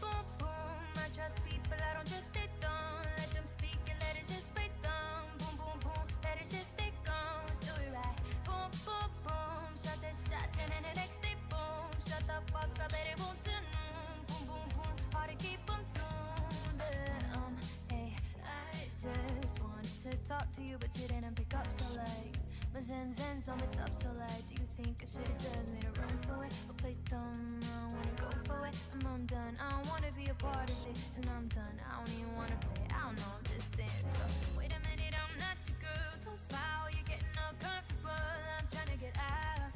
boom, boom. I trust people, I don't just stay dumb. Let them speak and let it just play dumb. Boom, boom, boom, let it just stay gone. Let's do it right. Boom, boom, boom. Shot that shot, and then the next day, boom. Shut the fuck up, bet it won't do noon. Boom, boom, boom. Hard to keep them tuned. Hey, I just wanted to talk to you, but you didn't pick up so late. My zen's on my up so late. Do you think I should've just made a run for it? Or play dumb? I don't wanna go for it. I'm done. I don't wanna be a part of it. And I'm done. I don't even wanna play. I don't know. I'm just saying so. Wait a minute, I'm not your girl. Don't smile. You're getting uncomfortable. I'm trying to get out.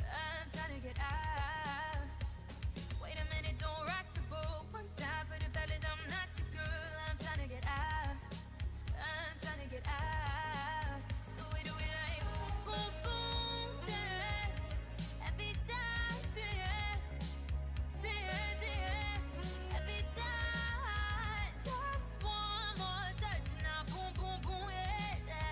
I'm trying to get out. Wait a minute, don't rock the boat. One time for the fellas. I'm not your girl. I'm trying to get out. I'm trying to get out. So we do it like boom, boom, yeah. Every time, yeah, yeah. Every time, just one more touch. Now boom, boom, boom, yeah.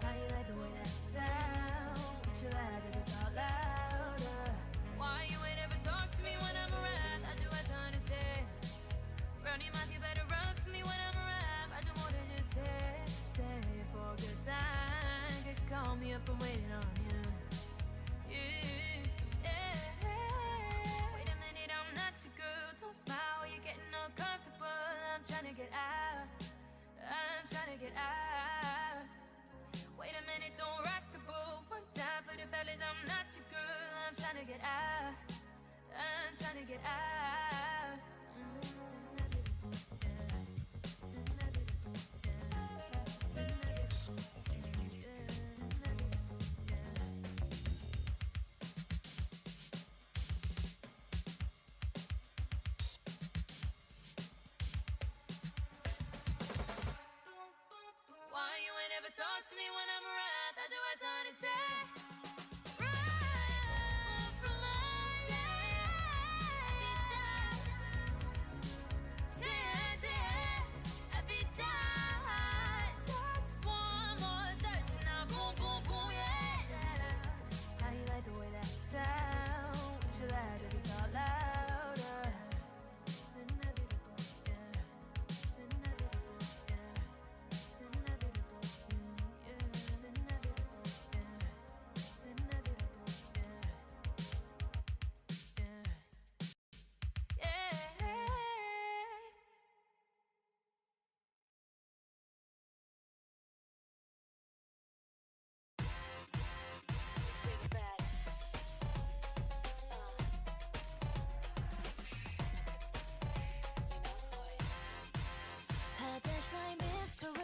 How you like the way that sound? Would you like if it's all louder? Why you ain't ever talk to me when I'm around? I do have something to say. Run your mouth, you better run for me when I'm around. I do more than just say for a good time. Could call me up, I'm waiting on you. Yeah. Wait a minute, I'm not your girl. Don't smile, you're getting uncomfortable. I'm trying to get out. I'm trying to get out. Wait a minute, don't rock the boat. One time for the fellas, I'm not your girl. I'm trying to get out. I'm trying to get out. Why you ain't ever talk to me when I'm around? That's what I'm trying to say. Run from life, every time, just one more touch. Now boom, boom, boom, yeah. How you like the way that sound? Would you like if it's all louder? It's inevitable, yeah. It's inevitable, yeah. It's inevitable, yeah. It's inevitable, yeah. It's inevitable, yeah. Yeah. Let's bring it back.果てしないミステリ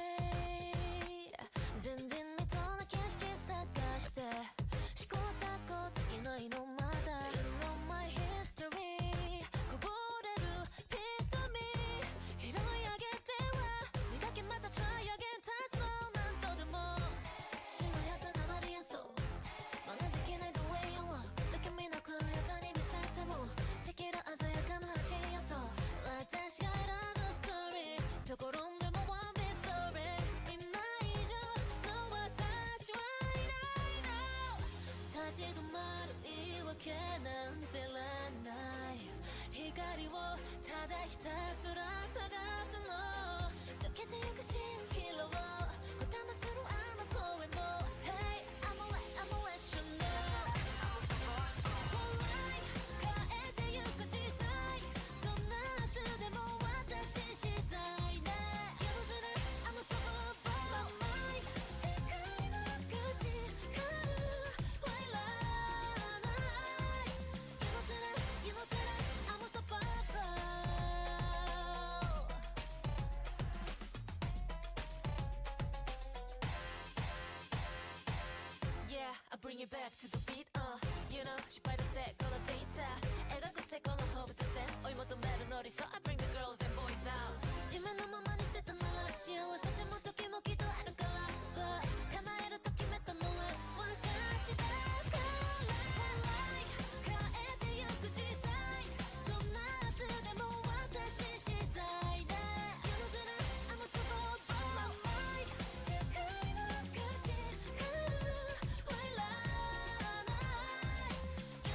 ー前人未到な景色探して試行錯誤尽きないのまだ You know my history こぼれる piece of me 拾い上げては磨けまた try again 立つのなんとでもしなやかなバリエンス真似できない the way you want だけ見なく軽やかに見せてもチキラ鮮やかな足跡私が選ぶストーリーところんでも one bit sorry 今以上の私はいないの立ち止まる言い訳なんてらない光をただひたすら探すの溶けてゆく蜃気楼こだまするあの声も Hey I'ma let you know Alright 変えてゆく時代どんな明日でも私次第ね You know that I'm a summer boy My mind 世界の口からはいらない You know that I'm a summer boy Yeah, I bring it back to the beat, You know, 失敗だせこのデータ描くせこの放物線追い求めるの理想 I bring the girls and boys out 夢のままにしてたなら幸せでも時もきっとあるから、叶えると決めたのは私だから Like 変えてゆく時代どんな明日でも私次第ね You know that I'm a super boy My mind 世界の価値からはいらない You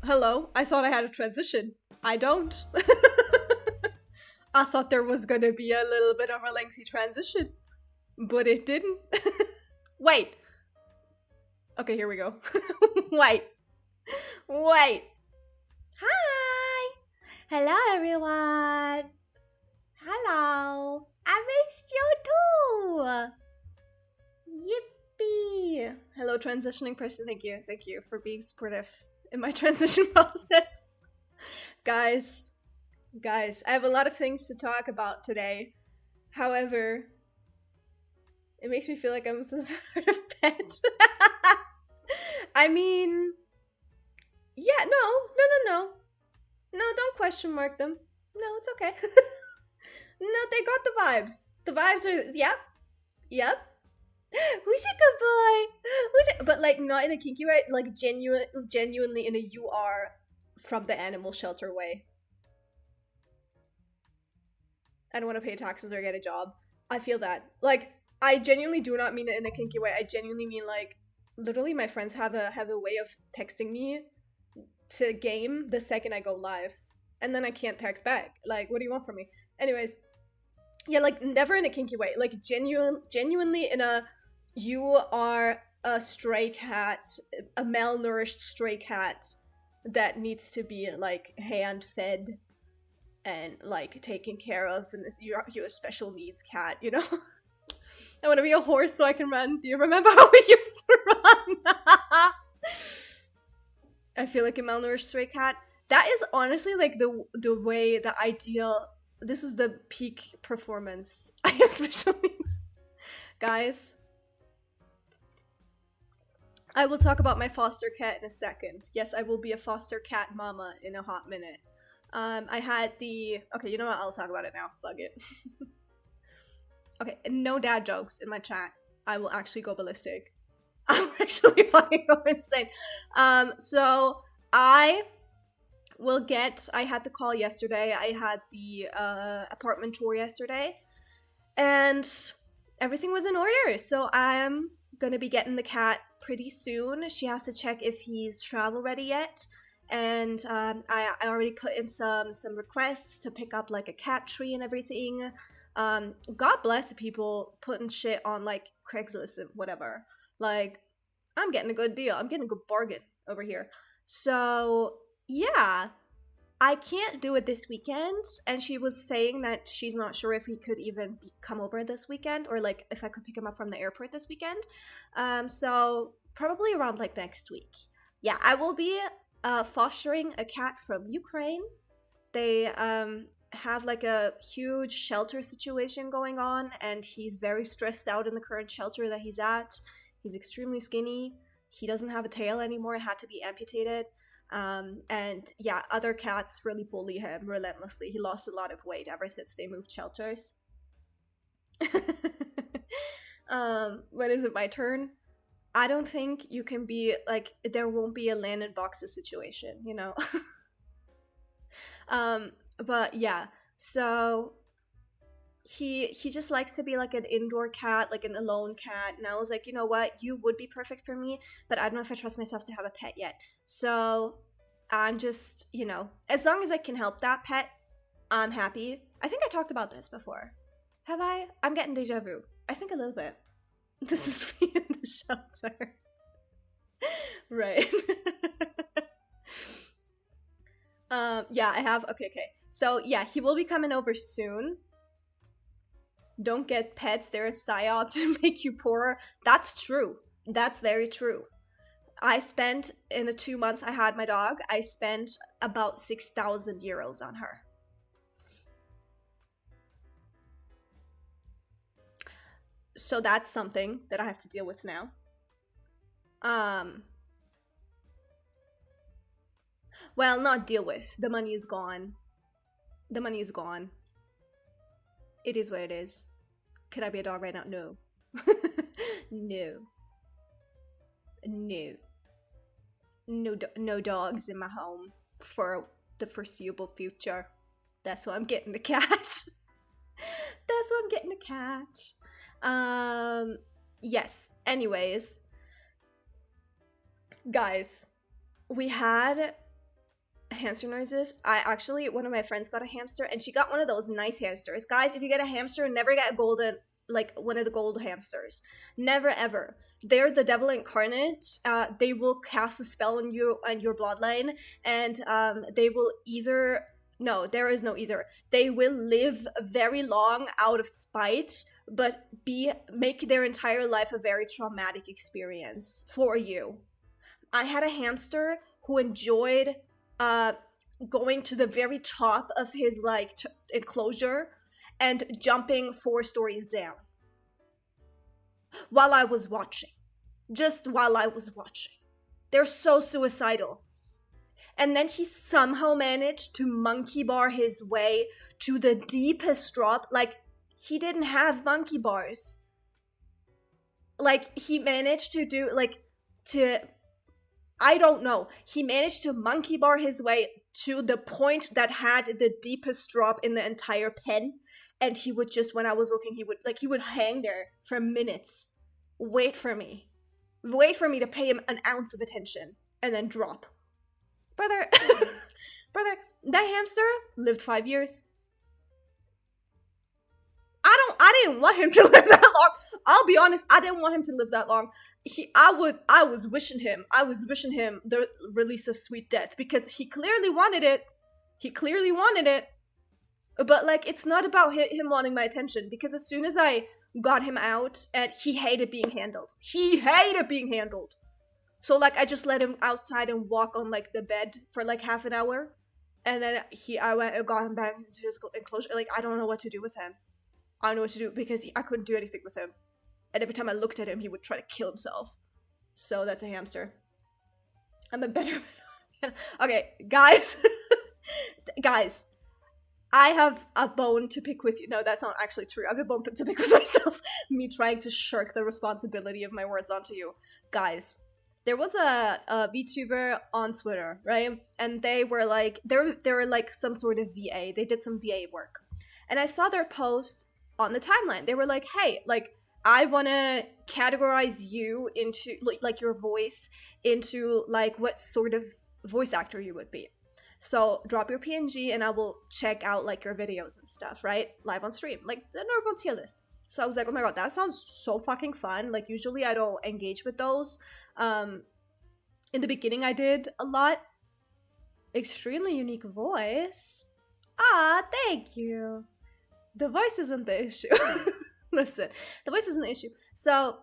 Hello? I thought I had a transition. I don't. I thought there was gonna be a little bit of a lengthy transition, but it didn't. Wait. Okay, here we go. Wait. Wait. Hi. Hello, everyone. Hello. I missed you too. Yippee. Hello, transitioning person. Thank you. Thank you for being supportive in my transition process. Guys, I have a lot of things to talk about today. However, it makes me feel like I'm some sort of pet. I mean, yeah, no. No, don't question mark them. No, it's okay. No, they got the vibes. The vibes are, yep. Who's a good boy? But like not in a kinky way, like genuinely in a you are from the animal shelter way. I don't want to pay taxes or get a job. I feel that. Like, I genuinely do not mean it in a kinky way. I genuinely mean like literally my friends have a way of texting me to game the second I go live. And then I can't text back. Like, what do you want from me? Anyways, yeah, like never in a kinky way. Like genuinely in a you are a stray cat, a malnourished stray cat that needs to be like hand fed and like taken care of, and you're a special needs cat, you know. I want to be a horse so I can run. Do you remember how we used to run? I feel like a malnourished stray cat. That is honestly like the way, the ideal. This is the peak performance. I have special needs, guys. I will talk about my foster cat in a second. Yes, I will be a foster cat mama in a hot minute. I had the... Okay, you know what? I'll talk about it now. Fuck it. Okay, no dad jokes in my chat. I will actually go ballistic. I'm actually fucking go insane. So I will get... I had the call yesterday. I had the apartment tour yesterday. And everything was in order. So I'm gonna be getting the cat pretty soon. She has to check if he's travel ready yet. And I already put in some requests to pick up like a cat tree and everything. God bless the people putting shit on like Craigslist and whatever. Like, I'm getting a good deal. I'm getting a good bargain over here. So yeah, I can't do it this weekend. And she was saying that she's not sure if he could even come over this weekend, or like if I could pick him up from the airport this weekend. So probably around like next week. Yeah, I will be fostering a cat from Ukraine. They have like a huge shelter situation going on, and he's very stressed out in the current shelter that he's at. He's extremely skinny. He doesn't have a tail anymore. It had to be amputated. And yeah, other cats really bully him relentlessly. He lost a lot of weight ever since they moved shelters. When is it my turn? I don't think you can be like, there won't be a land in boxes situation, you know. But yeah, so he just likes to be like an indoor cat, like an alone cat. And I was like, you know what, you would be perfect for me, but I don't know if I trust myself to have a pet yet. So I'm just, you know, as long as I can help that pet, I'm happy. I think I talked about this before. Have I? I'm getting deja vu. I think a little bit. This is me in the shelter. Right. Yeah, I have. Okay. So yeah, he will be coming over soon. Don't get pets. They're a psyop to make you poorer. That's true. That's very true. I spent, in the 2 months I had my dog, I spent about 6,000 euros on her. So that's something that I have to deal with now. Well, not deal with. The money is gone. The money is gone. It is what it is. Could I be a dog right now? No. No. No dogs in my home for the foreseeable future. That's why I'm getting a cat. That's why I'm getting a cat. Yes. Anyways, guys, we had hamster noises. One of my friends got a hamster, and she got one of those nice hamsters. Guys, if you get a hamster, never get a golden, like one of the gold hamsters. Never ever. They're the devil incarnate. They will cast a spell on you and your bloodline, and they will either. No, there is no either. They will live very long out of spite, but make their entire life a very traumatic experience for you. I had a hamster who enjoyed going to the very top of his like enclosure and jumping 4 stories down while I was watching. Just while I was watching. They're so suicidal. And then he somehow managed to monkey bar his way to the deepest drop. Like, he didn't have monkey bars. Like, he managed to do, I don't know. He managed to monkey bar his way to the point that had the deepest drop in the entire pen. And he would just, when I was looking, he would hang there for minutes. Wait for me to pay him an ounce of attention and then drop. Brother, that hamster lived 5 years. I didn't want him to live that long. I'll be honest, I didn't want him to live that long. I was wishing him the release of sweet death because he clearly wanted it. But like, it's not about him wanting my attention, because as soon as I got him out, and he hated being handled. So like, I just let him outside and walk on like the bed for like half an hour, and then I went and got him back into his enclosure. Like, I don't know what to do with him. I don't know what to do because I couldn't do anything with him, and every time I looked at him, he would try to kill himself. So that's a hamster. I'm a better man. Okay, guys, guys. I have a bone to pick with you. No, that's not actually true. I have a bone to pick with myself. Me trying to shirk the responsibility of my words onto you. Guys, there was a VTuber on Twitter, right? And they were like, they were like some sort of VA. They did some VA work. And I saw their post on the timeline. They were like, hey, like, I want to categorize you into, like your voice into, like, what sort of voice actor you would be. So drop your PNG and I will check out like your videos and stuff, right? Live on stream, like the normal tier list. So I was like, oh my god, that sounds so fucking fun. Like, usually I don't engage with those. In the beginning I did a lot. Extremely unique voice. Ah, thank you. The voice isn't the issue. Listen, the voice isn't the issue. So,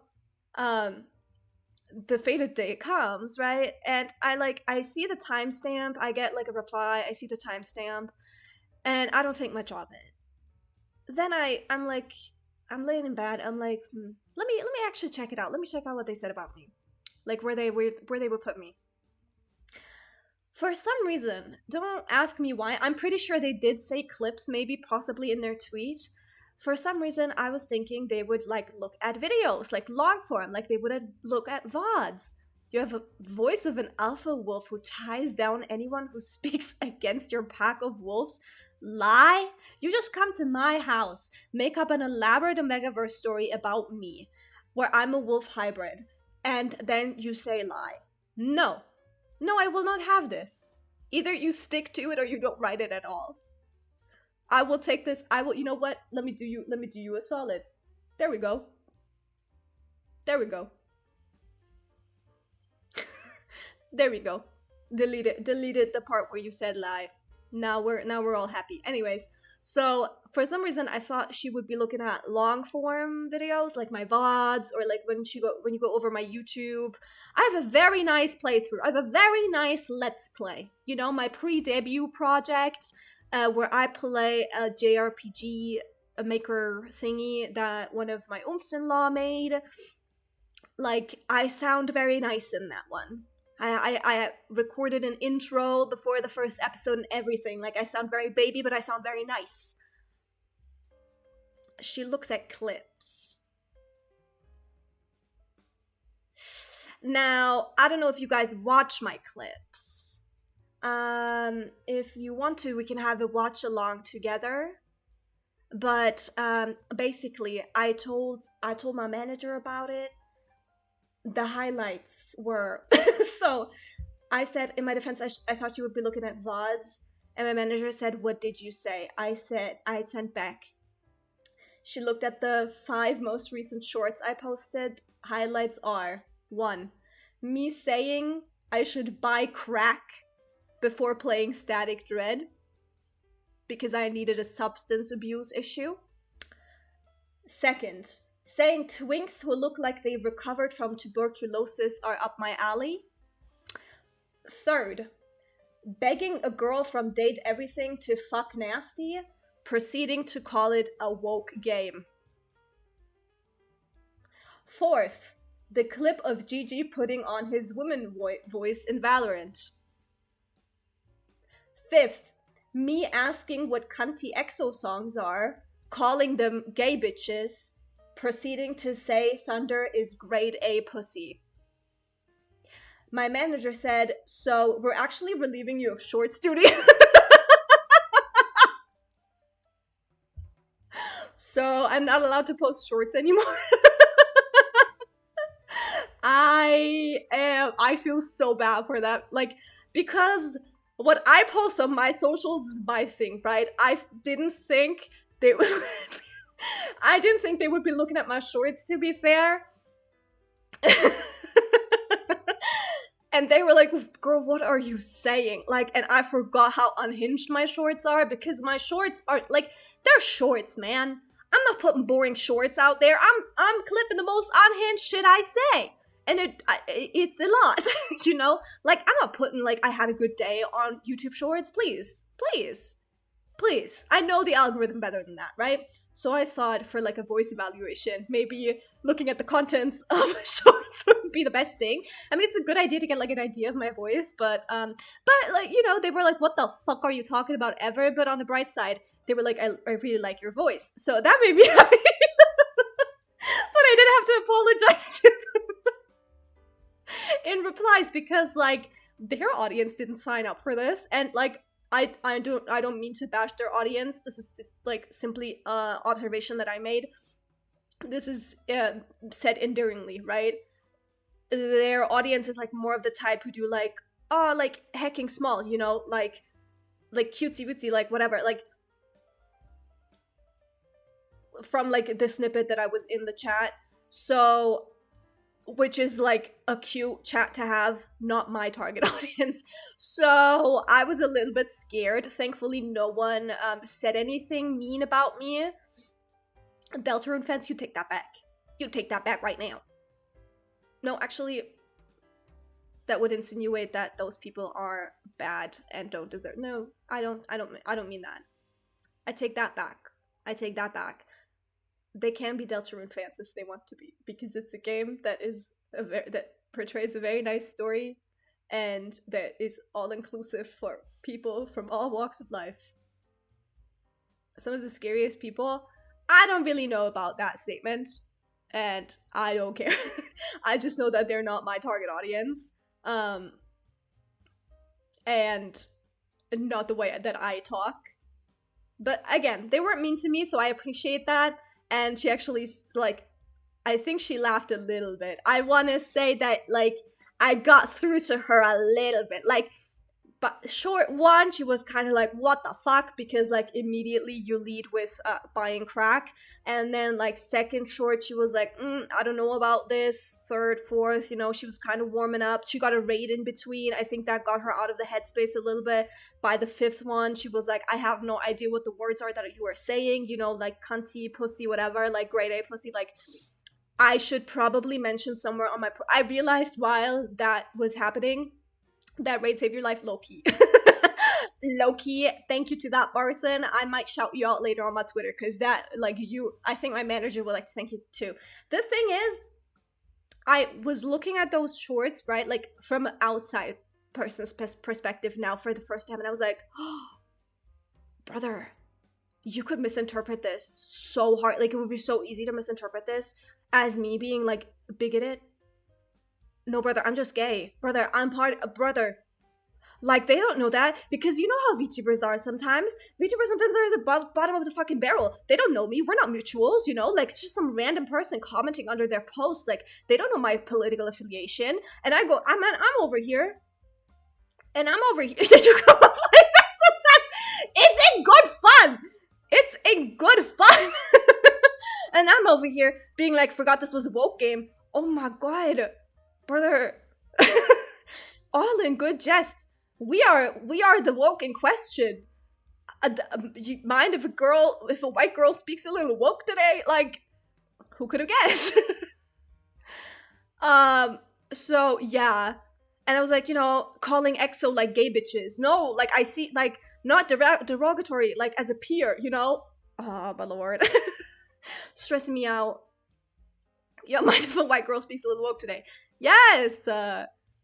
the fated day comes, right? And I see the timestamp, I get like a reply, I see the timestamp, and I don't think much of it. Then I'm laying in bed, I'm like, let me actually check it out. Let me check out what they said about me. Like where they would put me. For some reason, don't ask me why, I'm pretty sure they did say clips, maybe possibly in their tweet. For some reason, I was thinking they would, like, look at videos, like, long form, like, they would look at VODs. You have a voice of an alpha wolf who ties down anyone who speaks against your pack of wolves? Lie? You just come to my house, make up an elaborate Omegaverse story about me, where I'm a wolf hybrid, and then you say lie. No. No, I will not have this. Either you stick to it or you don't write it at all. I will take this. You know what? Let me do you a solid. There we go. There we go. There we go. Deleted the part where you said lie. Now we're all happy. Anyways, so for some reason I thought she would be looking at long form videos, like my VODs, or like when you go over my YouTube. I have a very nice playthrough. I have a very nice Let's Play. You know, my pre-debut project. Where I play a JRPG maker thingy that one of my oomps-in-law made. Like, I sound very nice in that one. I recorded an intro before the first episode and everything. Like, I sound very baby, but I sound very nice. She looks at clips. Now, I don't know if you guys watch my clips. If you want to, we can have a watch along together. But basically, I told my manager about it. The highlights were so I said, in my defense, I thought she would be looking at VODs. And my manager said, what did you say? I said, I sent back. She looked at the 5 most recent shorts I posted. Highlights are 1. Me saying I should buy crack before playing Static Dread because I needed a substance abuse issue. 2nd, saying twinks who look like they recovered from tuberculosis are up my alley. 3rd, begging a girl from Date Everything to fuck nasty, proceeding to call it a woke game. 4th, the clip of Gigi putting on his woman voice in Valorant. 5th, me asking what cunty EXO songs are, calling them gay bitches, proceeding to say Thunder is grade A pussy. My manager said, so we're actually relieving you of shorts duty. So I'm not allowed to post shorts anymore. I feel so bad for that. Like, because what I post on my socials is my thing, right? I didn't think they would be looking at my shorts, to be fair. And they were like, girl, what are you saying? Like, and I forgot how unhinged my shorts are, because my shorts are, like, they're shorts, man. I'm not putting boring shorts out there. I'm clipping the most unhinged shit I say. And it's a lot, you know? Like, I'm not putting, like, I had a good day on YouTube shorts. Please. I know the algorithm better than that, right? So I thought for, like, a voice evaluation, maybe looking at the contents of shorts would be the best thing. I mean, it's a good idea to get, like, an idea of my voice, but like, you know, they were like, what the fuck are you talking about ever? But on the bright side, they were like, I really like your voice. So that made me happy. But I didn't have to apologize to them in replies, because, like, their audience didn't sign up for this, and, like, I don't mean to bash their audience. This is just, like, simply observation that I made. This is said endearingly, right? Their audience is, like, more of the type who do, like, oh, like, hacking small, you know, like cutesy wootsy, like, whatever, like, from, like, the snippet that I was in the chat. So, which is, like, a cute chat to have, not my target audience. So I was a little bit scared. Thankfully, no one said anything mean about me. Deltarune fans, you take that back. You take that back right now. No, actually, that would insinuate that those people are bad and don't deserve. No, I don't mean that. I take that back. They can be Deltarune fans if they want to be, because it's a game that is that portrays a very nice story, and that is all inclusive for people from all walks of life. Some of the scariest people, I don't really know about that statement, and I don't care. I just know that they're not my target audience, and not the way that I talk. But again, they weren't mean to me, so I appreciate that. And she actually, like, I think she laughed a little bit. I want to say that, like, I got through to her a little bit. Like, but short one, she was kind of like, what the fuck? Because, like, immediately you lead with buying crack. And then, like, second short, she was like, I don't know about this. Third, fourth, you know, she was kind of warming up. She got a raid in between. I think that got her out of the headspace a little bit. By the fifth one, she was like, I have no idea what the words are that you are saying. You know, like, cunty, pussy, whatever, like, grade A pussy, like, I should probably mention somewhere on my... I realized while that was happening that raid saved your life, low-key. Low-key, thank you to that person. I might shout you out later on my Twitter, because that, like, I think my manager would like to thank you too. The thing is, I was looking at those shorts, right, like, from an outside person's perspective now for the first time, and I was like, oh, brother, you could misinterpret this so hard. Like, it would be so easy to misinterpret this as me being, like, bigoted. No, brother, I'm just gay. Brother, I'm brother. Like, they don't know that, because you know how VTubers are sometimes. VTubers sometimes are at the bottom of the fucking barrel. They don't know me. We're not mutuals, you know? Like, it's just some random person commenting under their post. Like, they don't know my political affiliation. And I go, I'm over here. And I'm over here. Did you come up like that sometimes? It's in good fun. It's in good fun. And I'm over here being like, forgot this was a woke game. Oh my god, brother. All in good jest. We are the woke in question. You mind if a white girl speaks a little woke today? Like, who could have guessed? So yeah. And I was like, calling EXO like gay bitches. No, like I see, like, not derogatory, like as a peer, Oh my lord. Stressing me out. Yo, mind if a white girl speaks a little woke today? Yes.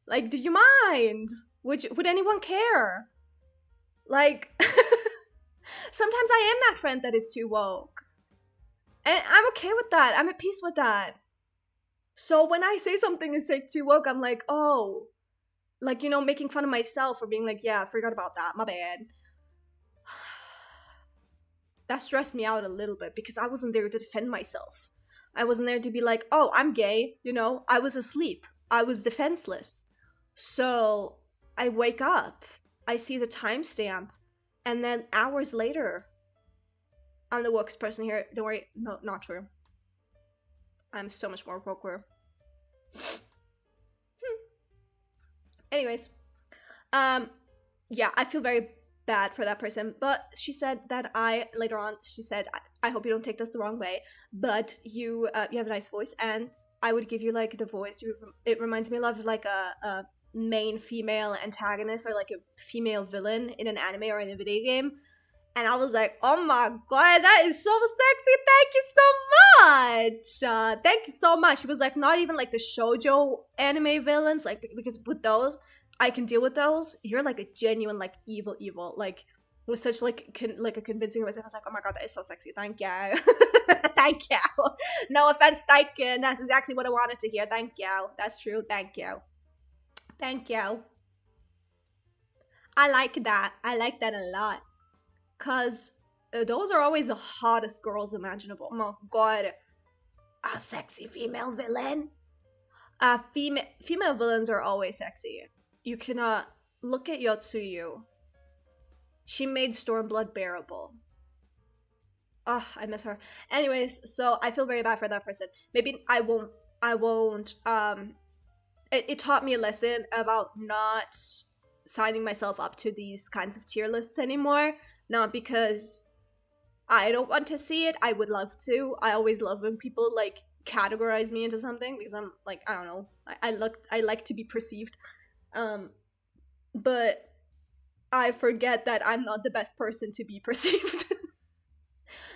Like, do you mind? Would anyone care? Like, sometimes I am that friend that is too woke. And I'm okay with that. I'm at peace with that. So when I say something is like too woke, I'm like, oh, like, making fun of myself or being like, yeah, I forgot about that. My bad. That stressed me out a little bit because I wasn't there to defend myself. I wasn't there to be like, oh, I'm gay. I was asleep. I was defenseless. So I wake up. I see the timestamp. And then hours later, I'm the wokest person here. Don't worry. No, not true. I'm so much more woker. Anyways. Yeah, I feel very bad for that person. But she said that later on, she said, I hope you don't take this the wrong way, but you have a nice voice, and I would give you, like, the voice. It reminds me of, like, a main female antagonist or, like, a female villain in an anime or in a video game. And I was like, oh my god, that is so sexy. Thank you so much. Thank you so much. It was, like, not even, like, the shoujo anime villains, like, because with those, I can deal with those. You're, like, a genuine, like, evil, like, with such, like, a convincing voice. I was like, oh my god, that is so sexy. Thank you. Thank you. No offense, thank you. That's exactly what I wanted to hear. Thank you. That's true. Thank you. Thank you. I like that. I like that a lot. Because those are always the hottest girls imaginable. Oh my god. A sexy female villain. Female villains are always sexy. You cannot look at Yotsuyu. She made Stormblood bearable. Ugh, I miss her. Anyways, so I feel very bad for that person. Maybe I won't, it taught me a lesson about not signing myself up to these kinds of tier lists anymore. Not because I don't want to see it. I would love to. I always love when people, like, categorize me into something because I'm, like, I don't know. I like to be perceived. But I forget that I'm not the best person to be perceived.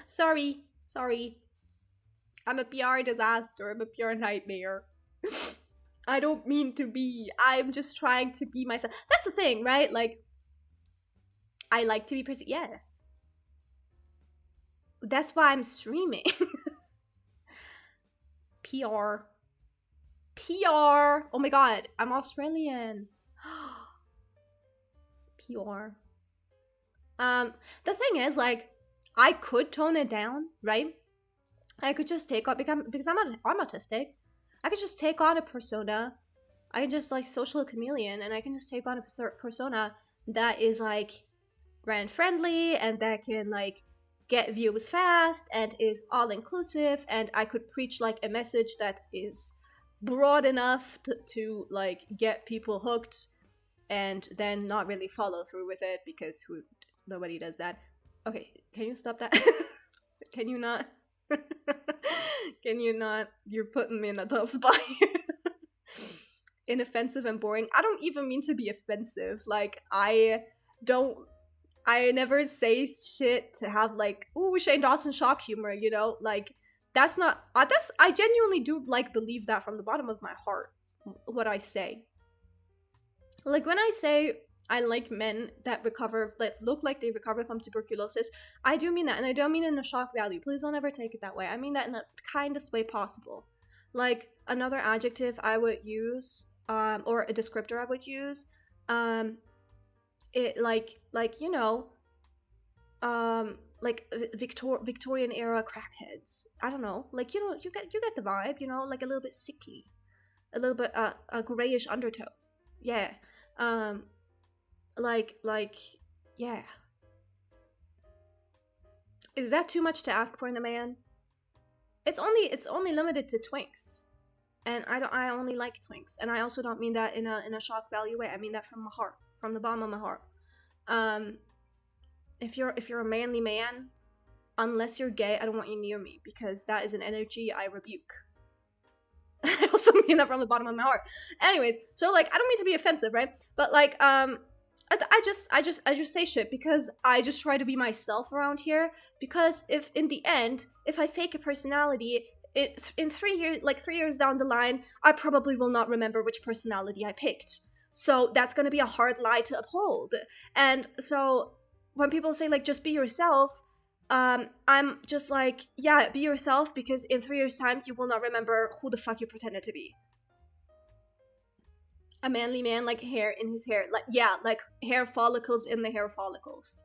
Sorry. I'm a PR disaster. I'm a PR nightmare. I don't mean to be. I'm just trying to be myself. That's the thing, right? Like, I like to be perceived. Yes. That's why I'm streaming. PR. Oh my god, I'm Australian. PR. The thing is, like, I could tone it down, right? I could just take on, because I'm autistic. I could just take on a persona. I can just, like, social chameleon, and I can just take on a persona that is, like, brand friendly, and that can, like, get views fast, and is all-inclusive, and I could preach, like, a message that is broad enough to like, get people hooked, and then not really follow through with it, because nobody does that. Okay, can you stop that? Can you not? Can you not? You're putting me in a tough spot here. Inoffensive and boring. I don't even mean to be offensive. Like, I never say shit to have, like, ooh, Shane Dawson shock humor, you know? Like, that's not, I genuinely do, like, believe that from the bottom of my heart, what I say. Like, when I say I like men that look like they recover from tuberculosis, I do mean that, and I don't mean it in a shock value. Please don't ever take it that way. I mean that in the kindest way possible. Like, another adjective I would use, or a descriptor I would use, it like you know, like Victorian era crackheads. I don't know, like, you know, you get the vibe, you know, like a little bit sickly, a little bit a grayish undertone. Yeah. Yeah. Is that too much to ask for in a man? It's only limited to twinks. And I only like twinks. And I also don't mean that in a shock value way. I mean that from my heart. From the bottom of my heart. If you're a manly man, unless you're gay, I don't want you near me, because that is an energy I rebuke. I also mean that from the bottom of my heart. Anyways, so like, I don't mean to be offensive, right? But like, I just say shit because I just try to be myself around here. Because if in the end, if I fake a personality, in 3 years, like 3 years down the line, I probably will not remember which personality I picked. So that's gonna be a hard lie to uphold. And so when people say like, just be yourself, I'm just like, yeah, be yourself, because in 3 years' time, you will not remember who the fuck you pretended to be. A manly man, like hair in his hair, like, yeah, like hair follicles in the hair follicles.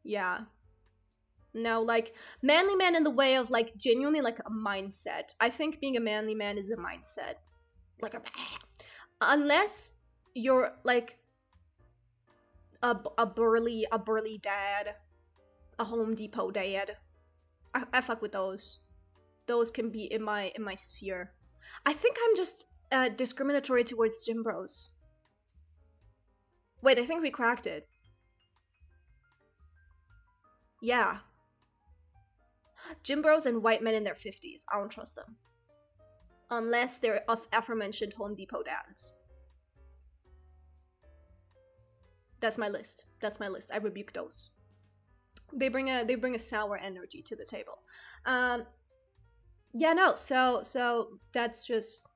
Yeah. No, like, manly man in the way of like genuinely like a mindset. I think being a manly man is a mindset. Like, unless you're like a burly dad, a Home Depot dad. I fuck with those. Those can be in my sphere. I think I'm just discriminatory towards gym bros. Wait, I think we cracked it. Yeah. Gym bros and white men in their 50s. I don't trust them. Unless they're of aforementioned Home Depot dads. That's my list. I rebuke those. They bring a sour energy to the table. Yeah, no, so that's just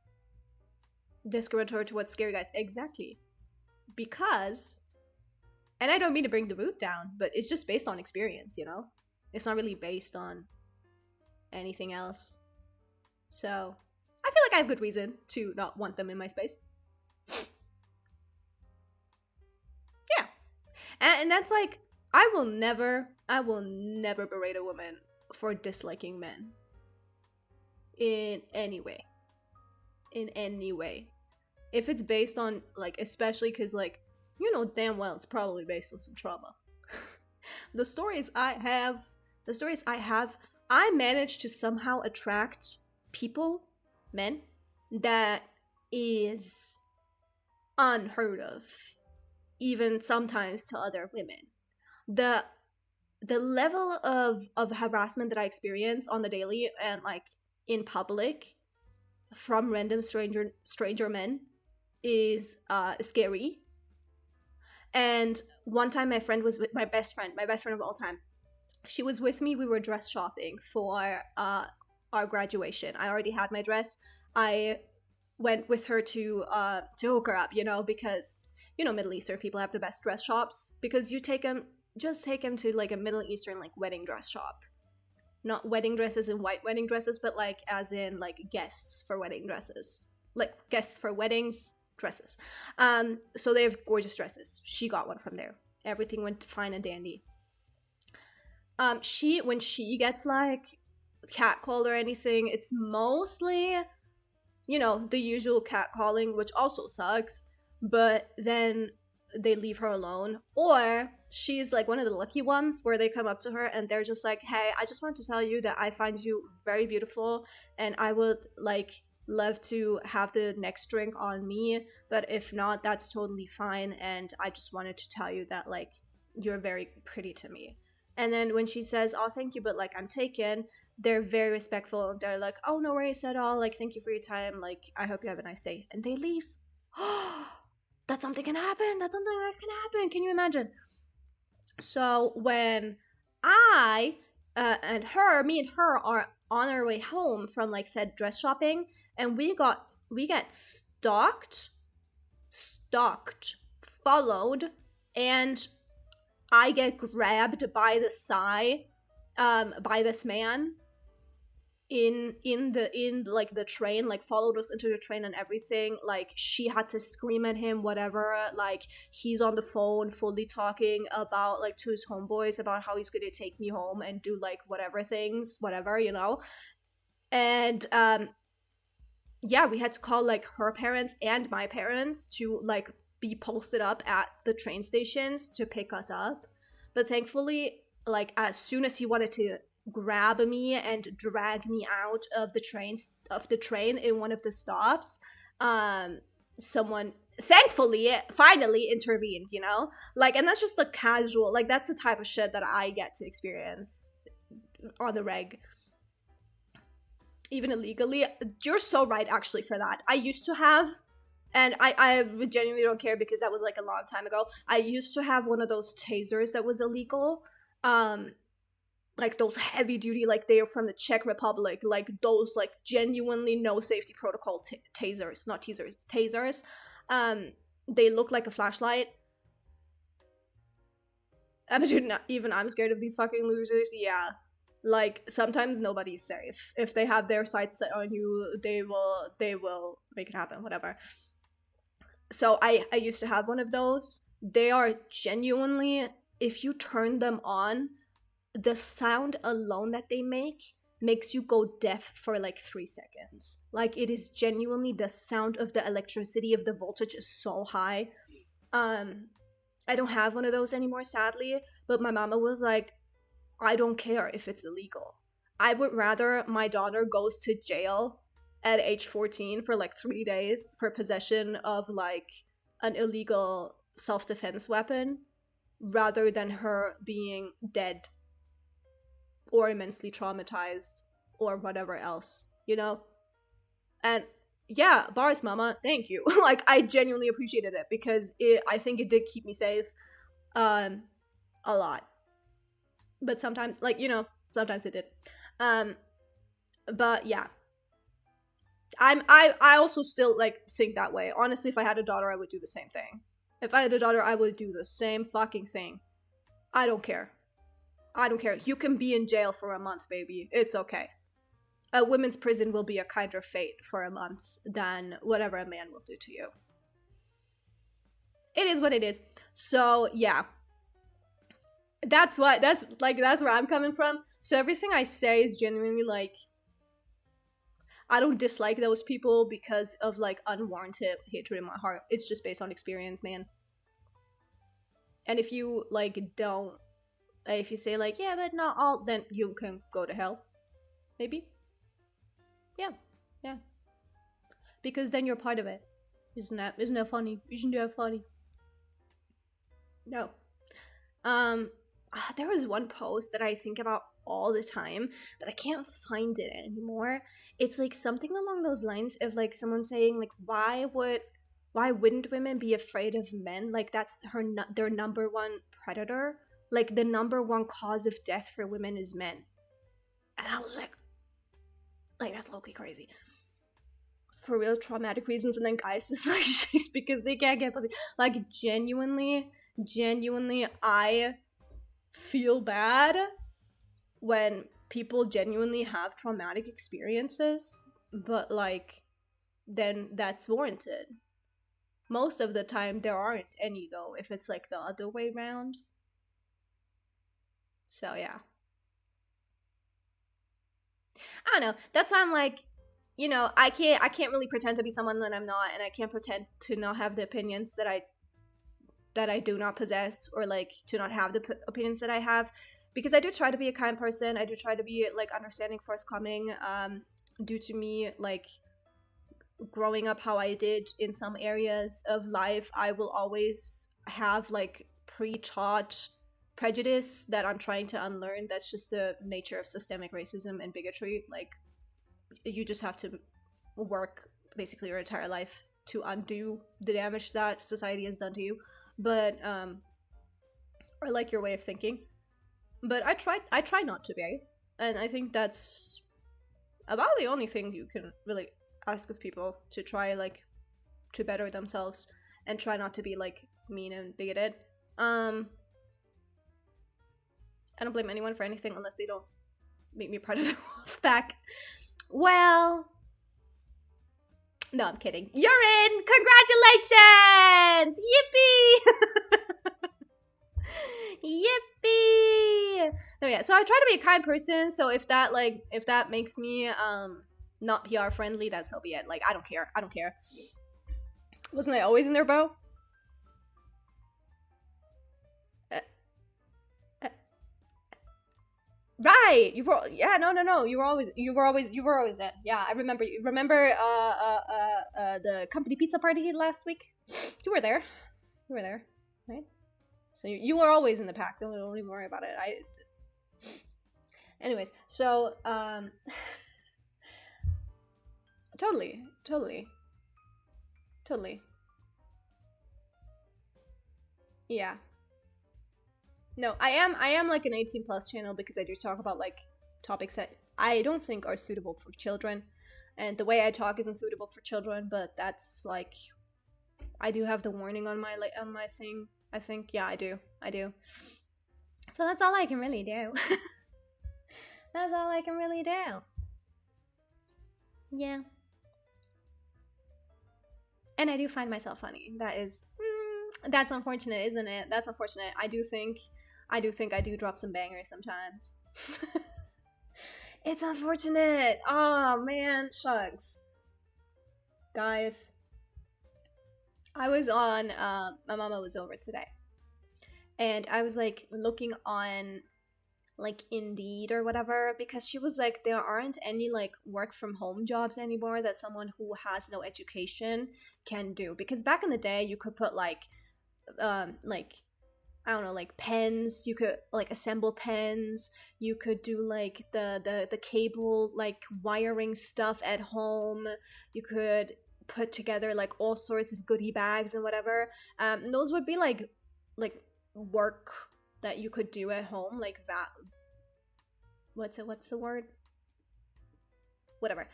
discriminatory towards scary guys. Exactly. Because, and I don't mean to bring the root down, but it's just based on experience, you know? It's not really based on anything else. So, I feel like I have good reason to not want them in my space. Yeah. And that's like, I will never berate a woman for disliking men. In any way. If it's based on, like, especially because, like, you know damn well it's probably based on some trauma. The stories I have, I managed to somehow attract people, men, that is unheard of. Even sometimes to other women. The level of harassment that I experience on the daily and like in public from random stranger men is scary. And one time my friend was with my best friend of all time. She was with me. We were dress shopping for our graduation. I already had my dress. I went with her to hook her up, you know, because you know Middle Eastern people have the best dress shops, because you take them to like a Middle Eastern like wedding dress shop. Not wedding dresses and white wedding dresses, but like as in like guests for wedding dresses. Like guests for weddings dresses. So they have gorgeous dresses. She got one from there. Everything went fine and dandy. When she gets like catcalled or anything, it's mostly, you know, the usual catcalling, which also sucks, but then they leave her alone. Or she's like one of the lucky ones where they come up to her and they're just like, hey, I just want to tell you that I find you very beautiful and I would like love to have the next drink on me, but if not, that's totally fine, and I just wanted to tell you that like you're very pretty to me. And then when she says, oh, thank you, but like I'm taken, they're very respectful. They're like, oh, no worries at all, like thank you for your time, like I hope you have a nice day, and they leave. That something can happen. Can you imagine? So when me and her are on our way home from like said dress shopping, and we get stalked, followed, and I get grabbed by the thigh by this man in like the train, like followed us into the train and everything. Like she had to scream at him, whatever, like he's on the phone fully talking about like to his homeboys about how he's gonna take me home and do like whatever things, whatever, you know. And yeah, we had to call like her parents and my parents to like be posted up at the train stations to pick us up. But thankfully, like, as soon as he wanted to grab me and drag me out of the train in one of the stops, someone thankfully finally intervened, you know? Like, and that's just the casual, like, that's the type of shit that I get to experience on the reg. Even illegally. You're so right, actually, for that. I used to have, and I genuinely don't care because that was like a long time ago. I used to have one of those tasers that was illegal. Like those heavy duty, like they are from the Czech Republic, like those like genuinely no safety protocol tasers, not teasers, tasers. They look like a flashlight. I'm scared of these fucking losers. Yeah. Like, sometimes nobody's safe. If they have their sights set on you, they will make it happen, whatever. So I used to have one of those. They are genuinely, if you turn them on, the sound alone that they makes you go deaf for like 3 seconds. Like, it is genuinely, the sound of the electricity of the voltage is so high. I don't have one of those anymore, sadly, but my mama was like, I don't care if it's illegal. I would rather my daughter goes to jail at age 14 for like 3 days for possession of like an illegal self-defense weapon rather than her being dead or immensely traumatized or whatever else, you know? And yeah, bars, mama, thank you. Like, I genuinely appreciated it because I think it did keep me safe a lot. But sometimes, like, you know, sometimes it did. But yeah. I also still, like, think that way. Honestly, if I had a daughter, I would do the same thing. If I had a daughter, I would do the same fucking thing. I don't care. I don't care. You can be in jail for a month, baby. It's okay. A women's prison will be a kinder fate for a month than whatever a man will do to you. It is what it is. So, yeah. That's where I'm coming from. So everything I say is genuinely like, I don't dislike those people because of like unwarranted hatred in my heart. It's just based on experience, man. And if you like don't, if you say like, yeah, but not all, then you can go to hell. Maybe. Yeah. Because then you're part of it. Isn't that funny? Isn't that funny? No. There was one post that I think about all the time, but I can't find it anymore. It's like something along those lines of like someone saying like, why wouldn't women be afraid of men? Like, that's their number one predator. Like, the number one cause of death for women is men. And I was like that's low-key crazy. For real traumatic reasons, and then guys just like just because they can't get pussy. Like, genuinely, I feel bad when people genuinely have traumatic experiences, but like, then that's warranted. Most of the time there aren't any, though, if it's like the other way around. So yeah, I don't know. That's why I'm like, you know, I can't really pretend to be someone that I'm not, and I can't pretend to not have the opinions that I do not possess, or like to not have the opinions that I have, because I do try to be a kind person. I do try to be like understanding, forthcoming. Due to me like growing up how I did in some areas of life, I will always have like pre-taught prejudice that I'm trying to unlearn. That's just the nature of systemic racism and bigotry. Like, you just have to work basically your entire life to undo the damage that society has done to you. But or like your way of thinking. But I try not to be, and I think that's about the only thing you can really ask of people, to try like to better themselves and try not to be like mean and bigoted. I don't blame anyone for anything unless they don't make me part of the wolf pack. Well, no, I'm kidding. You're in! Congratulations! Yippee! Yippee! No, yeah, so I try to be a kind person, so if that makes me not PR friendly, then so be it. Like, I don't care. Wasn't I always in there, bro? Right. You were, yeah, no. You were always in. Yeah, I remember you. Remember the company pizza party last week? You were there. You were there, right? So you were always in the pack. Don't even worry about it. Anyways, so totally, totally, totally. Yeah. No, I am like an 18 plus channel because I do talk about like topics that I don't think are suitable for children. And the way I talk isn't suitable for children, but that's like I do have the warning on my on my thing. I think yeah, I do. I do. So that's all I can really do. That's all I can really do. Yeah. And I do find myself funny. That is that's unfortunate, isn't it? That's unfortunate. I do drop some bangers sometimes. It's unfortunate. Oh man, shucks. Guys, I was on my mama was over today. And I was like looking on like Indeed or whatever because she was like there aren't any like work from home jobs anymore that someone who has no education can do because back in the day you could put like I don't know, like pens. You could like assemble pens. You could do like the cable like wiring stuff at home. You could put together like all sorts of goodie bags and whatever. Those would be like work that you could do at home, like that. What's the word? Whatever.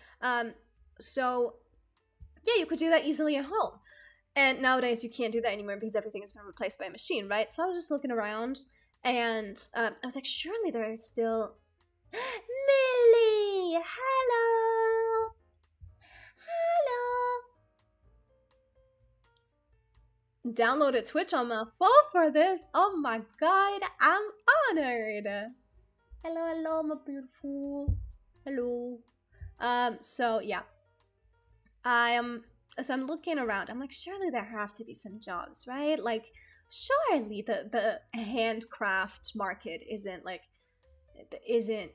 So yeah, you could do that easily at home. And nowadays you can't do that anymore because everything has been replaced by a machine, right? So I was just looking around and I was like, surely there is still. Millie! Hello! Hello! Downloaded Twitch on my phone for this. Oh my god, I'm honored. Hello, my beautiful. Hello. So yeah. So I'm looking around. I'm like, surely there have to be some jobs, right? Like, surely the handcraft market isn't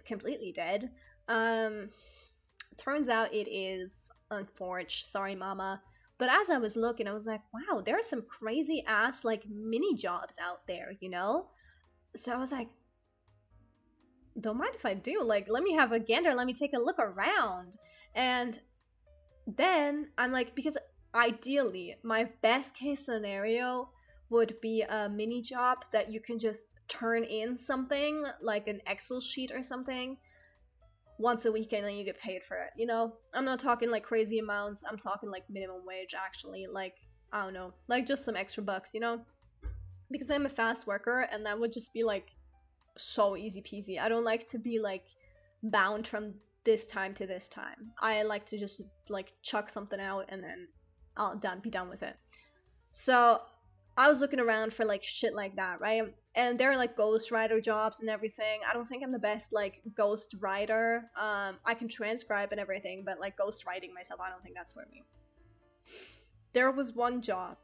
completely dead. Turns out it is, unfortunate. Sorry, mama. But as I was looking, I was like, wow, there are some crazy ass like mini jobs out there, you know? So I was like, don't mind if I do. Like, let me have a gander. Let me take a look around. And then I'm like, because ideally, my best case scenario would be a mini job that you can just turn in something like an Excel sheet or something once a week and then you get paid for it. You know, I'm not talking like crazy amounts. I'm talking like minimum wage, actually. Like, I don't know, like just some extra bucks, you know? Because I'm a fast worker and that would just be like so easy peasy. I don't like to be like bound from this time to this time. I like to just like chuck something out and then I'll be done with it. So I was looking around for like shit like that, right? And there are like ghostwriter jobs and everything. I don't think I'm the best like ghost writer. I can transcribe and everything, but like ghost writing myself, I don't think that's for me. There was one job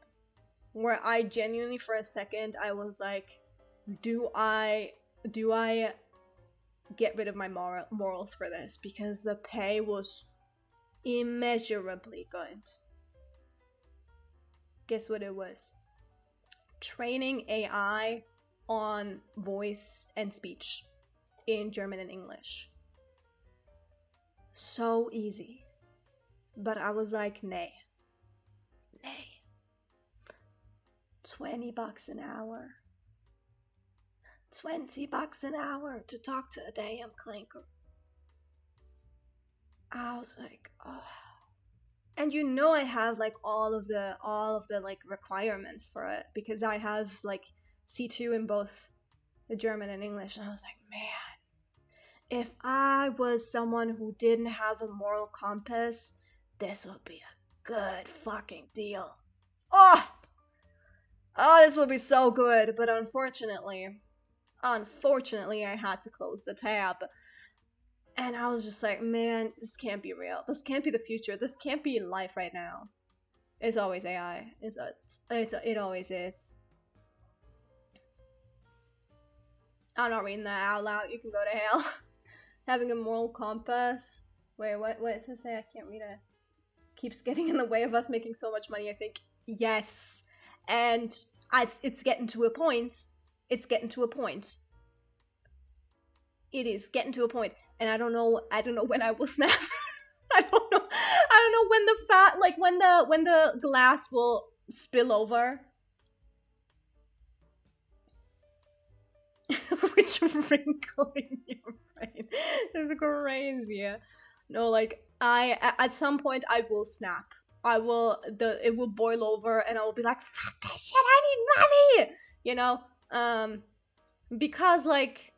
where I genuinely for a second I was like, do I get rid of my morals for this? Because the pay was immeasurably good. Guess what it was? Training AI on voice and speech in German and English. So easy. But I was like, nay. 20 bucks an hour. 20 bucks an hour to talk to a damn clinker. I was like, oh. And you know I have like all of the like requirements for it because I have like C2 in both the German and English. And I was like, man, if I was someone who didn't have a moral compass, this would be a good fucking deal. Oh, this would be so good. But unfortunately, I had to close the tab. And I was just like, man, this can't be real. This can't be the future. This can't be life right now. It's always AI. It always is. I'm not reading that out loud. You can go to hell. Having a moral compass. Wait, what does it say? I can't read it. Keeps getting in the way of us making so much money, I think. Yes. And it's getting to a point. It's getting to a point. It is getting to a point. And I don't know when I will snap. I don't know when the when the glass will spill over. Which wrinkle in your brain is crazy. No, like at some point I will snap. It will boil over and I will be like, fuck this shit, I need money. You know? Because like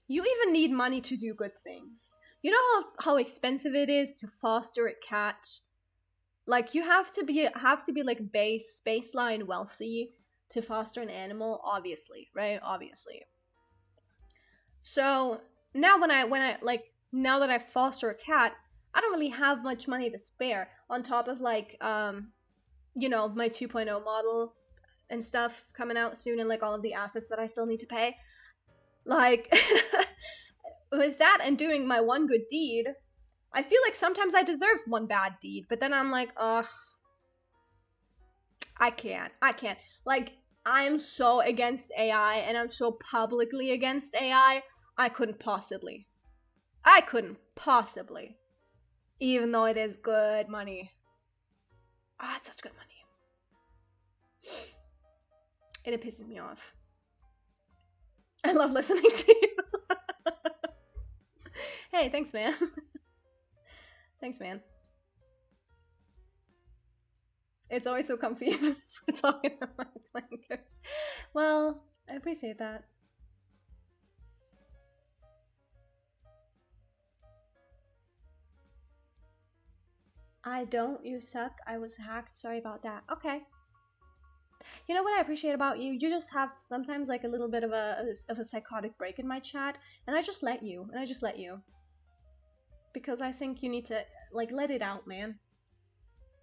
you even need money to do good things. You know how expensive it is to foster a cat? Like you have to be like baseline wealthy to foster an animal, obviously, right? Obviously. So now now that I foster a cat, I don't really have much money to spare on top of like you know, my 2.0 model and stuff coming out soon and like all of the assets that I still need to pay. Like with that and doing my one good deed, I feel like sometimes I deserve one bad deed, but then I'm like, ugh, I can't. Like, I'm so against AI and I'm so publicly against AI, I couldn't possibly. Even though it is good money. Ah, it's such good money. And it pisses me off. I love listening to you. Hey, thanks, man. Thanks, man. It's always so comfy for talking about blankets. Well, I appreciate that. I don't, you suck. I was hacked. Sorry about that. Okay. You know what I appreciate about you? You just have sometimes like a little bit of a psychotic break in my chat, and I just let you. Because I think you need to, like, let it out, man.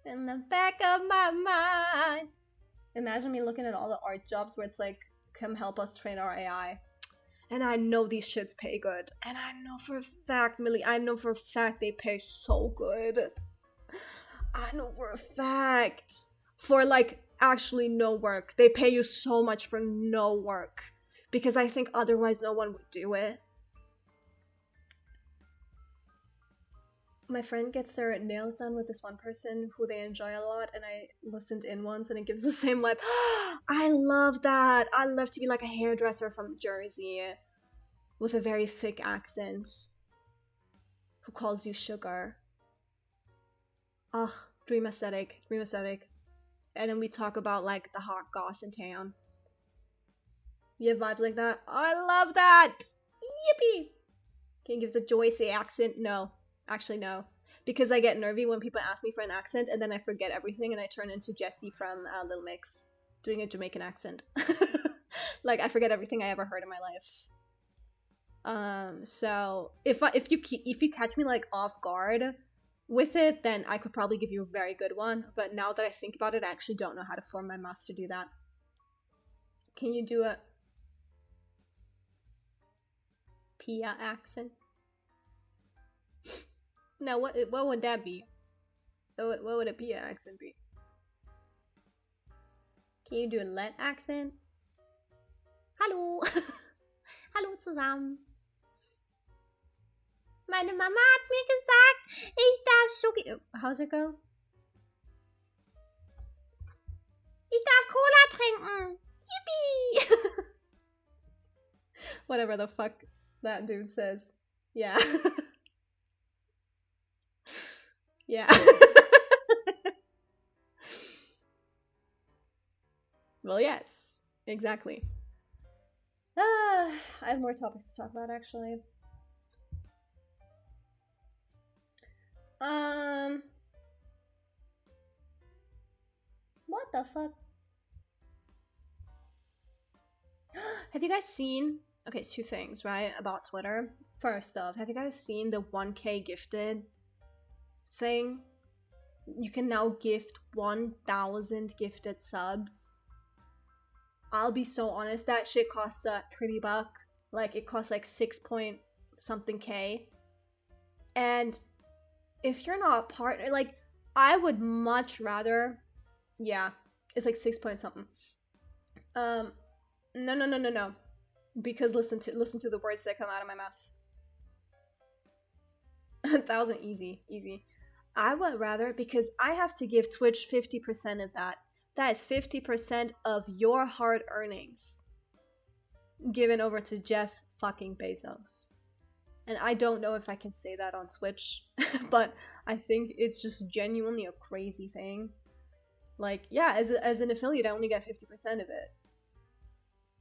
In the back of my mind. Imagine me looking at all the art jobs where it's like, come help us train our AI. And I know these shits pay good. And I know for a fact, Millie, they pay so good. I know for a fact. For, like, actually no work. They pay you so much for no work. Because I think otherwise no one would do it. My friend gets their nails done with this one person who they enjoy a lot, and I listened in once and it gives the same vibe. I love that. I love to be like a hairdresser from Jersey with a very thick accent who calls you sugar. Ugh, dream aesthetic. And then we talk about like the hot goss in town. You have vibes like that? Oh, I love that! Yippee! Can you give us a Joycey accent? No. Actually, no. Because I get nervy when people ask me for an accent and then I forget everything and I turn into Jessie from Little Mix doing a Jamaican accent. Like, I forget everything I ever heard in my life. So if you catch me like off guard with it, then I could probably give you a very good one. But now that I think about it, I actually don't know how to form my mouth to do that. Can you do a Pia accent? Now, what would that be? What would a Pia accent be? Can you do a Let accent? Hallo! Hallo zusammen! Meine Mama hat mir gesagt, ich darf Schoki... How's it go? Ich darf Cola trinken! Yippee! Whatever the fuck that dude says. Yeah. Yeah. Well, yes. Exactly. I have more topics to talk about, actually. What the fuck? Have you guys seen... Okay, two things, right, about Twitter. First off, have you guys seen the 1K gifted thing? You can now gift 1,000 gifted subs. I'll be so honest, that shit costs a pretty buck. Like, it costs like 6 point something K. And if you're not a partner, like, I would much rather, yeah, it's like 6 point something. No. Because listen to the words that come out of my mouth. 1,000, easy. I would rather, because I have to give Twitch 50% of that. That is 50% of your hard earnings given over to Jeff fucking Bezos. And I don't know if I can say that on Twitch, but I think it's just genuinely a crazy thing. Like, yeah, as an affiliate, I only get 50% of it.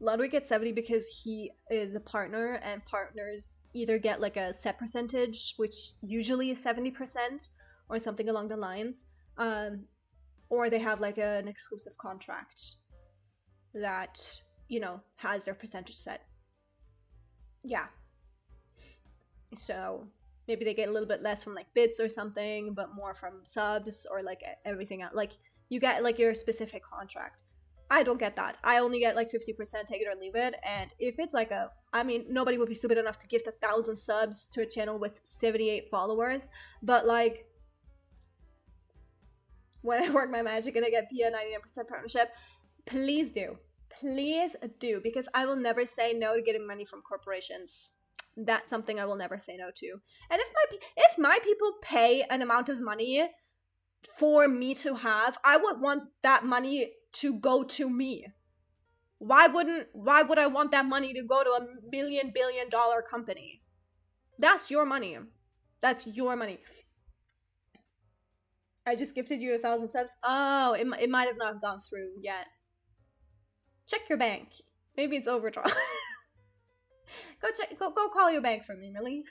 Ludwig gets 70 because he is a partner, and partners either get like a set percentage, which usually is 70% or something along the lines, or they have like an exclusive contract that, you know, has their percentage set. Yeah. So maybe they get a little bit less from like bits or something, but more from subs or like everything else. Like, you get like your specific contract. I don't get that. I only get like 50%, take it or leave it. And if it's like nobody would be stupid enough to gift 1,000 subs to a channel with 78 followers. But like, when I work my magic and I get Pia 99% partnership, please do. Please do. Because I will never say no to getting money from corporations. That's something I will never say no to. And if my people pay an amount of money for me to have, I would want that money to go to me. Why would I want that money to go to a $1 billion company? That's your money. That's your money. I just gifted you 1,000 subs. Oh, it might have not gone through yet. Check your bank. Maybe it's overdrawn. Go call your bank for me, Millie.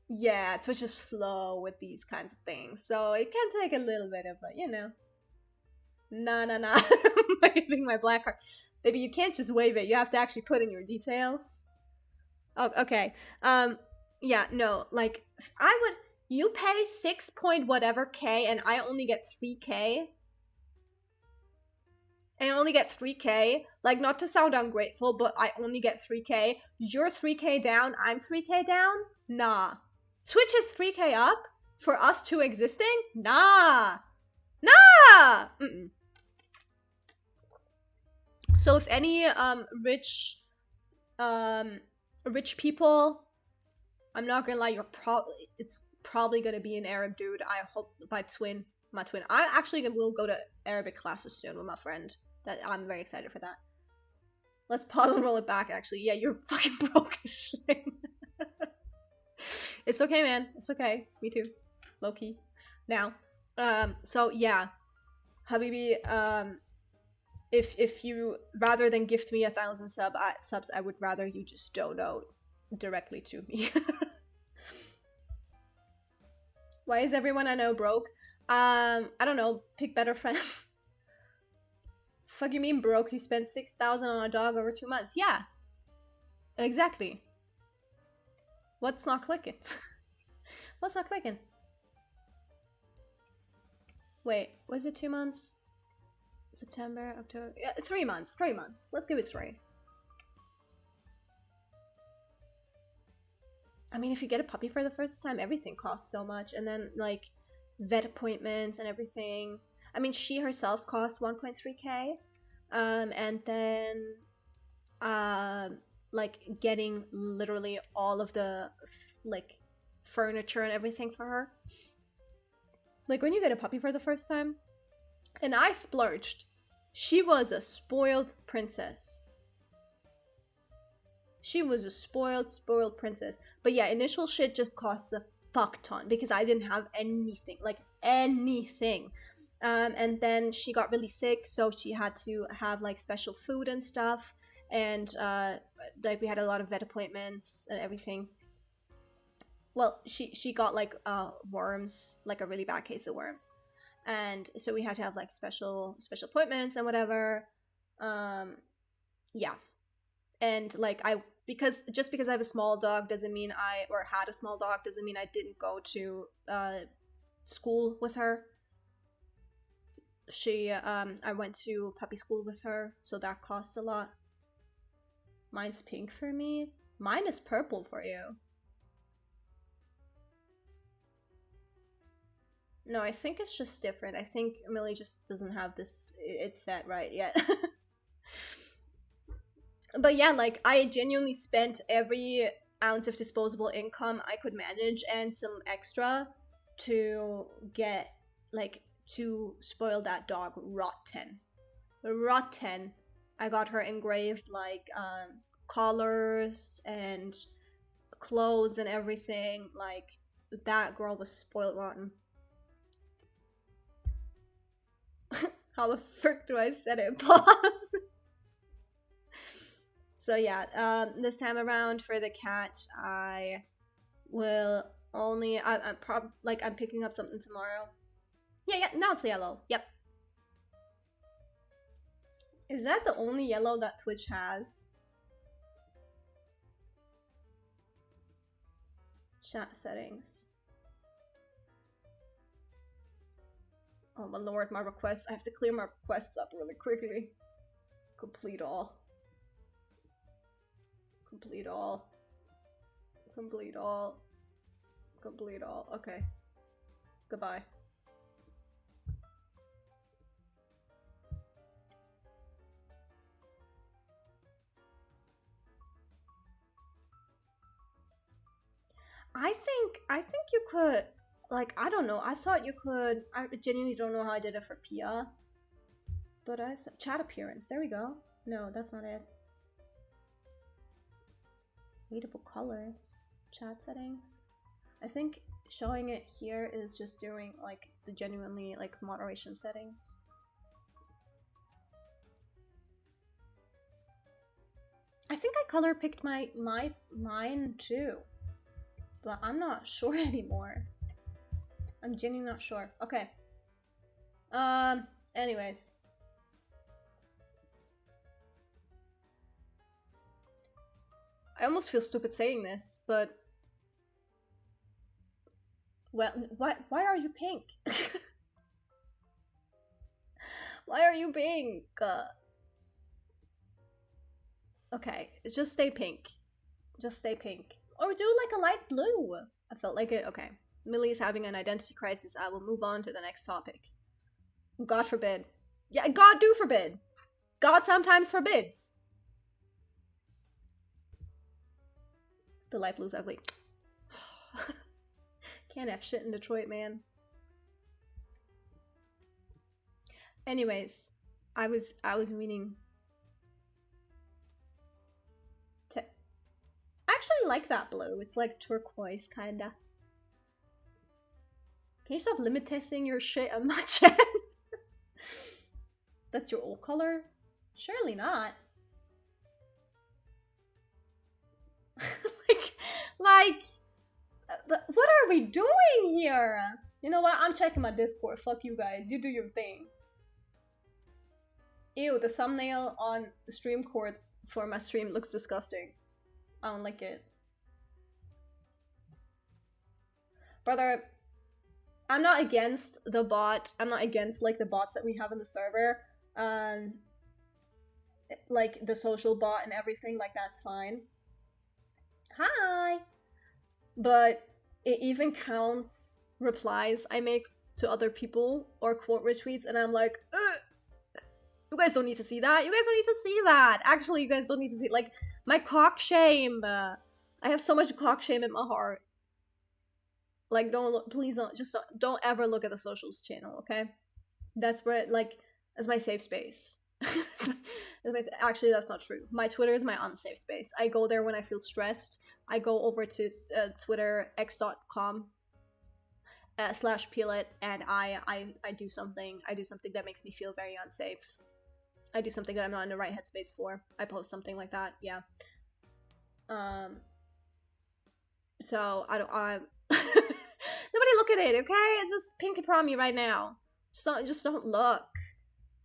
Yeah, Twitch is slow with these kinds of things, so it can take a little bit of a, you know. Nah. I'm waving my black card. Baby, you can't just wave it. You have to actually put in your details. Oh, okay. Yeah, no, like, you pay 6 point whatever K, and I only get 3K. And I only get 3K. Like, not to sound ungrateful, but I only get 3K. You're 3K down, I'm 3K down? Nah. Twitch is 3K up for us two existing? Nah. Mm-mm. So if any rich people, I'm not gonna lie, it's probably gonna be an Arab dude. I hope my twin. I actually will go to Arabic classes soon with my friend. That I'm very excited for that. Let's pause and roll it back. Actually, yeah, you're fucking broke as shit. It's okay, man. It's okay. Me too. Low key. Now, so yeah, Habibi, if you, rather than gift me 1,000 subs, I would rather you just dono directly to me. Why is everyone I know broke? I don't know. Pick better friends. Fuck you mean broke? You spent 6,000 on a dog over 2 months. Yeah. Exactly. What's not clicking? What's not clicking? Wait, was it 2 months? September, October? 3 months. 3 months. Let's give it 3. I mean, if you get a puppy for the first time, everything costs so much. And then, like, vet appointments and everything. I mean, she herself cost 1.3K. And then, like, getting literally all of the, like, furniture and everything for her. Like, when you get a puppy for the first time, and I splurged. She was a spoiled princess. She was a spoiled princess. But yeah, initial shit just costs a fuck ton because I didn't have anything. Like, anything. And then she got really sick, so she had to have, like, special food and stuff. And, like, we had a lot of vet appointments and everything. Well, she got, like, worms, like a really bad case of worms. And so we had to have, like, special appointments and whatever. Yeah. And, like, just because I have a small dog doesn't mean had a small dog doesn't mean I didn't go to school with her. I went to puppy school with her, so that costs a lot. Mine's pink for me. Mine is purple for you. No, I think it's just different. I think Millie just doesn't have this it's set right yet. But yeah, like I genuinely spent every ounce of disposable income I could manage and some extra to get like to spoil that dog rotten. Rotten. I got her engraved like collars and clothes and everything. Like that girl was spoiled rotten. How the frick do I set it? Pause. So yeah, this time around for the cat, I will only I'm picking up something tomorrow. Yeah, now it's yellow. Yep. Is that the only yellow that Twitch has? Chat settings. Oh my lord, my requests. I have to clear my requests up really quickly. Complete all. Complete all. Complete all. Complete all. Okay. Goodbye. I think you could, like, I don't know. I thought you could. I genuinely don't know how I did it for Pia. But chat appearance. There we go. No, that's not it. Readable colors. Chat settings. I think showing it here is just doing like the genuinely like moderation settings. I think I color picked mine too. But I'm not sure anymore. I'm genuinely not sure. Okay. Anyways. I almost feel stupid saying this, but well, why are you pink? Why are you pink? Okay, just stay pink. Just stay pink. Or do like a light blue. I felt like it. Okay. Millie's having an identity crisis. I will move on to the next topic. God forbid. Yeah, God do forbid. God sometimes forbids. The light blue's ugly. Can't have shit in Detroit, man. Anyways, I was meaning to actually like that blue. It's like turquoise kinda. Can you stop limit testing your shit on my chat? That's your old color? Surely not. like, what are we doing here? You know what? I'm checking my Discord. Fuck you guys. You do your thing. Ew, the thumbnail on the stream cord for my stream looks disgusting. I don't like it. Brother, I'm not against the bot. I'm not against like the bots that we have in the server. Like the social bot and everything, like that's fine. Hi! But it even counts replies I make to other people or quote retweets, and I'm like, you guys don't need to see that. You guys don't need to see that. Actually, you guys don't need to see, like, my cock shame. I have so much cock shame in my heart. Like, please don't ever look at the socials channel, okay? That's where, like, that's my safe space. Actually, that's not true. My Twitter is my unsafe space. I go there when I feel stressed. I go over to Twitter, x.com /Peelit, and I do something. I do something that makes me feel very unsafe. I do something that I'm not in the right headspace for. I post something like that, yeah. So I nobody look at it, okay? It's just pink and promi right now. Just don't look.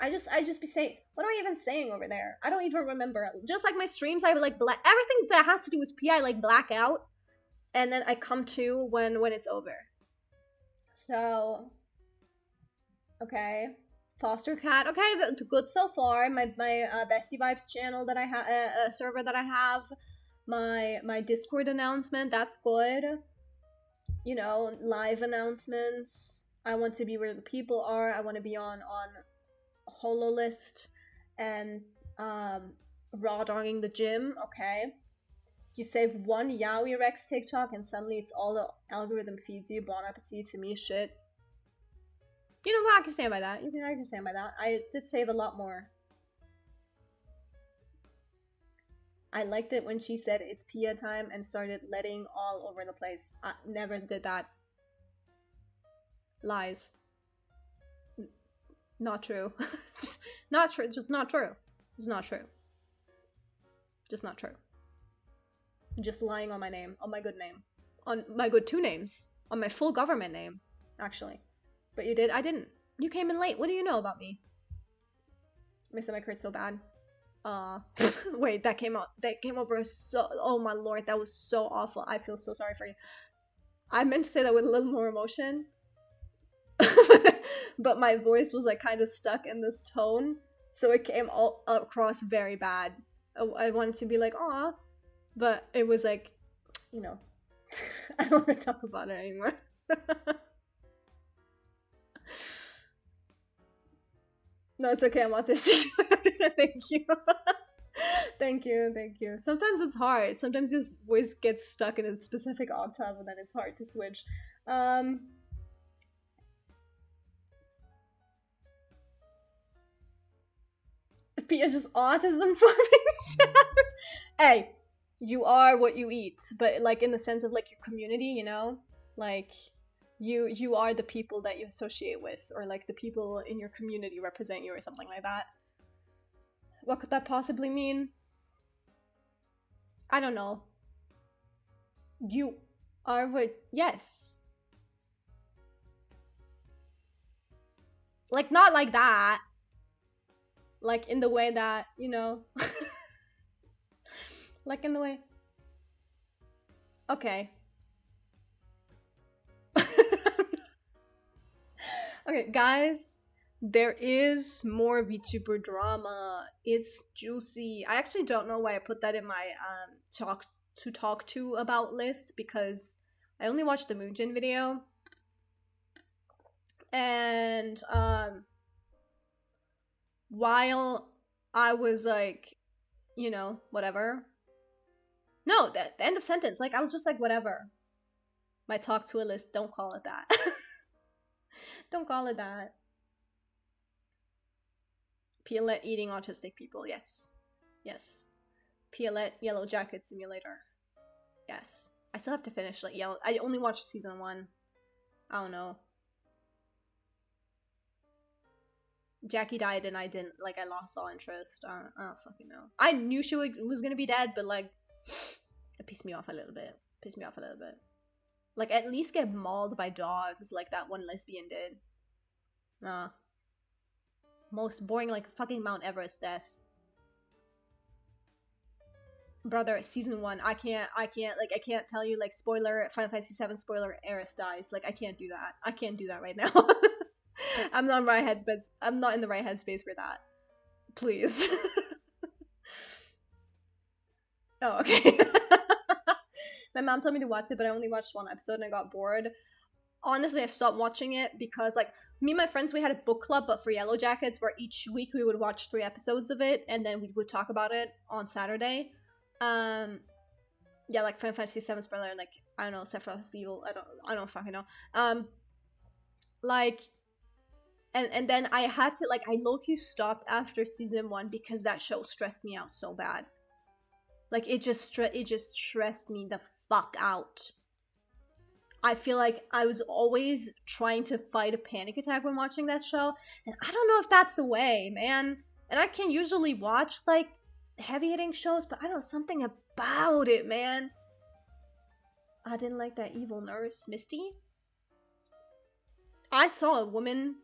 I just be saying, what am I even saying over there? I don't even remember. Just like my streams, I would like everything that has to do with P, I like black out, and then I come to when it's over. So, okay, Foster cat. Okay, good so far. My Bestie Vibes channel that I have, server that I have, my Discord announcement. That's good. You know, live announcements. I want to be where the people are. I want to be on HoloList and raw dogging the gym. Okay. You save one Yaoi Rex TikTok and suddenly it's all the algorithm feeds you. Bon appetit to me, shit. You know what? I can stand by that. I can stand by that. I did save a lot more. I liked it when she said it's Pia time and started letting all over the place. I never did that. Lies. Not true. Just not true. Just not true. Just not true. Just not true. Just lying on my name. On my good name. On my good two names. On my full government name, actually. But you did? I didn't. You came in late. What do you know about me? My stomach hurts so bad. Wait, that came over so, oh my lord, that was so awful. I feel so sorry for you. I meant to say that with a little more emotion. But my voice was like kind of stuck in this tone. So it came all across very bad. I wanted to be like, aw. But it was like, you know, I don't want to talk about it anymore. No, it's okay. I'm autistic. Thank you. Thank you. Sometimes it's hard. Sometimes your voice gets stuck in a specific octave and then it's hard to switch. Pia's just autism farming shadows. Hey, you are what you eat, but like in the sense of like your community, you know? Like you are the people that you associate with, or like the people in your community represent you or something like that. What could that possibly mean? I don't know. You are what, yes. Like not like that. Like in the way that, you know. Like in the way. Okay. Okay, guys, there is more VTuber drama. It's juicy. I actually don't know why I put that in my talk to about list, because I only watched the Moonjin video. And while I was like, you know, whatever. No, the end of sentence. Like I was just like, whatever. My talk to a list, don't call it that. Don't call it that. Piolet eating autistic people, yes. Yes. Piolet Yellow Jacket Simulator. Yes. I still have to finish like Yellow. I only watched season 1. I don't know. Jackie died and I didn't, like, I lost all interest. I don't fucking know. I knew she was gonna be dead, but like, it pissed me off a little bit. Like, at least get mauled by dogs like that one lesbian did. Nah. Most boring, like, fucking Mount Everest death. Brother, season 1, I can't tell you, like, spoiler, Final Fantasy 7 spoiler, Aerith dies. Like, I can't do that. I can't do that right now. I'm not in the right headspace for that. Please. Oh, okay. My mom told me to watch it, but I only watched one episode and I got bored. Honestly, I stopped watching it because, like, me and my friends, we had a book club, but for Yellow Jackets, where each week we would watch 3 episodes of it, and then we would talk about it on Saturday. Yeah, like Final Fantasy 7 spoiler, like, I don't know, Sephiroth's evil, I don't fucking know. Like, and then I had to, like, I low-key stopped after season 1 because that show stressed me out so bad. Like, it just stressed me the fuck out. I feel like I was always trying to fight a panic attack when watching that show, and I don't know if that's the way, man. And I can usually watch, like, heavy-hitting shows, but I don't know, something about it, man. I didn't like that evil nurse, Misty. I saw a woman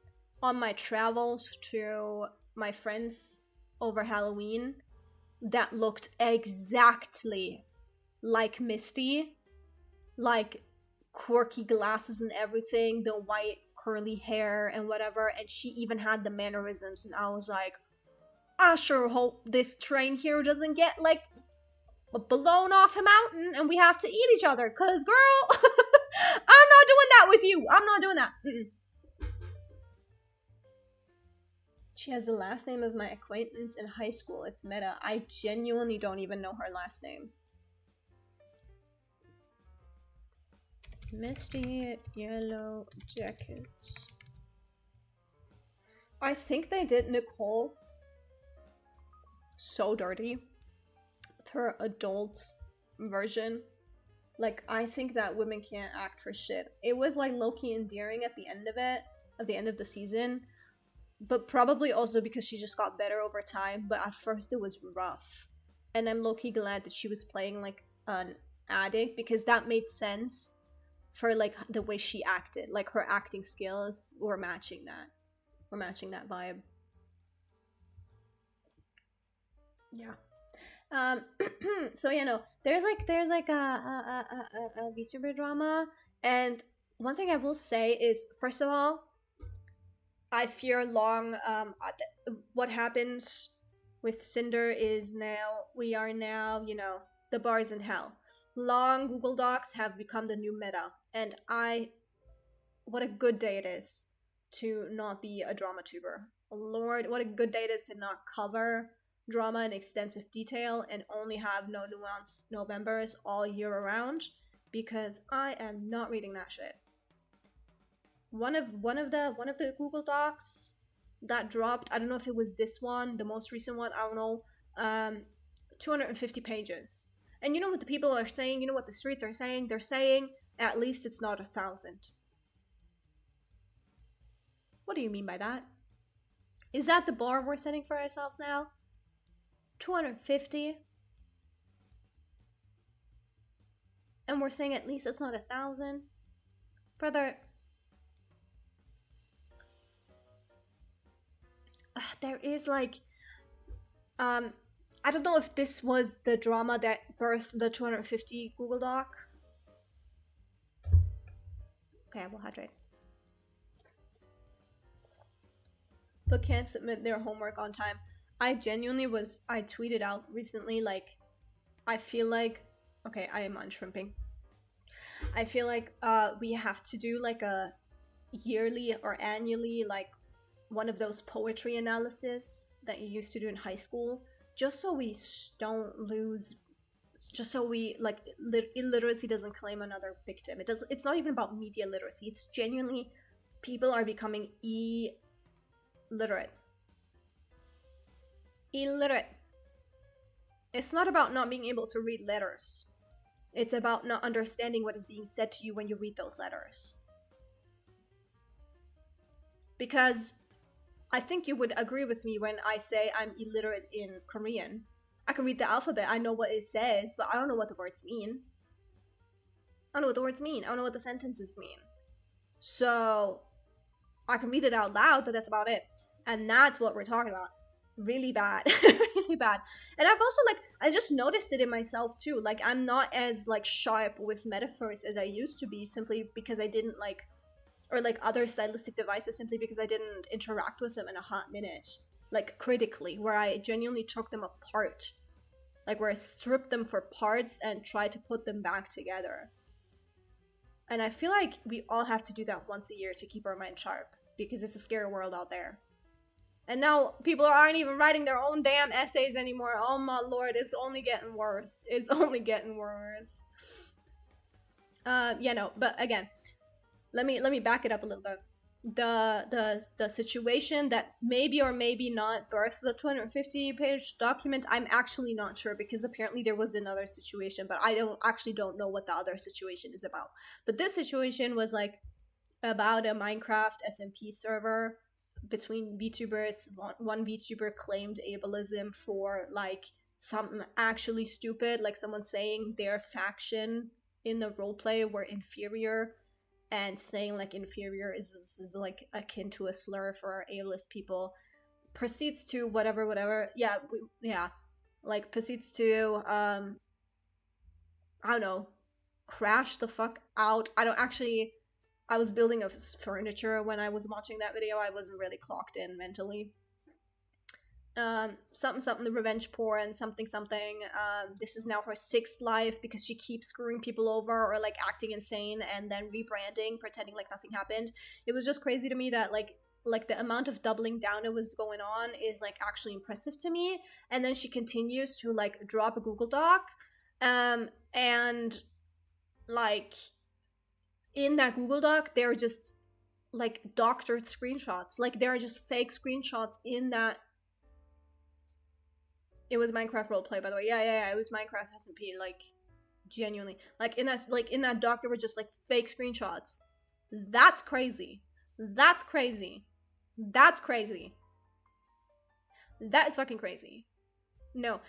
on my travels to my friends over Halloween that looked exactly like Misty. Like, quirky glasses and everything, the white curly hair and whatever, and she even had the mannerisms, and I was like, I sure hope this train here doesn't get like blown off a mountain and we have to eat each other, cause girl, I'm not doing that with you. I'm not doing that. She has the last name of my acquaintance in high school. It's Meta. I genuinely don't even know her last name. Misty Yellow Jackets. I think they did Nicole so dirty with her adult version. Like, I think that women can't act for shit. It was like low-key endearing at the end of it, at the end of the season, but probably also because she just got better over time. But at first it was rough, and I'm low-key glad that she was playing like an addict, because that made sense for like the way she acted. Like, her acting skills were matching that vibe. Yeah. So you know, there's like a VTuber drama, and one thing I will say is, first of all, I fear what happens with Cinder is we are now, you know, the bar's in hell. Long Google Docs have become the new meta, and what a good day it is to not be a drama tuber. Lord, what a good day it is to not cover drama in extensive detail and only have no nuance Novembers all year around, because I am not reading that shit. One of the Google Docs that dropped, I don't know if it was this one, the most recent one, I don't know, 250 pages. And you know what the people are saying? You know what the streets are saying? They're saying, at least it's not 1,000. What do you mean by that? Is that the bar we're setting for ourselves now? 250? And we're saying at least it's not 1,000? Brother, there is like, I don't know if this was the drama that birthed the 250 Google Doc. Okay, I will hydrate. But can't submit their homework on time. I tweeted out recently, like, I feel like, okay, I am unshrimping. I feel like we have to do like a yearly or annually, like, one of those poetry analysis that you used to do in high school, just so we don't lose, just so we, like, illiteracy doesn't claim another victim. It's not even about media literacy. It's genuinely, people are becoming illiterate. It's not about not being able to read letters. It's about not understanding what is being said to you when you read those letters. Because I think you would agree with me when I say I'm illiterate in Korean. I can read the alphabet, I know what it says, but I don't know what the words mean. I don't know what the words mean. I don't know what the sentences mean. So I can read it out loud, but that's about it. And that's what we're talking about. Really bad. Really bad. And I've also, like, I just noticed it in myself too. Like, I'm not as, like, sharp with metaphors as I used to be, simply because I didn't, like, or like other stylistic devices, simply because I didn't interact with them in a hot minute, like, critically, where I genuinely took them apart, like, where I stripped them for parts and tried to put them back together. And I feel like we all have to do that once a year to keep our mind sharp, because it's a scary world out there. And now people aren't even writing their own damn essays anymore. Oh my lord, it's only getting worse. It's only getting worse. Yeah, no, but again, let me back it up a little bit. The situation that maybe or maybe not birthed the 250-page document, I'm actually not sure, because apparently there was another situation, but I don't know what the other situation is about. But this situation was like about a Minecraft SMP server between VTubers. One VTuber claimed ableism for, like, something actually stupid, like someone saying their faction in the roleplay were inferior, and saying, like, inferior is like akin to a slur for ableist people. Proceeds to whatever, like, proceeds to I don't know, crash the fuck out. I don't actually, I was building of furniture when I was watching that video. I wasn't really clocked in mentally. Something something the revenge porn, something something. This is now her sixth life because she keeps screwing people over or like acting insane and then rebranding, pretending like nothing happened. It was just crazy to me that like the amount of doubling down it was going on is like actually impressive to me. And then she continues to like drop a Google Doc, and like in that Google Doc there are just like doctored screenshots, like there are just fake screenshots in that. It was Minecraft roleplay, by the way. Yeah. It was Minecraft SMP, like, genuinely. Like, in that doc, there were just, like, fake screenshots. That's crazy. That's crazy. That's crazy. That is fucking crazy. No.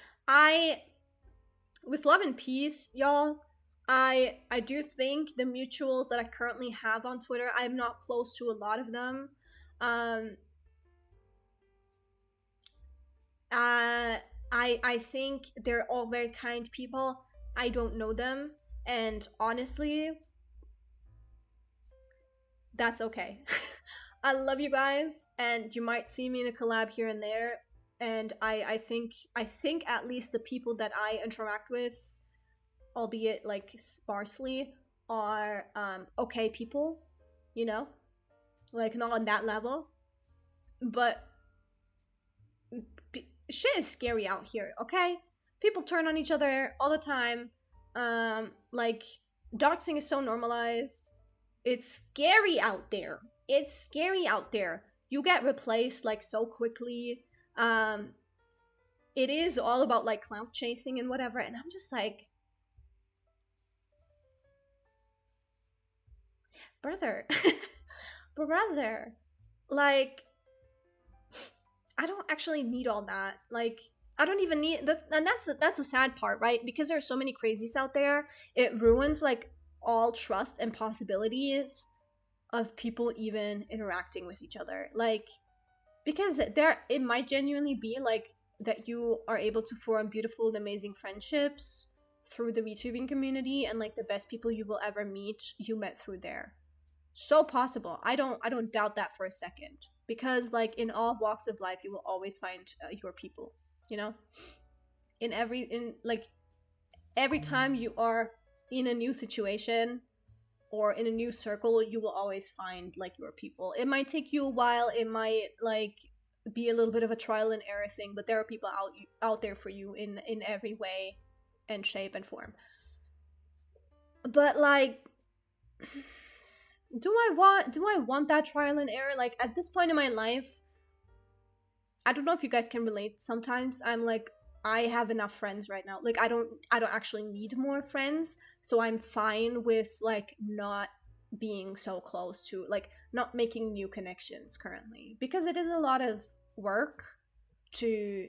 With love and peace, y'all, I do think the mutuals that I currently have on Twitter, I'm not close to a lot of them. I think they're all very kind people. I don't know them, and honestly, that's okay. I love you guys, and you might see me in a collab here and there. And I think at least the people that I interact with, albeit like sparsely, are okay people, you know, like not on that level, but shit is scary out here, okay? People turn on each other all the time. Like, doxing is so normalized. It's scary out there. It's scary out there. You get replaced, like, so quickly. It is all about, like, clout chasing and whatever, and I'm just like... Brother. Brother. Like... I don't actually need all that. Like, I don't even need that, and that's a sad part, right? Because there are so many crazies out there, it ruins like all trust and possibilities of people even interacting with each other. Like, because it might genuinely be like that you are able to form beautiful and amazing friendships through the VTubing community, and like the best people you will ever meet you met through there. So possible. I don't doubt that for a second. Because like in all walks of life you will always find your people, you know, every time you are in a new situation or in a new circle, you will always find like your people. It might take you a while, it might like be a little bit of a trial and error thing, but there are people out there for you in every way and shape and form. But like, do I want that trial and error? Like, at this point in my life, I don't know if you guys can relate. Sometimes I'm like, I have enough friends right now. Like, I don't actually need more friends, so I'm fine with like not being so close to, like, not making new connections currently, because it is a lot of work to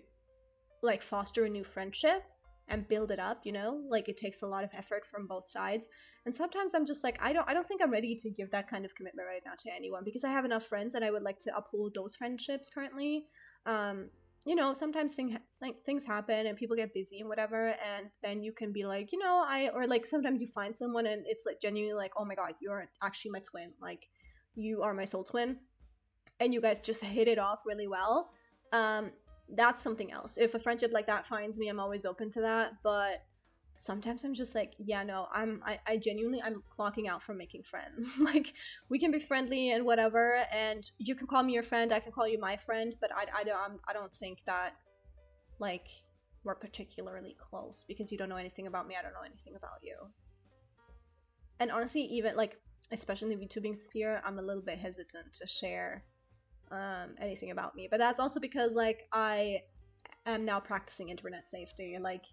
like foster a new friendship and build it up, you know? Like, it takes a lot of effort from both sides. And sometimes I'm just like, I don't think I'm ready to give that kind of commitment right now to anyone, because I have enough friends and I would like to uphold those friendships currently. You know, sometimes things happen and people get busy and whatever, and then you can be like, you know, or like sometimes you find someone and it's like genuinely like, oh my god, you're actually my twin, like you are my soul twin, and you guys just hit it off really well. That's something else. If a friendship like that finds me, I'm always open to that. But sometimes I'm just like, yeah, no, I genuinely, I'm clocking out from making friends. Like, we can be friendly and whatever, and you can call me your friend, I can call you my friend, but I don't think that like we're particularly close, because you don't know anything about me, I don't know anything about you. And honestly, even like, especially in the VTubing sphere, I'm a little bit hesitant to share anything about me, but that's also because like I am now practicing internet safety, and like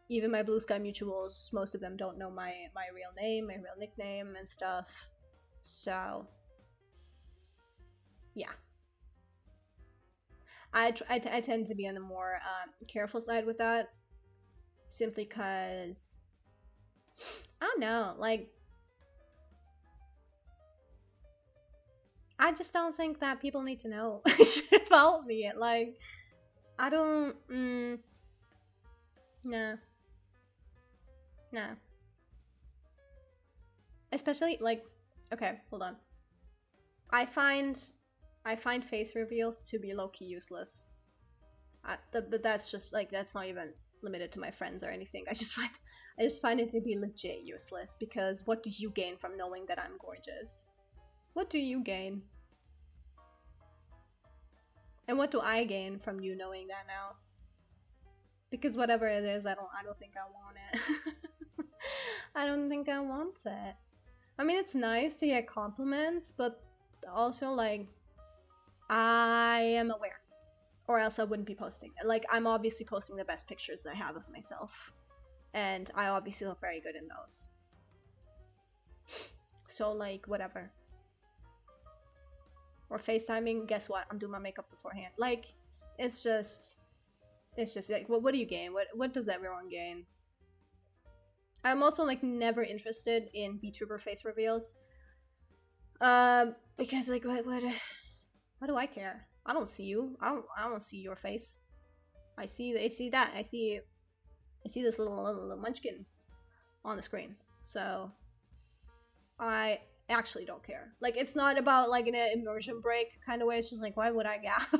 even my Blue Sky mutuals, most of them don't know my real name, my real nickname and stuff. So yeah, I tend to be on the more careful side with that, simply because I don't know, like, I just don't think that people need to know shit about me. Like, I don't, nah. Nah. Especially, like, okay, hold on. I find face reveals to be low-key useless. But that's just like, that's not even limited to my friends or anything. I just find it to be legit useless, because what do you gain from knowing that I'm gorgeous? What do you gain? And what do I gain from you knowing that now? Because whatever it is, I don't think I want it. I don't think I want it. I mean, it's nice to get compliments, but also, like, I am aware, or else I wouldn't be posting. Like, I'm obviously posting the best pictures I have of myself, and I obviously look very good in those. So, like, whatever. Or FaceTiming, guess what? I'm doing my makeup beforehand. Like, it's just like, what do you gain? What does everyone gain? I'm also, like, never interested in VTuber face reveals. Because, like, what do I care? I don't see you. I don't see your face. I see that. I see this little munchkin on the screen. So I actually don't care. Like, it's not about, like, an immersion break kind of way. It's just like, why would I gaff?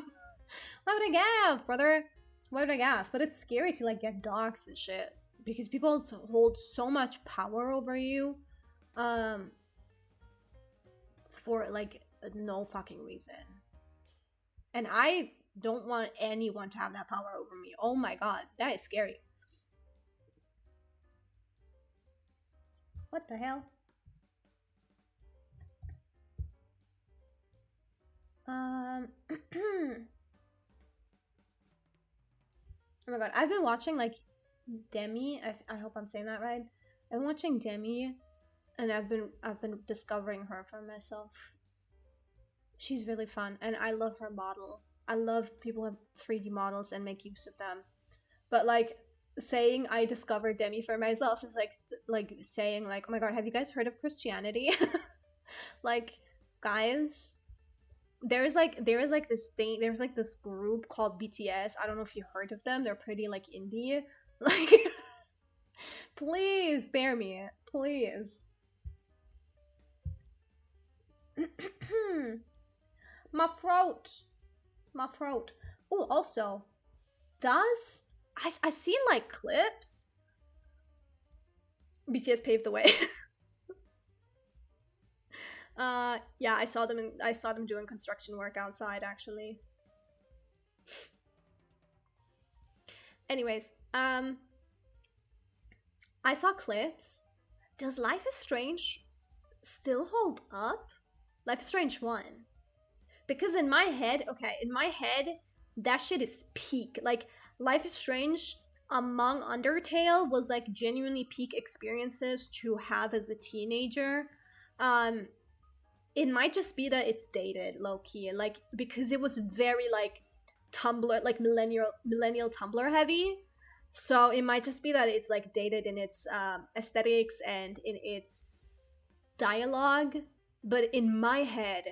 Why would I gaff, brother? Why would I gaff? But it's scary to, like, get doxxed and shit, because people hold so much power over you, for, like, no fucking reason. And I don't want anyone to have that power over me. Oh my god, that is scary. What the hell? Oh my god, I've been watching, like, Demi. I hope I'm saying that right. I've been watching Demi, and I've been discovering her for myself. She's really fun, and I love her model. I love people who have 3D models and make use of them. But, like, saying I discovered Demi for myself is like saying, like, oh my god, have you guys heard of Christianity? Like, guys, there's this group called BTS. I don't know if you heard of them. They're pretty, like, indie. Like, please spare me, please. My throat. Oh, also, I seen, like, clips. BTS paved the way. Yeah, I saw them doing construction work outside, actually. Anyways, I saw clips. Does Life is Strange still hold up? Life is Strange 1. Because in my head, that shit is peak. Like, Life is Strange among Undertale was, like, genuinely peak experiences to have as a teenager. It might just be that it's dated, low-key, and, like, because it was very, like, Tumblr, like, millennial Tumblr heavy. So it might just be that it's, like, dated in its aesthetics and in its dialogue. But in my head,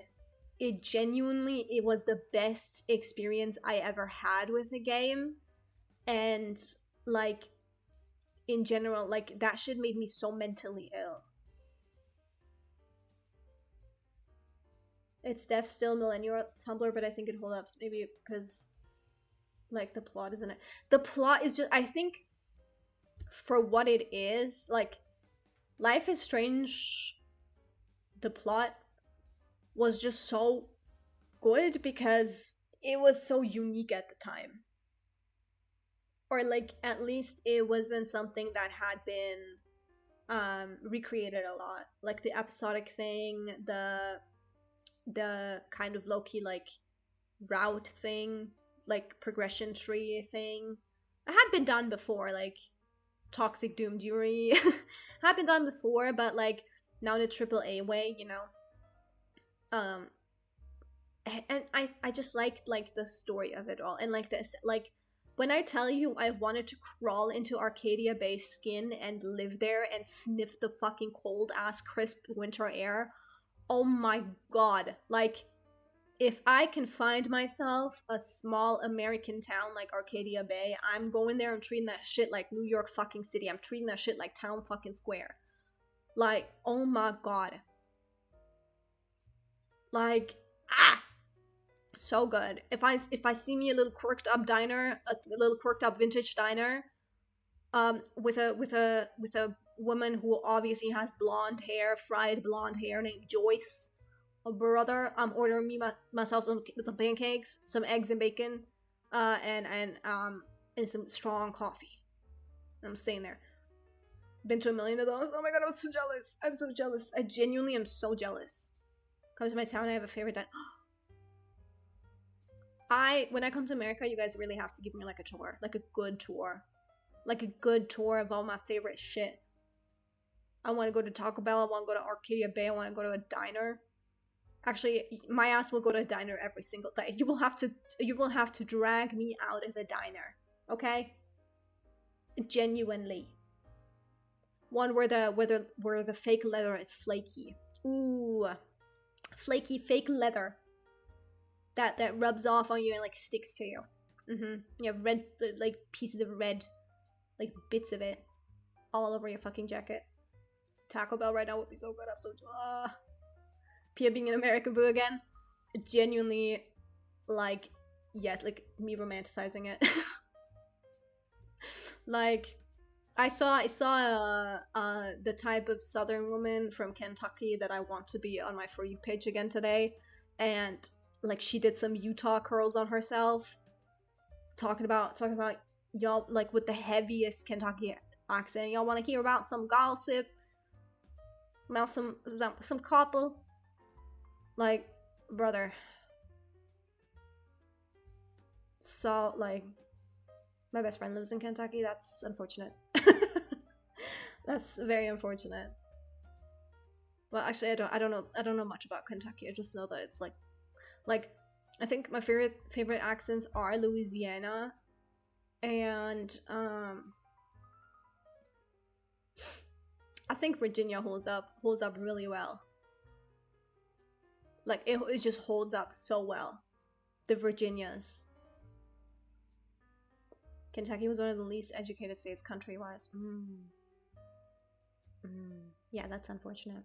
it was the best experience I ever had with a game. And, like, in general, like, that shit made me so mentally ill. It's def still millennial Tumblr, but I think it holds up, maybe because, like, the plot isn't it. The plot is just, I think, for what it is, like, Life is Strange, the plot was just so good because it was so unique at the time. Or, like, at least it wasn't something that had been recreated a lot. Like, the episodic thing, the kind of low-key, like, route thing, like, progression tree thing. It had been done before, like, Toxic Doom Jury had been done before, but, like, now in a AAA way, you know. And I just liked, like, the story of it all, and, like, this, like, when I tell you I wanted to crawl into Arcadia Bay's skin and live there and sniff the fucking cold ass crisp winter air, oh my god, like, if I can find myself a small American town like Arcadia Bay, I'm going there and treating that shit like New York fucking City. I'm treating that shit like town fucking square. Like, oh my god. Like, so good. If I see me a little quirked up diner, a little quirked up vintage diner, with a woman who obviously has blonde hair, fried blonde hair, named Joyce, a brother, I'm ordering me myself some pancakes, some eggs and bacon, and some strong coffee. And I'm staying there. Been to a million of those. Oh my god, I'm so jealous. I'm so jealous. I genuinely am so jealous. Come to my town, I have a favorite diner. When I come to America, you guys really have to give me like a tour, like a good tour. Like a good tour of all my favorite shit. I want to go to Taco Bell, I want to go to Arcadia Bay, I want to go to a diner. Actually, my ass will go to a diner every single day. You will have to drag me out of a diner, okay? Genuinely. One where the fake leather is flaky. Ooh. Flaky fake leather. That rubs off on you and like sticks to you. You have red, like pieces of red, like bits of it all over your fucking jacket. Taco Bell right now would be so good. I'm so Pia being an American boo again. Genuinely, like, yes, like me romanticizing it. Like, I saw the type of Southern woman from Kentucky that I want to be on my For You page again today, and like she did some Utah curls on herself, talking about y'all, like with the heaviest Kentucky accent. Y'all want to hear about some gossip, about some couple? Like, brother. So like, my best friend lives in Kentucky. That's unfortunate. That's very unfortunate. Well, actually, I don't know much about Kentucky. I just know that it's like I think my favorite accents are Louisiana and I think Virginia holds up really well. Like it just holds up so well. The Virginias. Kentucky was one of the least educated states country-wise. Yeah, that's unfortunate.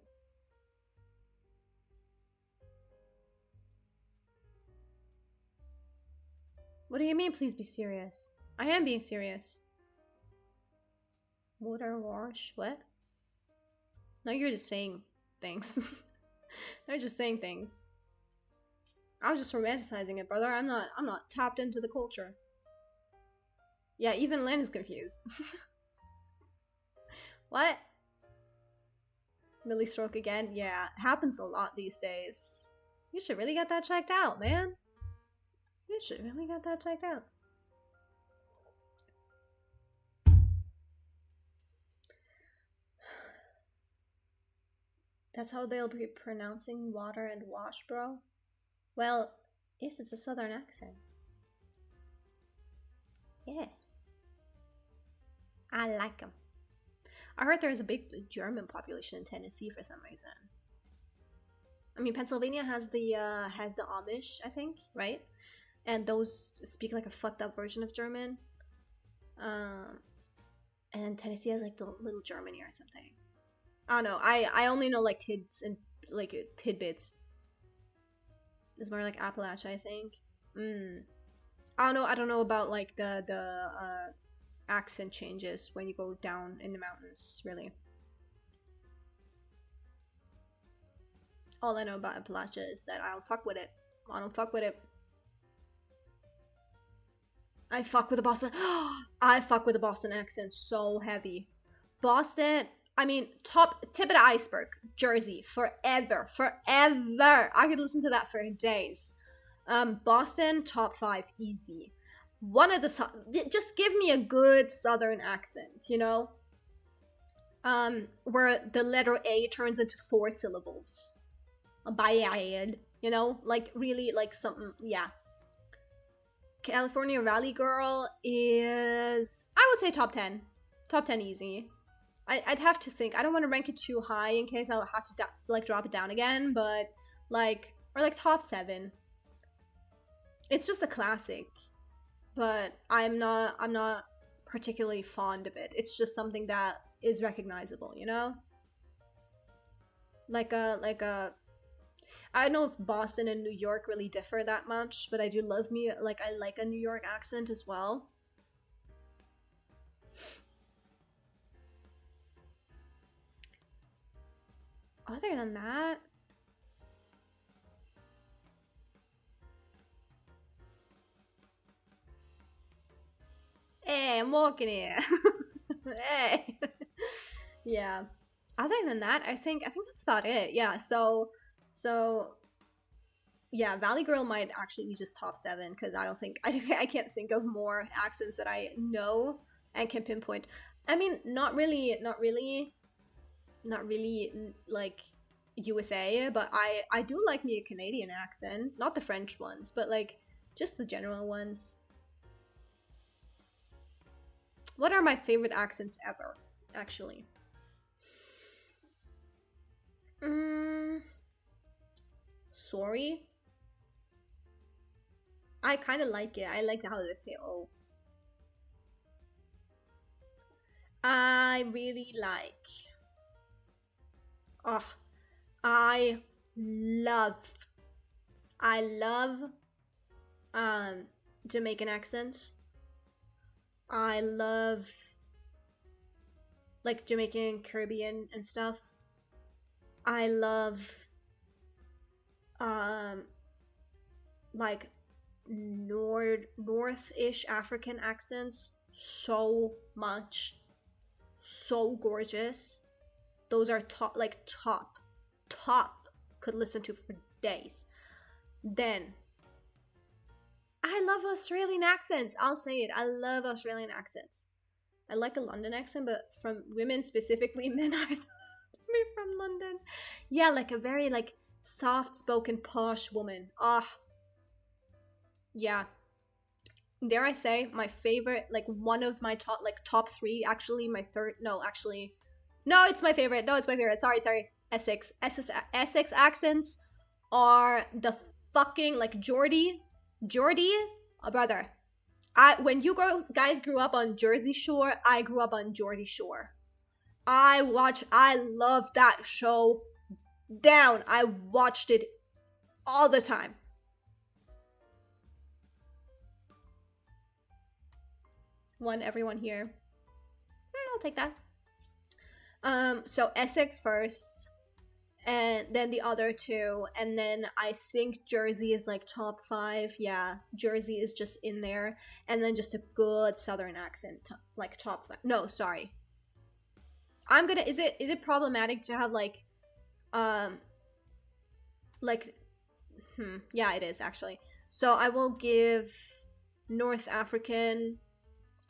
What do you mean, please be serious? I am being serious. Water wash? What? No, you're just saying things. You're just saying things. I was just romanticizing it, brother. I'm not tapped into the culture. Yeah, even Lynn is confused. What? Millie stroke again? Yeah, it happens a lot these days. You should really get that checked out, man. You should really get that checked out. That's how they'll be pronouncing water and wash, bro? Well, yes, it's a southern accent. Yeah. I like them. I heard there's a big German population in Tennessee for some reason. I mean, Pennsylvania has the Amish, I think, right? And those speak like a fucked up version of German. And Tennessee has like the Little Germany or something. I don't know. I only know like tidbits. It's more like Appalachia, I think. I don't know about like the accent changes when you go down in the mountains, really. All I know about Appalachia is that I don't fuck with it. I don't fuck with it. I fuck with the Boston. I fuck with the Boston accent so heavy. Boston, I mean, tip of the iceberg. Jersey, forever. I could listen to that for days. Boston, top 5, easy. One of the just give me a good Southern accent, you know, where the letter A turns into 4 syllables. Bayad, you know, like really like something, yeah. California Valley Girl is, I would say top 10 easy. I'd have to think. I don't want to rank it too high in case I'll have to like drop it down again, but like, or like top 7. It's just a classic, but I'm not particularly fond of it. It's just something that is recognizable, you know? Like a I don't know if Boston and New York really differ that much, but I do love me, like, I like a New York accent as well. Other than that, hey, I'm walking here. Hey. Yeah. Other than that, I think that's about it. Yeah. So yeah, Valley Girl might actually be just top 7 because I don't think I can't think of more accents that I know and can pinpoint. I mean, not really like USA, but I do like me a Canadian accent, not the French ones, but like just the general ones. What are my favorite accents ever? Actually, mm, sorry, I kind of like it. I like how they say "oh." I really like. Oh, I love. I love um Jamaican accents. I love like Jamaican, Caribbean and stuff. I love um like north-ish African accents so much. So gorgeous. Those are top could listen to for days. Then I love Australian accents. I'll say it. I love Australian accents. I like a London accent, but from women specifically, men are me from London. Yeah, like a very like soft spoken posh woman. Ah, yeah. Dare I say my favorite, like one of my top 3, actually my third, no, actually no, it's my favorite. No, it's my favorite. Sorry. Essex accents are the fucking like Geordie, brother. When you guys grew up on Jersey Shore, I grew up on Geordie Shore. I love that show down. I watched it all the time. Everyone here. I'll take that. So Essex first, and then the other two, and then I think Jersey is like top 5. Yeah, Jersey is just in there, and then just a good Southern accent, like top 5. No, sorry. I'm gonna. Is it problematic to have um, like, yeah, it is actually. So I will give North African.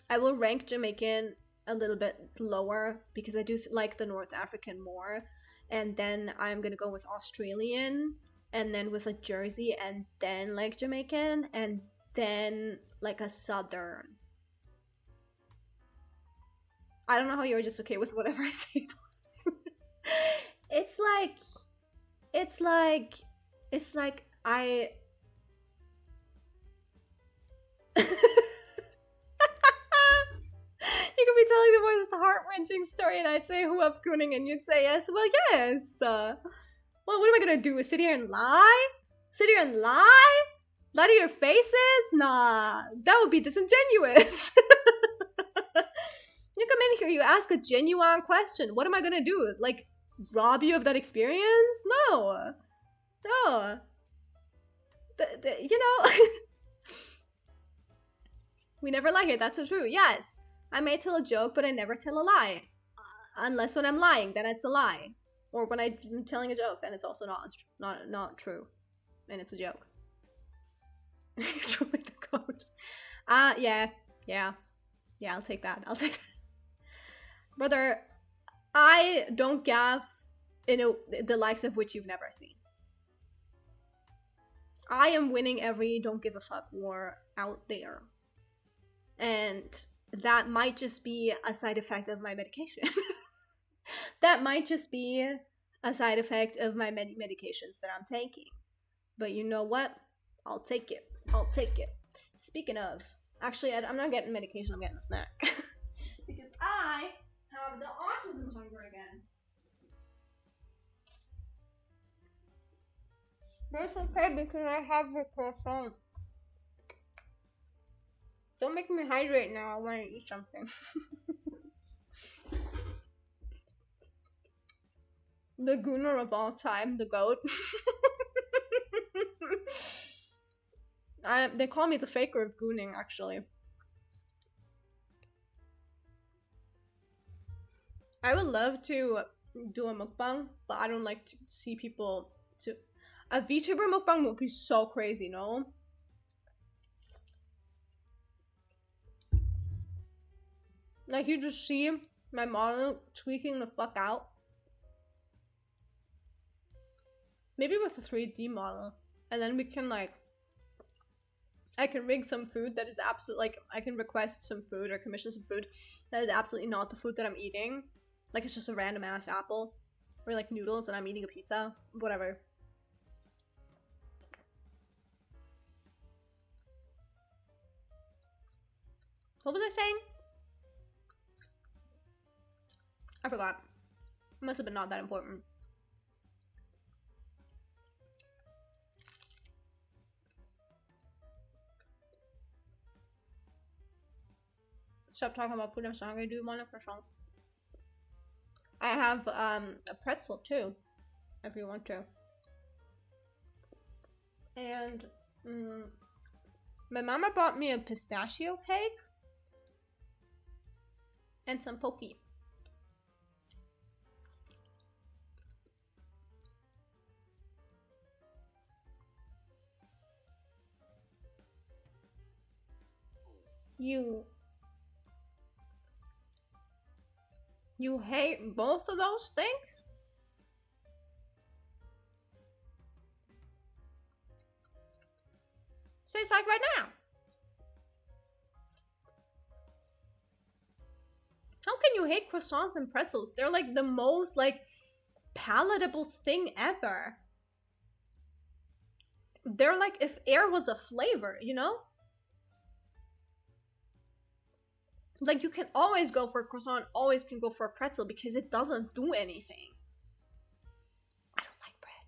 I will rank Jamaican a little bit lower because I do like the North African more. And then I'm gonna go with Australian, and then with a Jersey, and then like Jamaican, and then like a Southern. I don't know how you're just okay with whatever I say. it's like, it's like, it's like I. You could be telling the boys this heart-wrenching story, and I'd say, "Who up, Cooning?" And you'd say, "Yes." Well, yes. Well, what am I gonna do? Sit here and lie? Sit here and lie? Lie to your faces? Nah, that would be disingenuous. You come in here, you ask a genuine question. What am I gonna do? Like, rob you of that experience? No. No. You know, we never lie here. That's so true. Yes. I may tell a joke, but I never tell a lie. Unless when I'm lying, then it's a lie. Or when I'm telling a joke, then it's also not true. And it's a joke. You're truly the goat. Yeah. I'll take that. Brother, I don't gaff in the likes of which you've never seen. I am winning every don't give a fuck war out there. And that might just be a side effect of my medication. That might just be a side effect of my many medications that I'm taking. But you know what? I'll take it. Speaking of, actually, I'm not getting medication, I'm getting a snack. Because I have the autism hunger again. That's okay because I have the croissant. Don't make me hydrate now. I want to eat something. The gooner of all time, the goat. They call me the faker of gooning, actually. I would love to do a mukbang, but I don't like to see people to... A VTuber mukbang would be so crazy, no? Like, you just see my model tweaking the fuck out. Maybe with a 3D model. And then we can, like... I can rig some food that is absolutely... Like, I can request some food or commission some food that is absolutely not the food that I'm eating. Like, it's just a random ass apple. Or, like, noodles and I'm eating a pizza. Whatever. What was I saying? I forgot. It must have been not that important. Stop talking about food. I'm so hungry. Do you want a croissant? I have a pretzel too, if you want to. And my mama bought me a pistachio cake and some Pocky. You hate both of those things? Say it's like right now. How can you hate croissants and pretzels? They're like the most like palatable thing ever. They're like if air was a flavor, you know? Like, you can always go for a croissant, always can go for a pretzel because it doesn't do anything. I don't like bread.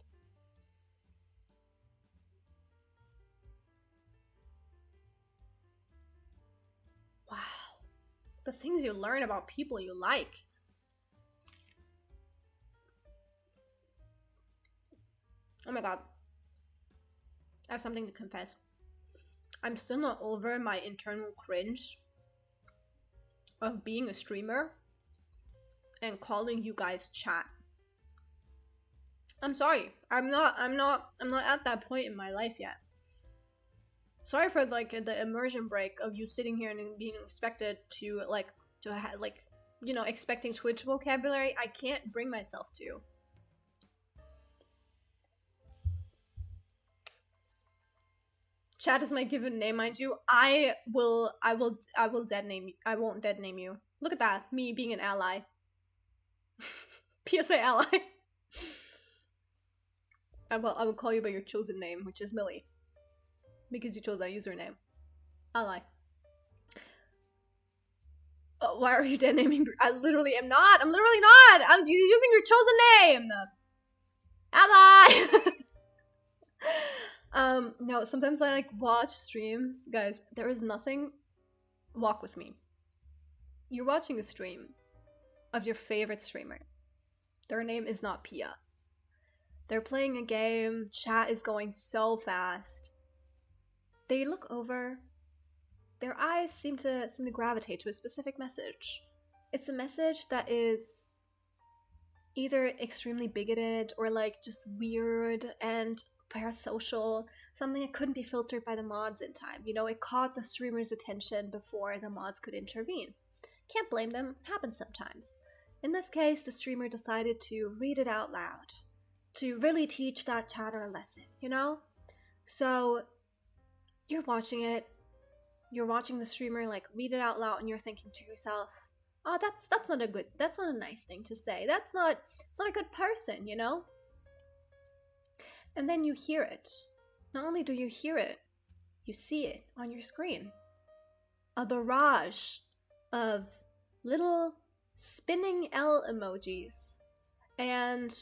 Wow. The things you learn about people you like. Oh my god. I have something to confess. I'm still not over my internal cringe of being a streamer and calling you guys chat. I'm sorry. I'm not at that point in my life yet. Sorry for like the immersion break of you sitting here and being expected to you know, expecting Twitch vocabulary. I can't bring myself to. Chat is my given name, mind you. I won't dead name you. Look at that, me being an ally. PSA ally. I will call you by your chosen name, which is Millie. Because you chose that username. Ally. Why are you dead naming? I literally am not. I'm literally not. I'm using your chosen name. Ally. No, sometimes I like watch streams. Guys, there is nothing. Walk with me. You're watching a stream of your favorite streamer. Their name is not Pia. They're playing a game. Chat is going so fast. They look over. Their eyes seem to gravitate to a specific message. It's a message that is either extremely bigoted or like just weird and parasocial, something that couldn't be filtered by the mods in time. You know, it caught the streamer's attention before the mods could intervene. Can't blame them, it happens sometimes. In this case, the streamer decided to read it out loud, to really teach that chatter a lesson, you know? So, you're watching it, you're watching the streamer like read it out loud and you're thinking to yourself, oh, that's not a nice thing to say. It's not a good person, you know? And then you hear it. Not only do you hear it, you see it on your screen. A barrage of little spinning L emojis. And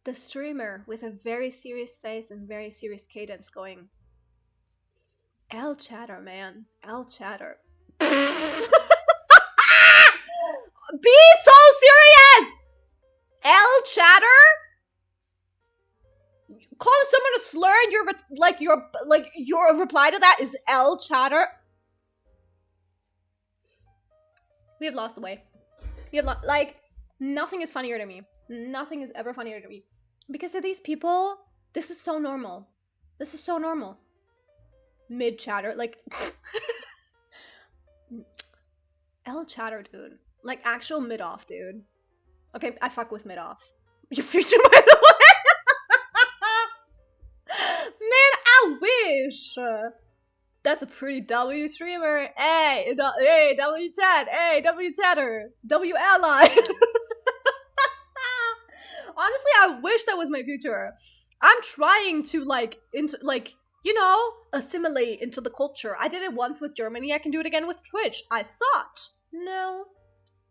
the streamer with a very serious face and very serious cadence going, L chatter, man. L chatter. Be so serious! L chatter? Calling someone a slur and your reply to that is L chatter? We have lost the way. We have nothing is funnier to me. Nothing is ever funnier to me. Because to these people, this is so normal. This is so normal. Mid chatter, like L chatter, dude. Like actual mid off, dude. Okay, I fuck with mid off. Your future, by the way. Man, I wish. That's a pretty W streamer. Hey, W chat. Hey, W chatter. W ally. Honestly, I wish that was my future. I'm trying to assimilate into the culture. I did it once with Germany. I can do it again with Twitch. I thought. No.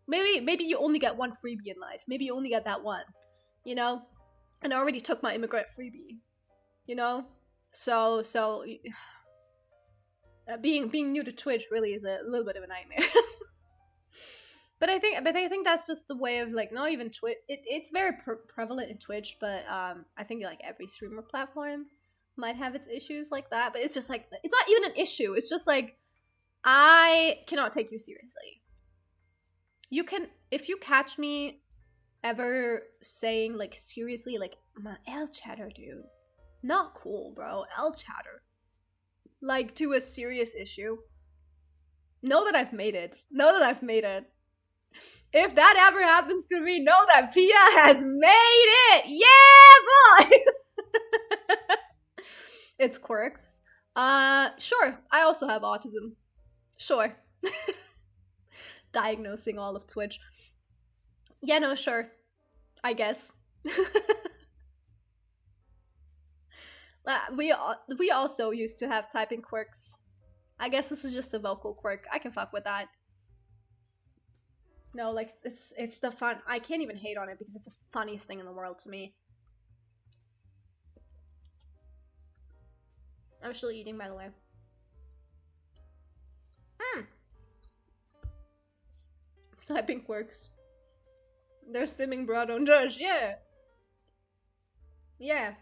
Maybe you only get one freebie in life. Maybe you only get that one. You know? And I already took my immigrant freebie. You know? So being new to Twitch really is a little bit of a nightmare. But I think that's just the way of not even Twitch. It's very prevalent in Twitch, but I think every streamer platform might have its issues like that. But it's just it's not even an issue. It's just I cannot take you seriously. You can, if you catch me ever saying seriously my L chatter, dude, not cool, bro. L chatter, to a serious issue. Know that I've made it. Know that I've made it. If that ever happens to me, know that Pia has made it! Yeah, boy! It's quirks. Sure. I also have autism. Sure. Diagnosing all of Twitch. Yeah, no, sure. I guess. We also used to have typing quirks. I guess this is just a vocal quirk. I can fuck with that. No, it's the fun. I can't even hate on it because it's the funniest thing in the world to me. I'm still eating, by the way. Typing quirks. They're stimming, bro, don't judge. Yeah. Yeah.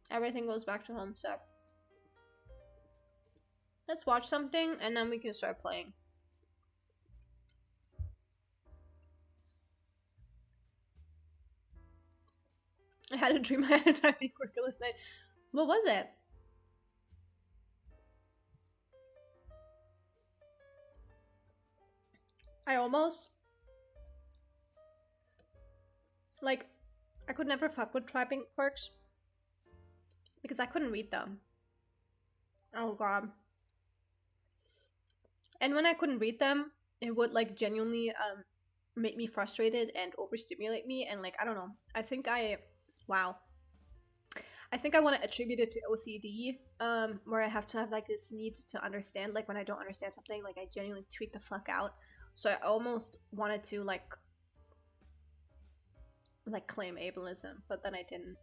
Everything goes back to home sec. Let's watch something and then we can start playing. I had a dream I had a typing quirk last night. What was it? I almost I could never fuck with typing quirks because I couldn't read them. Oh god. And when I couldn't read them, it would genuinely make me frustrated and overstimulate me, and I don't know. I think I want to attribute it to OCD, where I have to have this need to understand. When I don't understand something, I genuinely tweak the fuck out. So I almost wanted to claim ableism, but then I didn't.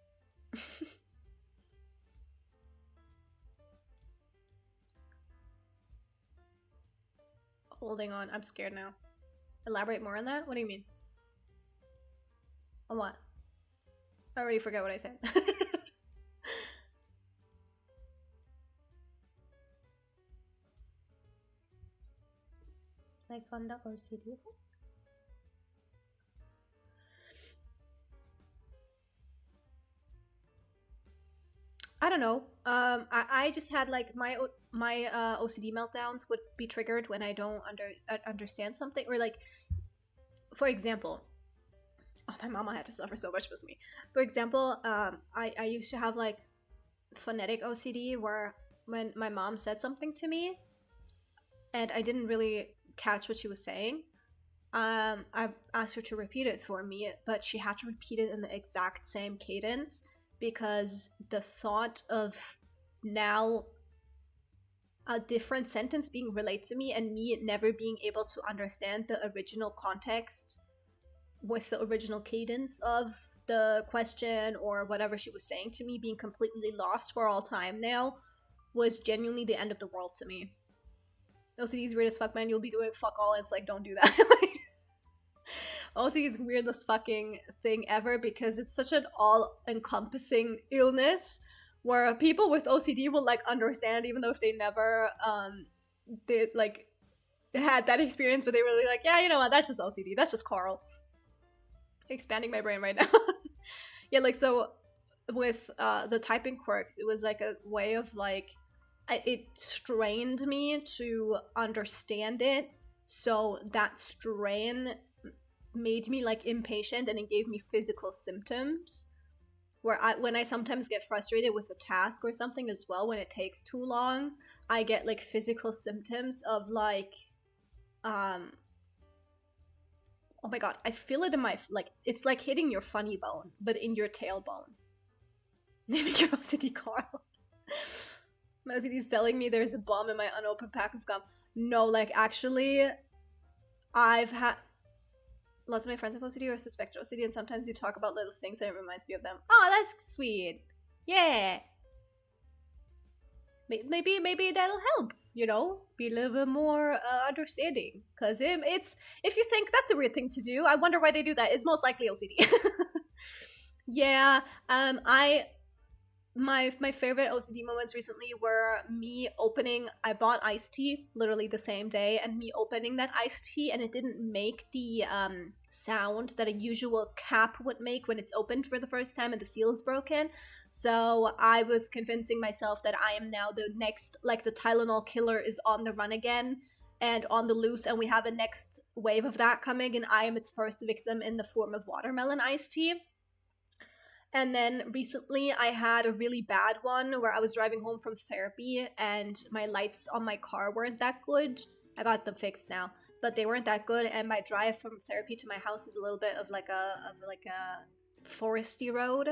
Holding on, I'm scared now. Elaborate more on that? What do you mean? On what? I already forgot what I said. On the OCD thing? I don't know. I just had my OCD meltdowns would be triggered when I don't understand something, or for example, oh, my mama had to suffer so much with me. For example, I used to have phonetic OCD, where when my mom said something to me and I didn't really catch what she was saying, I asked her to repeat it for me, but she had to repeat it in the exact same cadence, because the thought of now a different sentence being relayed to me and me never being able to understand the original context with the original cadence of the question or whatever she was saying to me being completely lost for all time now was genuinely the end of the world to me. OCD is weird as fuck, man. You'll be doing fuck all. It's like, don't do that. OCD is weirdest fucking thing ever because it's such an all-encompassing illness where people with OCD will like understand even though if they never they like had that experience, but they were really like, yeah, you know what, that's just OCD, that's just Carl. Expanding my brain right now. Yeah, like, so with the typing quirks, it was like a way of like, it strained me to understand it, so that strain made me like impatient and it gave me physical symptoms where when I sometimes get frustrated with a task or something as well, when it takes too long, I get like physical symptoms of like oh my god, I feel it in my, like, it's like hitting your funny bone, but in your tailbone. Naming your OCD Carl. My OCD is telling me there's a bomb in my unopened pack of gum. No, like, actually, I've had lots of my friends have OCD or suspect OCD, and sometimes you talk about little things and it reminds me of them. Oh, that's sweet. Yeah. Maybe that'll help, you know, be a little bit more understanding. Because it's, if you think that's a weird thing to do, I wonder why they do that. It's most likely OCD. Yeah, my favorite OCD moments recently were me opening, I bought iced tea literally the same day, and me opening that iced tea and it didn't make the sound that a usual cap would make when it's opened for the first time and the seal is broken. So I was convincing myself that I am now the next, like, the Tylenol killer is on the run again and on the loose, and we have a next wave of that coming, and I am its first victim in the form of watermelon iced tea. And then recently I had a really bad one where I was driving home from therapy and my lights on my car weren't that good. I got them fixed now, but they weren't that good, and my drive from therapy to my house is a little bit of like a foresty road.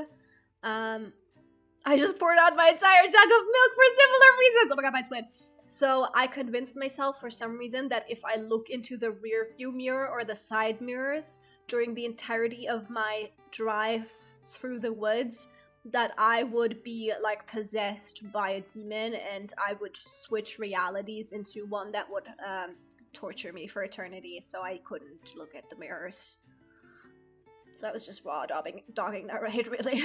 I just poured out my entire jug of milk for similar reasons. Oh my god, my twin. So I convinced myself for some reason that if I look into the rear view mirror or the side mirrors during the entirety of my drive through the woods, that I would be like possessed by a demon and I would switch realities into one that would torture me for eternity, so I couldn't look at the mirrors. So I was just raw dogging that right, really.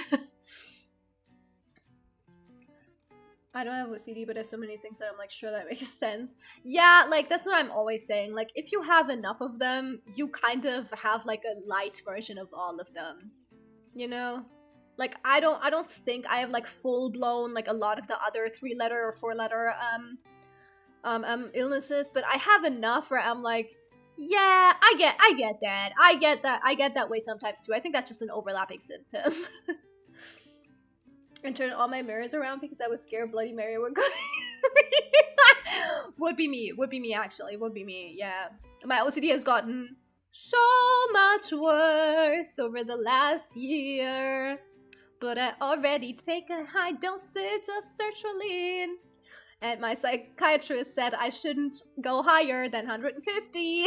I don't have OCD, but I have so many things that I'm like, sure, that makes sense. Yeah, like, that's what I'm always saying. Like, if you have enough of them, you kind of have like a light version of all of them. You know? Like, I don't think I have like full-blown like a lot of the other 3-letter or 4-letter illnesses, but I have enough where I'm like, yeah, I get that way sometimes too. I think that's just an overlapping symptom. And turn all my mirrors around because I was scared Bloody Mary would go. Would be me actually, would be me, yeah. My OCD has gotten so much worse over the last year, but I already take a high dosage of sertraline, and my psychiatrist said I shouldn't go higher than 150.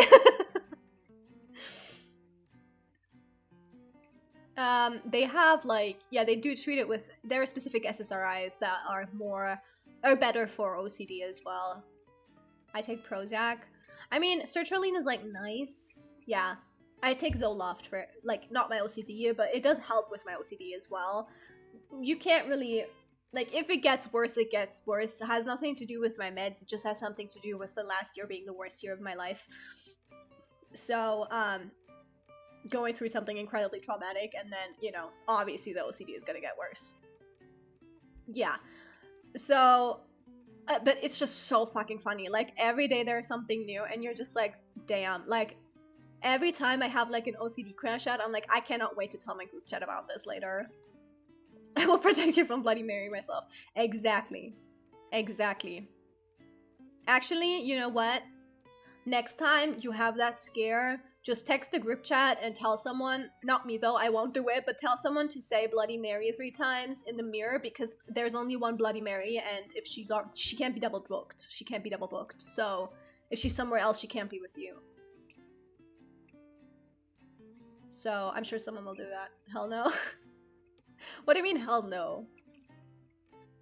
They have like, yeah, they do treat it with, there are specific SSRIs that are better for OCD as well. I take Prozac. I mean, sertraline is like nice. Yeah. I take Zoloft for, like, not my OCD, but it does help with my OCD as well. You can't really, like, if it gets worse, it gets worse. It has nothing to do with my meds. It just has something to do with the last year being the worst year of my life. So, going through something incredibly traumatic, and then, you know, obviously the OCD is gonna get worse. Yeah. So, but it's just so fucking funny. Like, every day there's something new, and you're just like, damn. Like, every time I have, like, an OCD crash out, I'm like, I cannot wait to tell my group chat about this later. I will protect you from Bloody Mary myself. Exactly. Exactly. Actually, you know what? Next time you have that scare, just text the group chat and tell someone, not me though, I won't do it, but tell someone to say Bloody Mary 3 times in the mirror, because there's only one Bloody Mary, and if she can't be double booked. She can't be double booked. So if she's somewhere else, she can't be with you. So I'm sure someone will do that. Hell no. What do you mean hell no?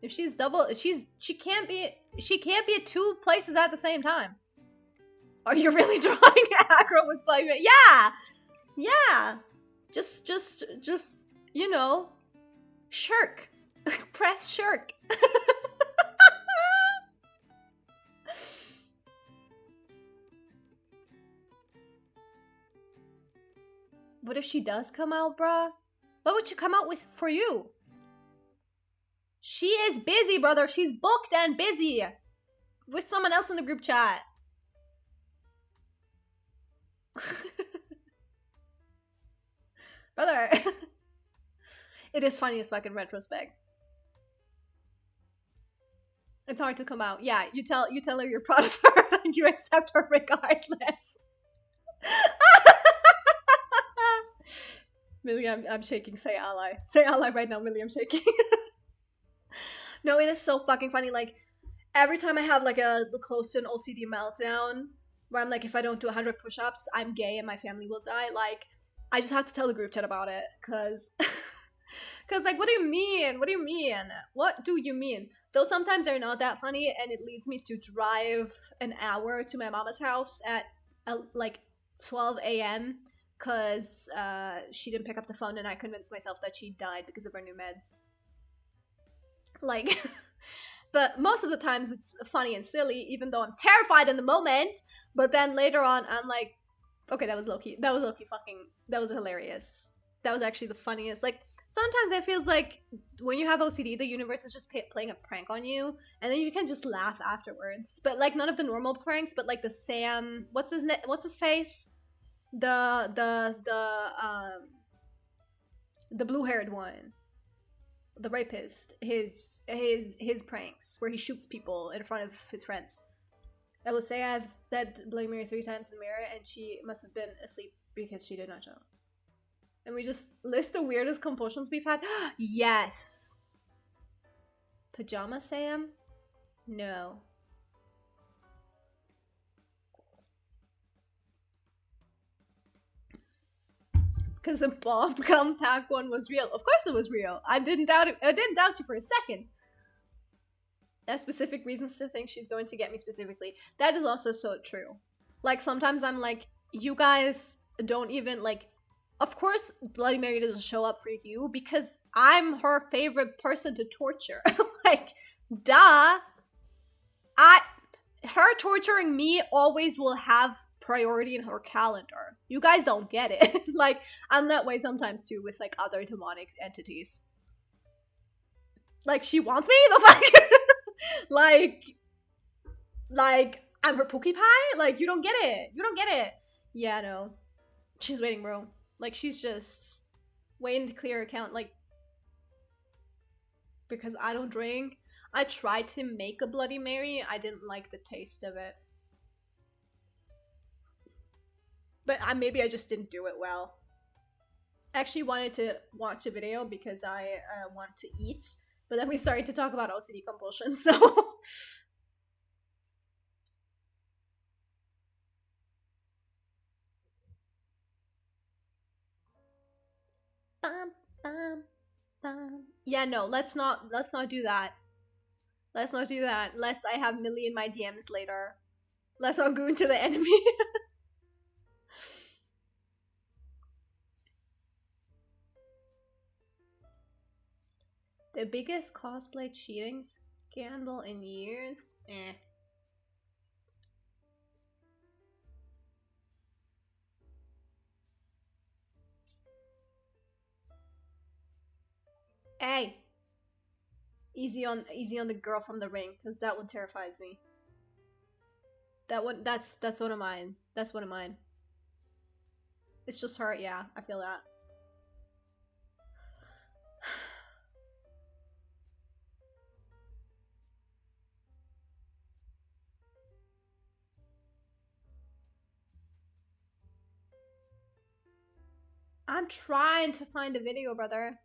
If she's double, she can't be at two places at the same time. Are you really drawing aggro with Bloody Mary? Yeah! Yeah! Just, you know, shirk. Press shirk. What if she does come out, bruh? What would she come out with for you? She is busy, brother. She's booked and busy. With someone else in the group chat. Brother. It is funny as fuck in retrospect. It's hard to come out. Yeah, you tell her you're proud of her and you accept her regardless. Millie, I'm shaking. Say ally. Say ally right now, Millie, I'm shaking. No, it is so fucking funny. Like, every time I have like a close to an OCD meltdown, where I'm like, if I don't do 100 push-ups, I'm gay and my family will die. Like, I just have to tell the group chat about it, cause, like, what do you mean? What do you mean? What do you mean? Though sometimes they're not that funny, and it leads me to drive an hour to my mama's house at like 12 a.m. Cause she didn't pick up the phone, and I convinced myself that she died because of her new meds. Like, but most of the times it's funny and silly, even though I'm terrified in the moment. But then later on, I'm like, okay, that was low-key. That was low-key fucking, that was hilarious. That was actually the funniest. Like, sometimes it feels like when you have OCD, the universe is just playing a prank on you, and then you can just laugh afterwards. But like, none of the normal pranks, but like the Sam, what's his face? The blue-haired one. The rapist, his pranks where he shoots people in front of his friends. I will say I've said Bloody Mary 3 times in the mirror, and she must have been asleep because she did not show. And we just list the weirdest compulsions we've had. Yes. Pajama Sam? No. Because the bomb gum pack one was real. Of course it was real. I didn't doubt it. I didn't doubt you for a second. I have specific reasons to think she's going to get me specifically. That is also so true. Like, sometimes I'm like, you guys don't even, like, of course Bloody Mary doesn't show up for you because I'm her favorite person to torture. Like, duh. Her torturing me always will have priority in her calendar. You guys don't get it. Like, I'm that way sometimes too with like other demonic entities. Like, she wants me? The fuck? like I'm her Pookie Pie? Like, you don't get it. You don't get it. Yeah, no. She's waiting, bro. Like, she's just waiting to clear her account. Like, because I don't drink. I tried to make a Bloody Mary. I didn't like the taste of it. But maybe I just didn't do it well. I actually wanted to watch a video because I want to eat. But then we started to talk about OCD compulsion, so... bum, bum, bum. Yeah, no, let's not do that. Let's not do that, lest I have Millie in my DMs later. Let's not go into the enemy. The biggest cosplay cheating scandal in years? Eh. Hey! Easy on the girl from the ring, because that one terrifies me. That one, that's one of mine. That's one of mine. It's just her, yeah, I feel that. I'm trying to find a video, brother.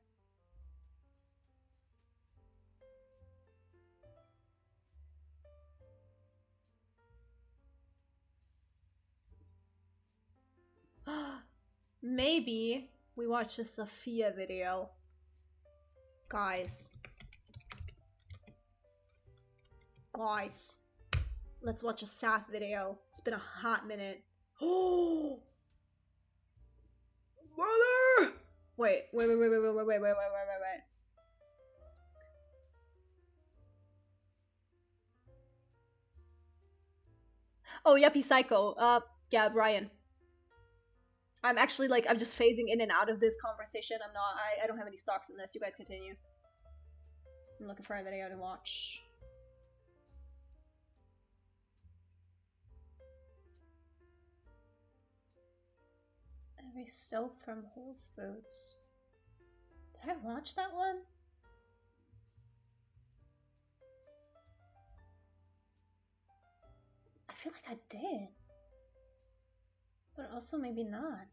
maybe we watch a Sophia video. Guys, let's watch a Saf video. It's been a hot minute. Oh, brother! Wait. Oh, Yuppie Psycho. Yeah, Brian. I'm actually like, I'm just phasing in and out of this conversation. I don't have any stocks in this. You guys continue. I'm looking for a video to watch. Every soap from Whole Foods. Did I watch that one? I feel like I did. But also maybe not.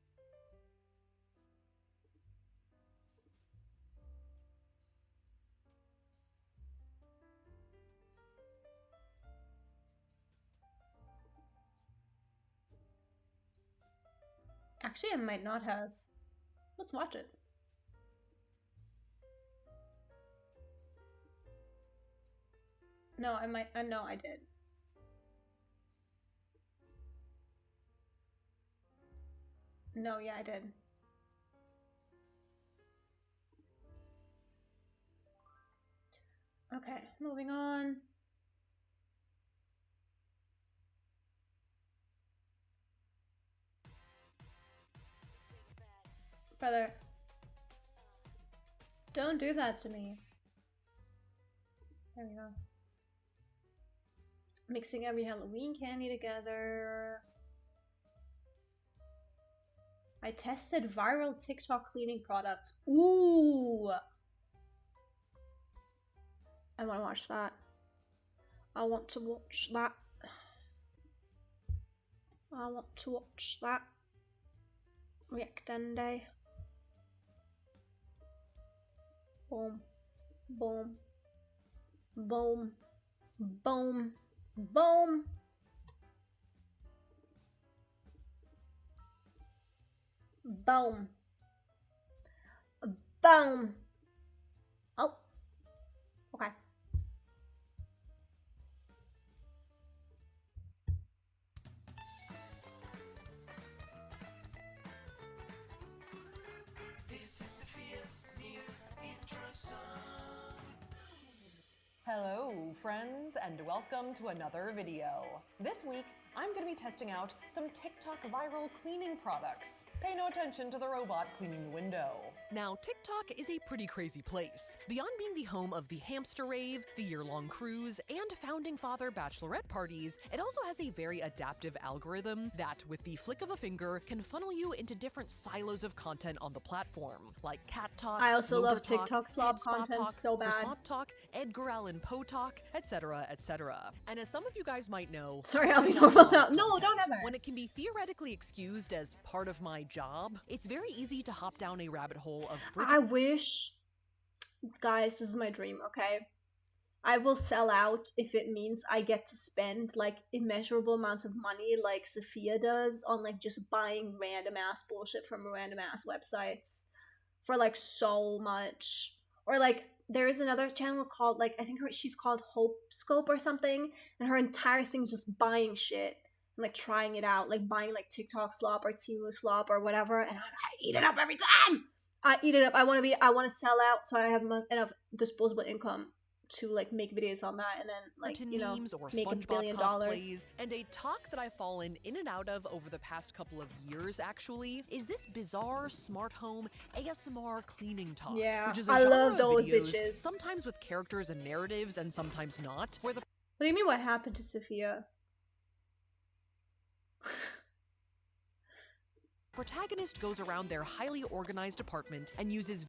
Actually, I might not have. Let's watch it. No, I might. No, I did. No, yeah, I did. Okay, moving on. Brother, don't do that to me. There we go. Mixing every Halloween candy together. I tested viral TikTok cleaning products. Ooh! I want to watch that. I want to watch that. I want to watch that. Reactende. Boom. Boom. Boom. Boom. Boom. Boom. Boom. Oh. Okay. This is Sophia's new intro song. Hello, friends, and welcome to another video. This week, I'm going to be testing out some TikTok viral cleaning products. Pay no attention to the robot cleaning the window. Now, TikTok is a pretty crazy place. Beyond being the home of the hamster rave, the year-long cruise, and founding father bachelorette parties, it also has a very adaptive algorithm that, with the flick of a finger, can funnel you into different silos of content on the platform, like cat talk, I also love Loader talk, TikTok slob Head Spa content talk, so bad. Croissant talk, Edgar Allan Poe talk, etc., etc. And as some of you guys might know, Sorry, I'll be I love normal now. live No, content. don't ever. When it can be theoretically excused as part of my job, it's very easy to hop down a rabbit hole of I wish, guys, this is my dream, okay? I will sell out if it means I get to spend like immeasurable amounts of money like Sophia does on like just buying random ass bullshit from random ass websites for like so much. Or like there is another channel called like I think she's called Hope Scope or something, and her entire thing's just buying shit and like trying it out, like buying like TikTok slop or Temu slop or whatever, and I eat it up every time. I eat it up. I want to sell out so I have enough disposable income to like make videos on that and then like to you know memes or make $1 SpongeBob billion. cosplays. And a talk that I've fallen in and out of over the past couple of years actually is this bizarre smart home ASMR cleaning talk. Yeah, which is a I genre love of those videos, bitches. sometimes with characters and narratives and sometimes not, where the What do you mean? What happened to Sophia? protagonist goes around their highly organized apartment and uses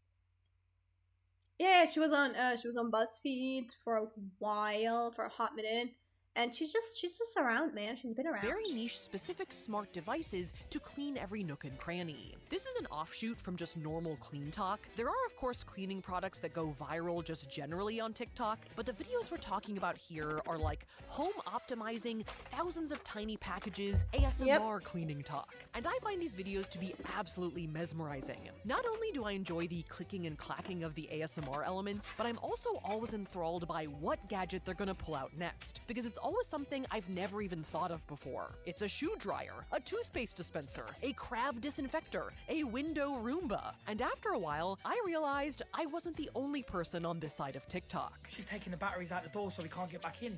Yeah, she was on BuzzFeed for a while, for a hot minute, And she's just around, man. She's been around. Very niche, specific smart devices to clean every nook and cranny. This is an offshoot from just normal clean talk. There are, of course, cleaning products that go viral just generally on TikTok, but the videos we're talking about here are like home optimizing, thousands of tiny packages, ASMR cleaning talk. And I find these videos to be absolutely mesmerizing. Not only do I enjoy the clicking and clacking of the ASMR elements, but I'm also always enthralled by what gadget they're gonna pull out next, because it's always something I've never even thought of before. It's a shoe dryer, a toothpaste dispenser, a crab disinfector, a window Roomba. And after a while, I realized I wasn't the only person on this side of TikTok. She's taking the batteries out the door so we can't get back in.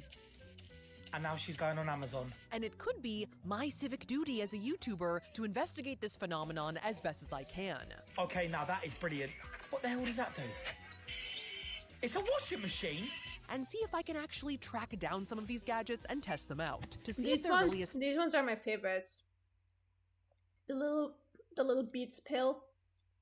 And now she's going on Amazon. And it could be my civic duty as a YouTuber to investigate this phenomenon as best as I can. Okay, now that is brilliant. What the hell does that do? It's a washing machine. And see if I can actually track down some of these gadgets and test them out to see if These they're ones, really these ones are my favorites. The little Beats pill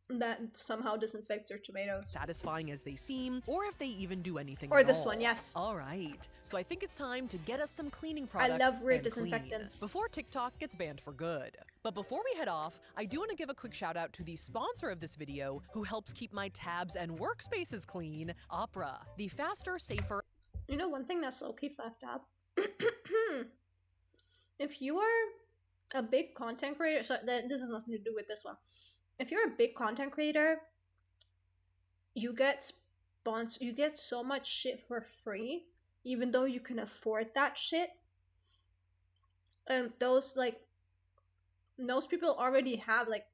that somehow disinfects your tomatoes. satisfying as they seem, or if they even do anything Or at this all. one, yes. All right, so I think it's time to get us some cleaning I products. love weird and clean disinfectants. before TikTok gets banned for good. But before we head off, I do want to give a quick shout out to the sponsor of this video, who helps keep my tabs and workspaces clean, Opera, the faster, safer. You know, one thing that's low-key fucked up? If you are a big content creator, so this has nothing to do with this one. If you're a big content creator, you get so much shit for free, even though you can afford that shit. And those people already have, like,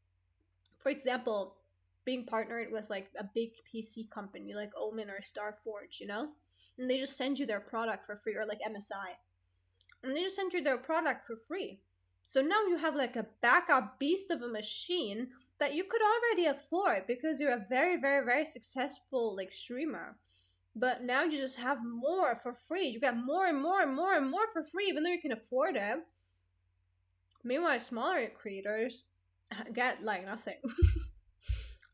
for example, being partnered with like a big PC company like Omen or Starforge, you know? And they just send you their product for free, or like MSI. And they just send you their product for free. So now you have like a backup beast of a machine that you could already afford because you're a very, very, very successful like streamer. But now you just have more for free. You get more and more and more and more for free, even though you can afford it. Meanwhile, smaller creators get like nothing.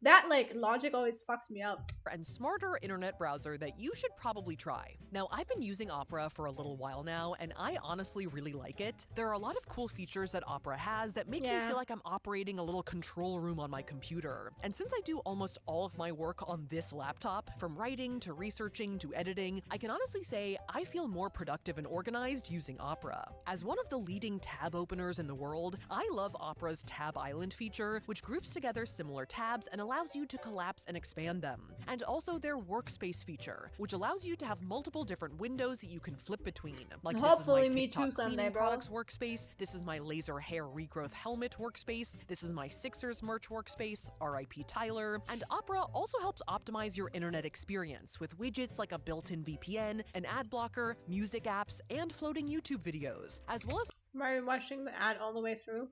That like logic always fucks me up. And smarter internet browser that you should probably try. Now, I've been using Opera for a little while now, and I honestly really like it. There are a lot of cool features that Opera has that make me feel like I'm operating a little control room on my computer. And since I do almost all of my work on this laptop, from writing to researching to editing, I can honestly say I feel more productive and organized using Opera. As one of the leading tab openers in the world, I love Opera's Tab Island feature, which groups together similar tabs and allows you to collapse and expand them. And also their workspace feature, which allows you to have multiple different windows that you can flip between. Like, hopefully this is my me TikTok too someday, cleaning bro. products workspace, this is my laser hair regrowth helmet workspace, this is my Sixers merch workspace, RIP Tyler, and Opera also helps optimize your internet experience with widgets like a built-in VPN, an ad blocker, music apps, and floating YouTube videos, as well as Am I watching the ad all the way through?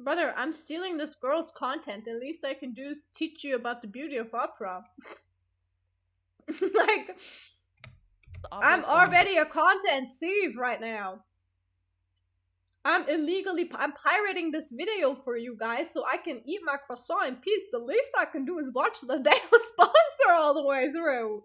Brother, I'm stealing this girl's content. The least I can do is teach you about the beauty of Opera. Like, I'm Opera's own already a content thief right now. I'm pirating this video for you guys so I can eat my croissant in peace. The least I can do is watch the damn sponsor all the way through.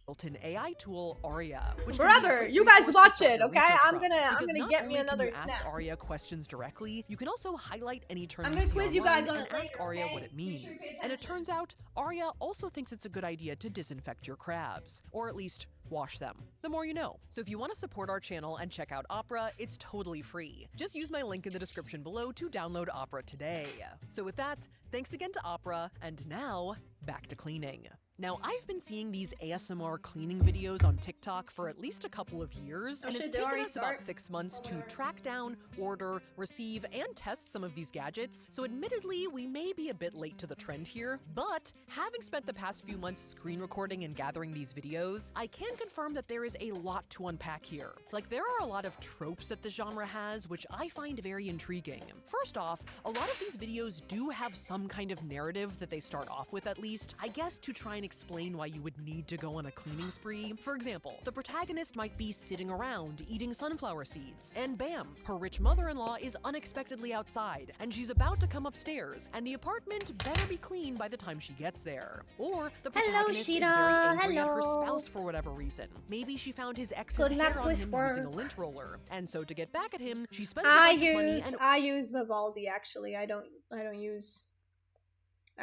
built-in AI tool Aria, which Brother, can be a you great guys resource watch to start it, your okay? research I'm from. gonna Because get not me only can another you ask snap. Aria questions directly, you can also highlight any term I'm you gonna see quiz you online guys on and it ask later, Aria okay? what it Make means. sure you pay And it attention. turns out Aria also thinks it's a good idea to disinfect your crabs, or at least wash them. The more you know. So if you want to support our channel and check out Opera, it's totally free. Just use my link in the description below to download Opera today. So with that, thanks again to Opera, and now, back to cleaning. Now, I've been seeing these ASMR cleaning videos on TikTok for at least a couple of years, Oh and shit, it's they taken already us about start? 6 months to track down, order, receive, and test some of these gadgets, so admittedly, we may be a bit late to the trend here, but having spent the past few months screen recording and gathering these videos, I can confirm that there is a lot to unpack here. Like, there are a lot of tropes that the genre has, which I find very intriguing. First off, a lot of these videos do have some kind of narrative that they start off with, at least, I guess to try and and explain why you would need to go on a cleaning spree. For example, the protagonist might be sitting around eating sunflower seeds, and bam, her rich mother-in-law is unexpectedly outside, and she's about to come upstairs, and the apartment better be clean by the time she gets there. Or the protagonist is Sheeta. very angry at her Hello. spouse for whatever reason. Maybe she found his ex's Good luck hair on with him work. using a lint roller, and so to get back at him, she spends a I bunch of money and use Vivaldi actually. I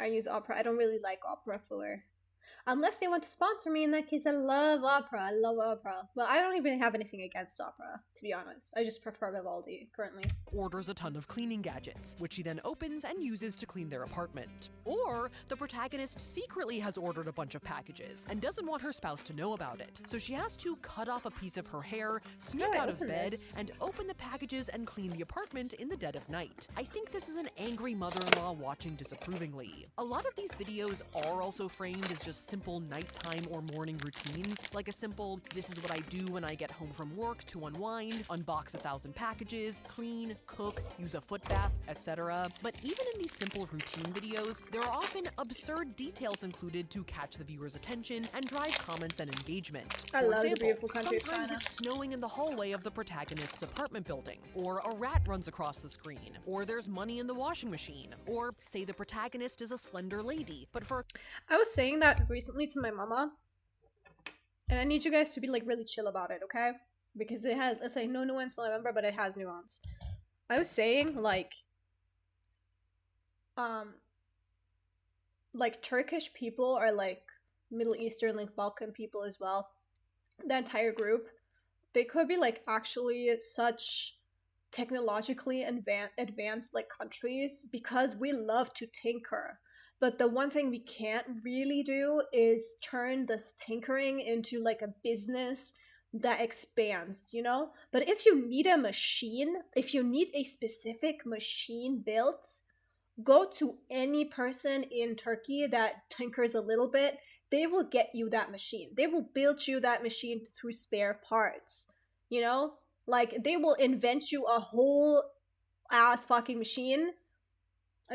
use opera. I don't really like opera for unless they want to sponsor me. In that case, I love opera. I love opera. Well, I don't even have anything against opera, to be honest. I just prefer Vivaldi currently. orders a ton of cleaning gadgets, which she then opens and uses to clean their apartment. Or the protagonist secretly has ordered a bunch of packages and doesn't want her spouse to know about it, so she has to cut off a piece of her hair, sneak How do I out of open bed, this? and open the packages and clean the apartment in the dead of night. I think this is an angry mother-in-law watching disapprovingly. A lot of these videos are also framed as just simple nighttime or morning routines, like a simple, this is what I do when I get home from work to unwind, unbox 1,000 packages, clean, cook, use a foot bath, etc. But even in these simple routine videos, there are often absurd details included to catch the viewer's attention and drive comments and engagement. I For love the example, beautiful country of sometimes China. it's snowing in the hallway of the protagonist's apartment building, or a rat runs across the screen, or there's money in the washing machine, or say the protagonist is a slender lady, but for I was saying that recently to my mama, and I need you guys to be like really chill about it, okay? Because it has, let's say, no nuance, no November, but it has nuance. I was saying like Turkish people are like Middle Eastern, like Balkan people as well. The entire group, they could be like actually such technologically advanced like countries because we love to tinker. But the one thing we can't really do is turn this tinkering into like a business that expands, you know? But if you need a machine, if you need a specific machine built, go to any person in Turkey that tinkers a little bit. They will get you that machine. They will build you that machine through spare parts, you know? Like, they will invent you a whole ass fucking machine.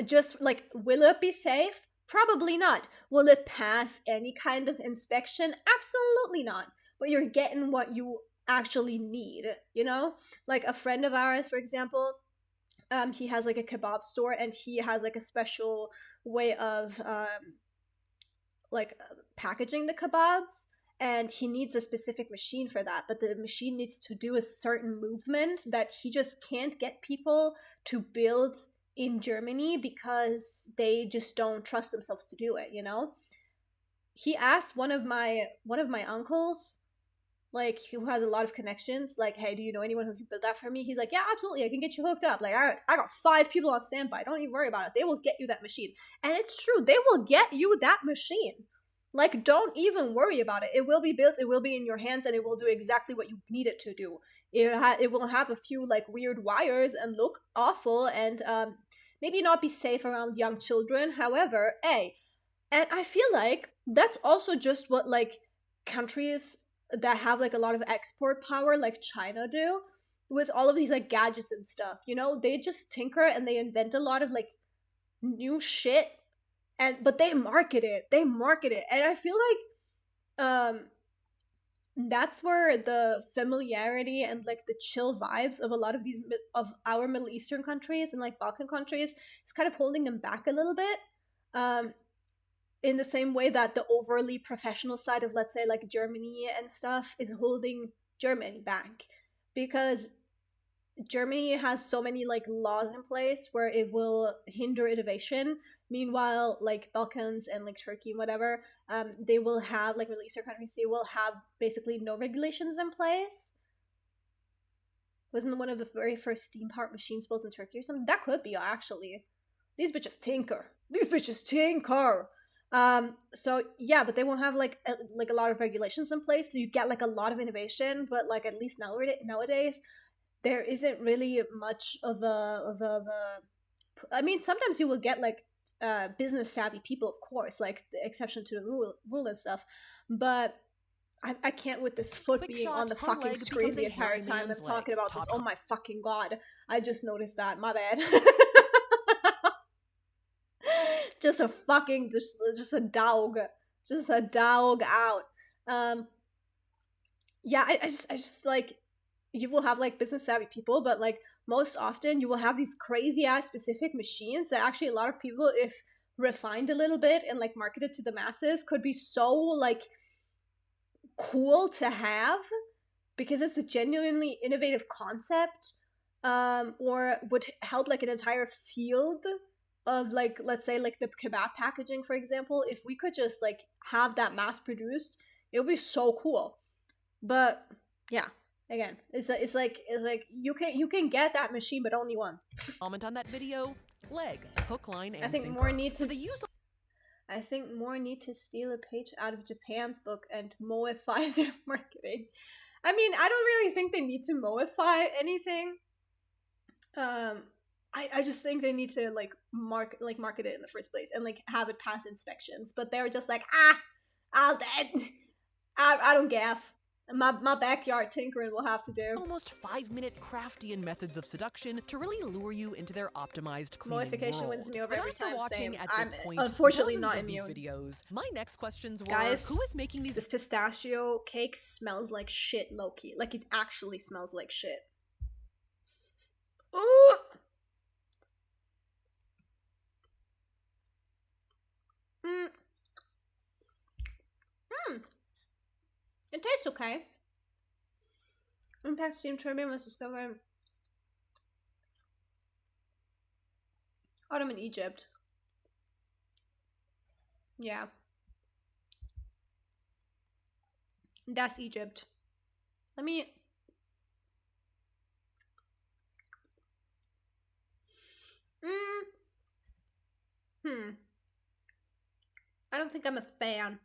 Just like, will it be safe? Probably not. Will it pass any kind of inspection? Absolutely not. But you're getting what you actually need, you know? Like a friend of ours, for example, he has like a kebab store and he has like a special way of packaging the kebabs, and he needs a specific machine for that, but the machine needs to do a certain movement that he just can't get people to build in Germany because they just don't trust themselves to do it, you know? He asked one of my uncles, like, who has a lot of connections, like, hey, do you know anyone who can build that for me? He's like, yeah, absolutely, I can get you hooked up. Like, I got 5 people on standby. Don't even worry about it. They will get you that machine. And it's true. They will get you that machine. Like, don't even worry about it. It will be built, it will be in your hands, and it will do exactly what you need it to do. It will have a few, like, weird wires and look awful and maybe not be safe around young children. However, and I feel like that's also just what, like, countries that have, like, a lot of export power, like China, do with all of these, like, gadgets and stuff, you know? They just tinker and they invent a lot of, like, new shit, but they market it, and I feel like that's where the familiarity and, like, the chill vibes of a lot of these of our Middle Eastern countries and, like, Balkan countries is kind of holding them back a little bit, in the same way that the overly professional side of, let's say, like, Germany and stuff is holding Germany back, because Germany has so many, like, laws in place where it will hinder innovation. Meanwhile, like, Balkans and, like, Turkey and whatever, they will have, like, Middle Eastern countries, they will have basically no regulations in place. Wasn't one of the very first steam powered machines built in Turkey or something? That could be, actually. These bitches tinker. So yeah, but they won't have like a lot of regulations in place, so you get, like, a lot of innovation, but, like, at least nowadays there isn't really much of a I mean, sometimes you will get, like, business savvy people, of course, like the exception to the rule and stuff, but I can't with this foot Quick being shot, on the her fucking leg screen becomes the a entire hairy time I'm man's talking leg. about this. Top Oh my fucking god, I just noticed that, my bad. Just a fucking just a dog. Just a dog out. Yeah, I just like, you will have like business savvy people, but like most often you will have these crazy ass specific machines that actually a lot of people, if refined a little bit and like marketed to the masses, could be so like cool to have because it's a genuinely innovative concept, or would help like an entire field of like, let's say like the kebab packaging, for example. If we could just like have that mass produced, it would be so cool. But yeah, again, it's like you can get that machine, but only one. Comment on that video. Leg, hook, line, and I think sinker. more need to So the use I think more need to steal a page out of Japan's book and moify their marketing. I mean, I don't really think they need to moify anything. I just think they need to like market it in the first place and like have it pass inspections. But they're just like, I don't gaff. My backyard tinkering will have to do. almost 5-minute Craftian methods of seduction to really lure you into their optimized cleaning Moification world. wins me over But every after time, watching same. at I'm this point unfortunately dozens not of these immune. videos, my next questions were, Guys, who is making these This pistachio cake smells like shit, low-key. Like, it actually smells like shit. Ooh! It tastes okay. Impact Steam Turbine was discovered Ottoman Egypt. Yeah. That's Egypt. Let me... I don't think I'm a fan.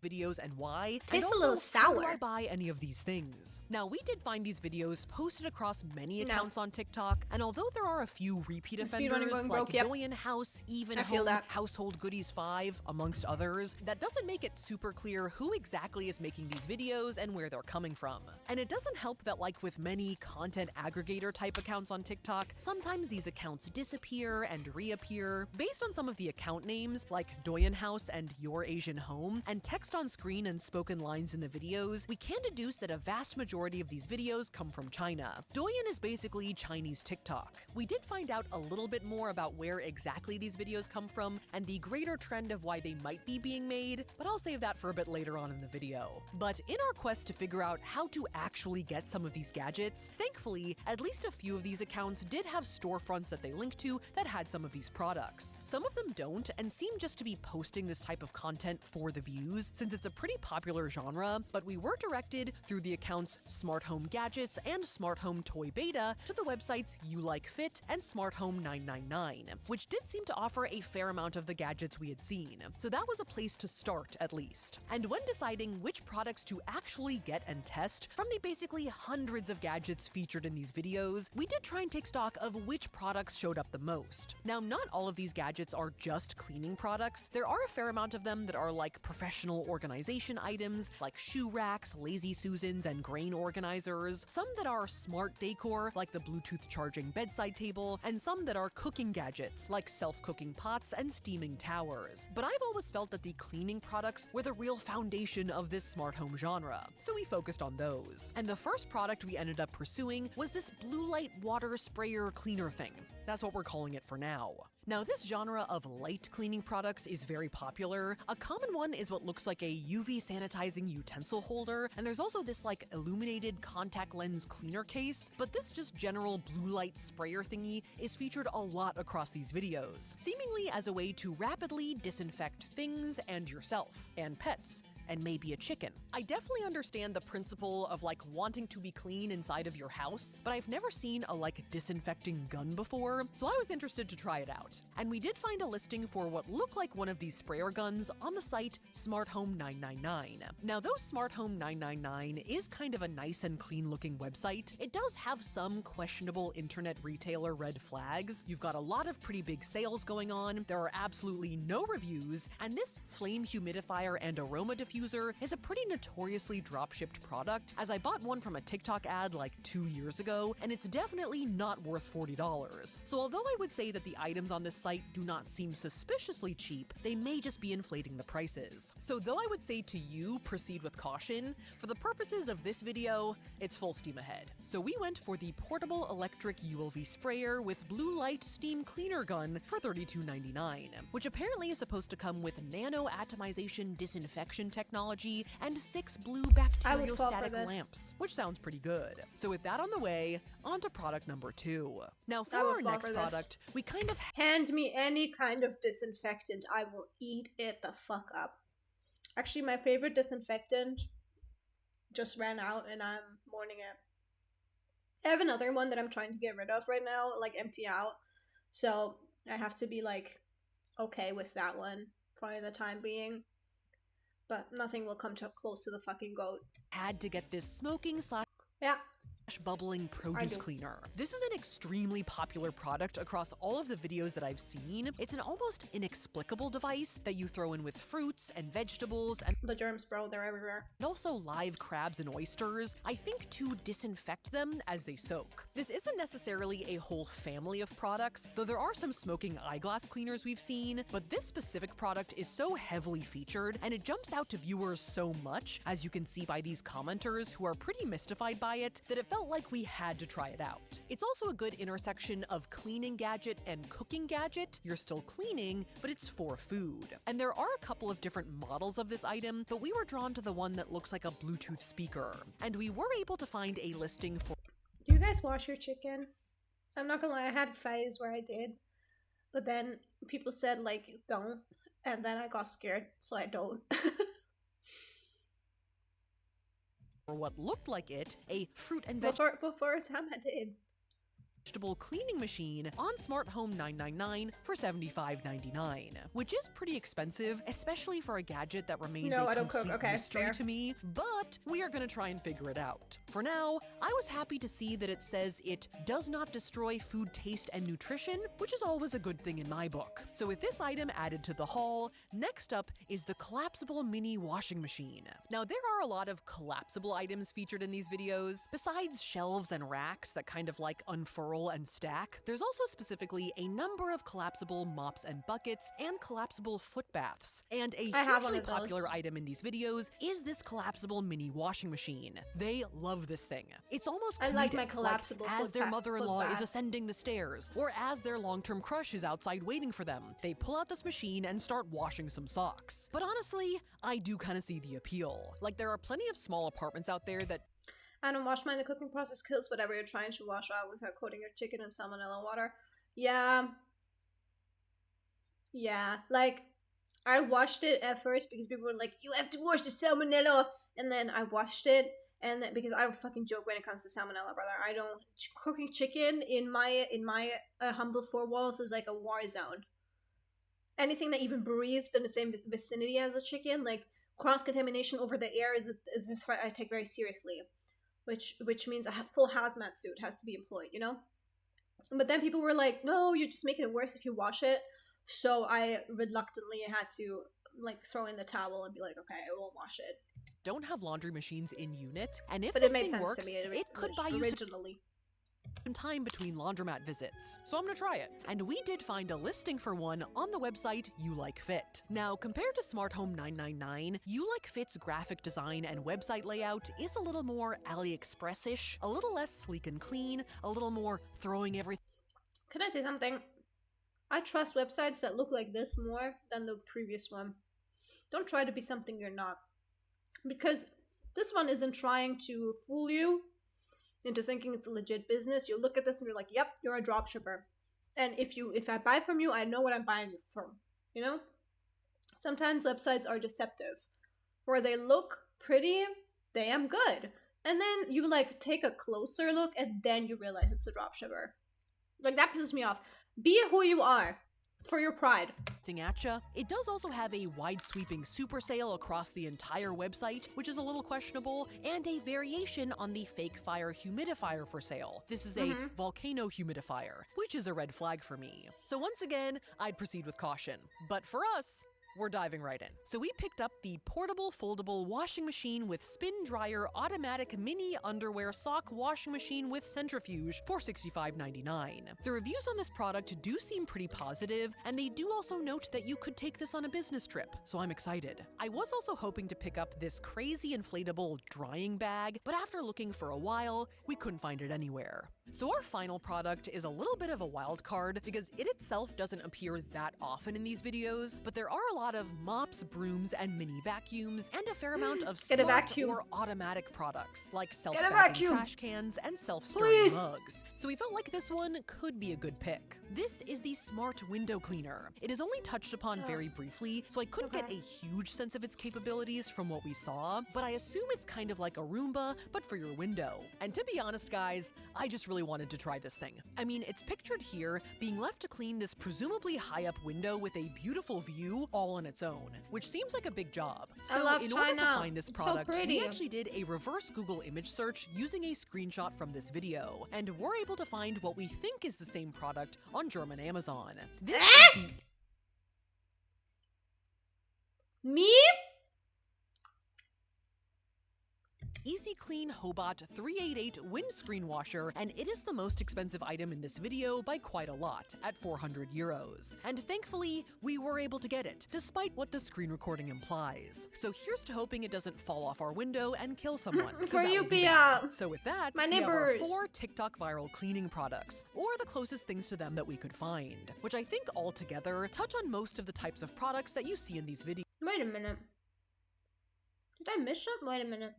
videos and why, Tastes and a also little how do sour. I buy any of these things? Now, we did find these videos posted across many accounts on TikTok, and although there are a few repeat Speedrunning offenders going like broke, yep. Doyen House, Even I feel Home, that. Household Goodies 5, amongst others, that doesn't make it super clear who exactly is making these videos and where they're coming from. And it doesn't help that, like with many content aggregator type accounts on TikTok, sometimes these accounts disappear and reappear based on some of the account names like Doyen House and Your Asian Home, and text on screen and spoken lines in the videos. We can deduce that a vast majority of these videos come from China. Douyin is basically Chinese TikTok. We did find out a little bit more about where exactly these videos come from and the greater trend of why they might be being made, but I'll save that for a bit later on in the video. But in our quest to figure out how to actually get some of these gadgets, thankfully, at least a few of these accounts did have storefronts that they linked to that had some of these products. Some of them don't, and seem just to be posting this type of content for the views, since it's a pretty popular genre, but we were directed through the accounts Smart Home Gadgets and Smart Home Toy Beta to the websites You Like Fit and Smart Home 999, which did seem to offer a fair amount of the gadgets we had seen. So that was a place to start, at least. And when deciding which products to actually get and test, from the basically hundreds of gadgets featured in these videos, we did try and take stock of which products showed up the most. Now, not all of these gadgets are just cleaning products. There are a fair amount of them that are like professional organization items, like shoe racks, Lazy Susans, and grain organizers, some that are smart decor, like the Bluetooth charging bedside table, and some that are cooking gadgets, like self-cooking pots and steaming towers. But I've always felt that the cleaning products were the real foundation of this smart home genre, so we focused on those. And the first product we ended up pursuing was this blue light water sprayer cleaner thing. That's what we're calling it for now. Now, this genre of light cleaning products is very popular. A common one is what looks like a UV sanitizing utensil holder, and there's also this like illuminated contact lens cleaner case, but this just general blue light sprayer thingy is featured a lot across these videos, seemingly as a way to rapidly disinfect things and yourself, and pets, and maybe a chicken. I definitely understand the principle of like wanting to be clean inside of your house, but I've never seen a like disinfecting gun before, so I was interested to try it out. And we did find a listing for what looked like one of these sprayer guns on the site Smart Home 999. Now, though Smart Home 999 is kind of a nice and clean looking website, it does have some questionable internet retailer red flags. You've got a lot of pretty big sales going on, there are absolutely no reviews, and this flame humidifier and aroma diffuser diffuser is a pretty notoriously drop-shipped product, as I bought one from a TikTok ad like 2 years ago, and it's definitely not worth $40. So although I would say that the items on this site do not seem suspiciously cheap, they may just be inflating the prices. So though I would say to you, proceed with caution, for the purposes of this video, it's full steam ahead. So we went for the portable electric ULV sprayer with blue light steam cleaner gun for $32.99, which apparently is supposed to come with nano-atomization disinfection technology and 6 blue bacteriostatic lamps, which sounds pretty good. So with that on the way, on to product number 2. Now for our next product, we kind of Hand me any kind of disinfectant, I will eat it the fuck up. Actually, my favorite disinfectant just ran out and I'm mourning it. I have another one that I'm trying to get rid of right now, like empty out. So I have to be like okay with that one for the time being. But nothing will come close to the fucking goat. had to get this smoking Yeah. bubbling produce cleaner. This is an extremely popular product across all of the videos that I've seen. It's an almost inexplicable device that you throw in with fruits and vegetables and The germs, bro, they're everywhere. also live crabs and oysters, I think to disinfect them as they soak. This isn't necessarily a whole family of products, though there are some smoking eyeglass cleaners we've seen, but this specific product is so heavily featured and it jumps out to viewers so much, as you can see by these commenters who are pretty mystified by it, that it felt like we had to try it out. It's also a good intersection of cleaning gadget and cooking gadget. You're still cleaning, but it's for food. And there are a couple of different models of this item, but we were drawn to the one that looks like a Bluetooth speaker. And we were able to find a listing for Do you guys wash your chicken? I'm not gonna lie, I had a phase where I did. But then people said, like, don't. And then I got scared, so I don't. what looked like it, a fruit and Before a time I did. vegetable cleaning machine on Smart Home 999 for $75.99, which is pretty expensive, especially for a gadget that remains No, a I don't cook. complete Okay, mystery fair. to me, but we are going to try and figure it out. For now, I was happy to see that it says it does not destroy food taste and nutrition, which is always a good thing in my book. So with this item added to the haul, next up is the collapsible mini washing machine. Now there are a lot of collapsible items featured in these videos. Besides shelves and racks that kind of like unfurl and stack, there's also specifically a number of collapsible mops and buckets and collapsible foot baths. And a I have one hugely of those. popular item in these videos is this collapsible mini washing machine. They love this thing. It's almost I like my comedic, collapsible as foot their bath- mother-in-law foot is bath. ascending the stairs, or as their long-term crush is outside waiting for them. They pull out this machine and start washing some socks. But honestly, I do kind of see the appeal. Like, there are plenty of small apartments out there that I don't wash mine. The cooking process kills whatever you're trying to wash out without coating your chicken in salmonella water. Yeah. Yeah. Like, I washed it at first because people were like, you have to wash the salmonella off. And then I washed it. And then, because I don't fucking joke when it comes to salmonella, brother. I don't. Cooking chicken in my humble four walls is like a war zone. Anything that even breathes in the same vicinity as a chicken, like cross contamination over the air, is a threat I take very seriously. Which means a full hazmat suit has to be employed, you know? But then people were like, no, you're just making it worse if you wash it. So I reluctantly had to, like, throw in the towel and be like, okay, I won't wash it. don't have laundry machines in unit, and if But this it made thing sense works, to me it could buy you originally. some time between laundromat visits. So I'm gonna try it. And we did find a listing for one on the website You Like Fit. Now, compared to Smart Home 999, You Like Fit's graphic design and website layout is a little more AliExpress-ish, a little less sleek and clean, a little more throwing everything Can I say something? I trust websites that look like this more than the previous one. Don't try to be something you're not. Because this one isn't trying to fool you into thinking it's a legit business. You look at this and you're like, yep, you're a dropshipper. And if I buy from you, I know what I'm buying it from. You know? Sometimes websites are deceptive. Where they look pretty, damn good. And then you like take a closer look and then you realize it's a dropshipper. Like, that pisses me off. Be who you are. For your pride. at ya. It does also have a wide sweeping super sale across the entire website, which is a little questionable, and a variation on the fake fire humidifier for sale. This is a volcano humidifier, which is a red flag for me. So once again, I'd proceed with caution. But for us, We're diving right in. So we picked up the portable foldable washing machine with spin dryer automatic mini underwear sock washing machine with centrifuge for $65.99. The reviews on this product do seem pretty positive, and they do also note that you could take this on a business trip, so I'm excited. I was also hoping to pick up this crazy inflatable drying bag, but after looking for a while, we couldn't find it anywhere. So our final product is a little bit of a wild card because it itself doesn't appear that often in these videos, but there are a lot of mops, brooms, and mini vacuums, and a fair amount of Get a smart vacuum. or automatic products like Get a self-bagging vacuum. trash cans and self-stirring Please. mugs. So we felt like this one could be a good pick. This is the Smart Window Cleaner. It is only touched upon very briefly, so I couldn't get a huge sense of its capabilities from what we saw, but I assume it's kind of like a Roomba, but for your window. And to be honest, guys, I just really wanted to try this thing. I mean, it's pictured here being left to clean this presumably high-up window with a beautiful view all on its own, which seems like a big job. So love in order to China. find this It's so product, pretty. we actually did a reverse Google image search using a screenshot from this video, and we're able to find what we think is the same product on German Amazon. This is the Me? Easy Clean Hobot 388 windscreen washer, and it is the most expensive item in this video by quite a lot, at 400 euros. And thankfully, we were able to get it, despite what the screen recording implies. So here's to hoping it doesn't fall off our window and kill someone. 'cause For that you, would be Bia. bad. So with that, My we have our neighbors. 4 TikTok viral cleaning products, or the closest things to them that we could find, which I think altogether touch on most of the types of products that you see in these videos. Wait a minute. Did I miss it? Wait a minute.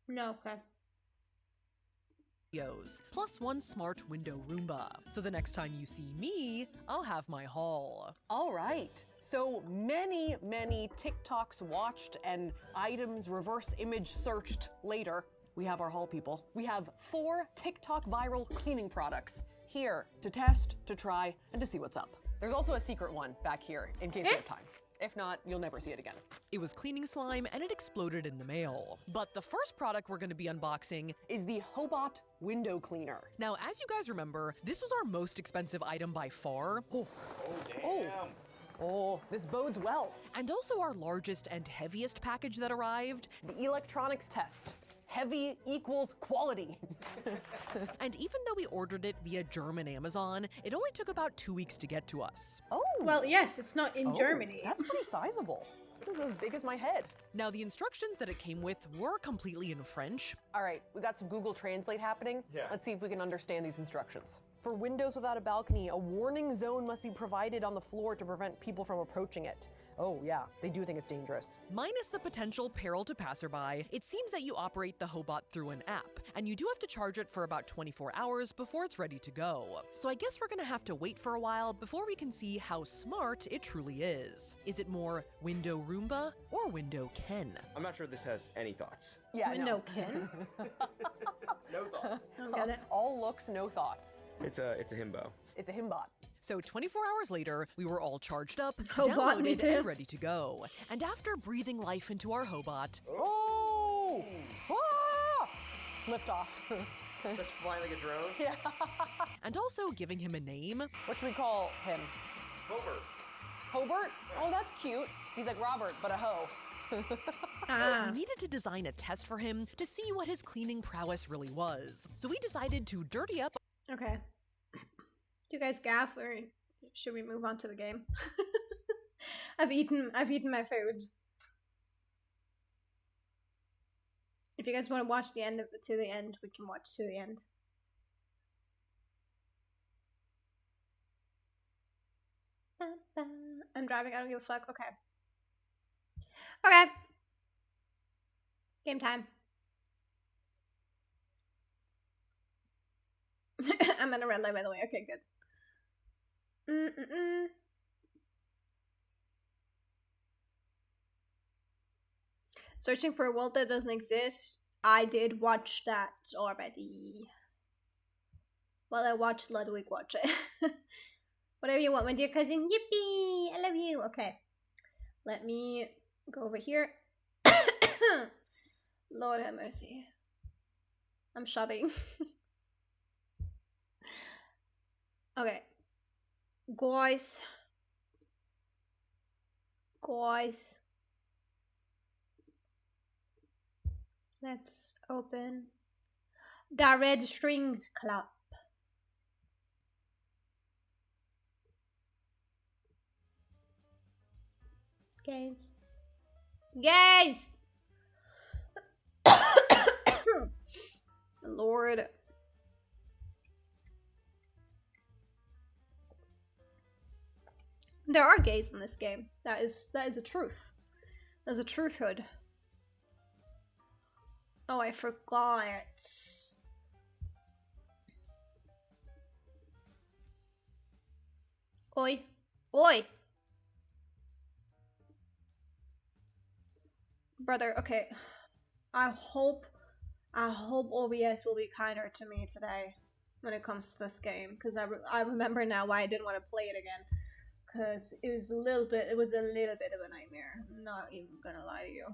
No, okay. Plus 1 smart window Roomba. So the next time you see me, I'll have my haul. All right. So many TikToks watched and items reverse image searched later. We have our haul, people. We have 4 TikTok viral cleaning products here to test, to try, and to see what's up. There's also a secret one back here in case you have time. If not, you'll never see it again. It was cleaning slime and it exploded in the mail. But the first product we're going to be unboxing Is the Hobot window cleaner. Now, as you guys remember, this was our most expensive item by far, Oh, this bodes well. and also our largest and heaviest package that arrived. The electronics test. Heavy equals quality. And even though we ordered it via German Amazon, it only took about 2 weeks to get to us. Oh. Well, yes, it's not in Germany. That's pretty sizable. This is as big as my head. Now, the instructions that it came with were completely in French. All right, we got some Google Translate happening. Yeah. Let's see if we can understand these instructions. For windows without a balcony, a warning zone must be provided on the floor to prevent people from approaching it. Oh yeah, they do think it's dangerous. Minus the potential peril to passerby, it seems that you operate the Hobot through an app, and you do have to charge it for about 24 hours before it's ready to go. So I guess we're gonna have to wait for a while before we can see how smart it truly is. Is it more window Roomba or window Ken? I'm not sure this has any thoughts. Yeah, No, Ken. No thoughts. I don't get it. All looks, no thoughts. It's a himbo. It's a himbot. So 24 hours later, we were all charged up, Hobot, me downloaded, too. and ready to go. And after breathing life into our Hobot, Oh! Ah! Lift off. That's flying like a drone. and also giving him a name, What should we call him? Hobart. Hobart? Oh, that's cute. He's like Robert, but a hoe. Ah. we needed to design a test for him to see what his cleaning prowess really was. So we decided to dirty up Okay. Do you guys gaff or should we move on to the game? I've eaten my food. If you guys want to watch the end to the end, we can watch to the end. I'm driving, I don't give a fuck. Okay. Okay. Game time. I'm at a red light, by the way. Okay, good. Searching for a world that doesn't exist. I did watch that already. Well, I watched Ludwig watch it. Whatever you want, my dear cousin. Yippee! I love you. Okay. Let me go over here. Lord have mercy. I'm shoving. Okay. Guys. Let's open the Red Strings Club. Guys. Lord. There are gays in this game. That is a truth. There's a truthhood. Oh, I forgot. Oi. Brother, okay. I hope OBS will be kinder to me today when it comes to this game, because I remember now why I didn't want to play it again, because it was a little bit of a nightmare. I'm not even gonna lie to you.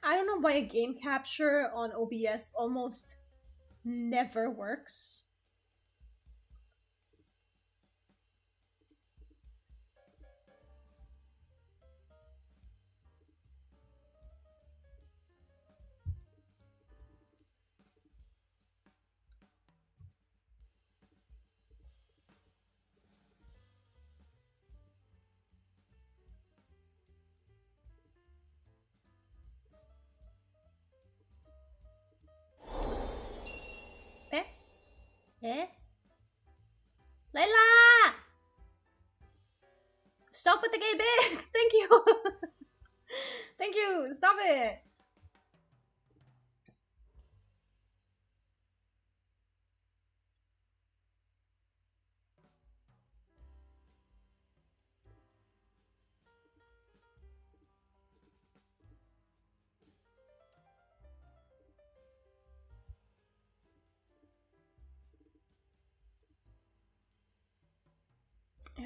I don't know why a game capture on OBS almost never works. Layla! Stop with the gay bits! Thank you! Thank you! Stop it!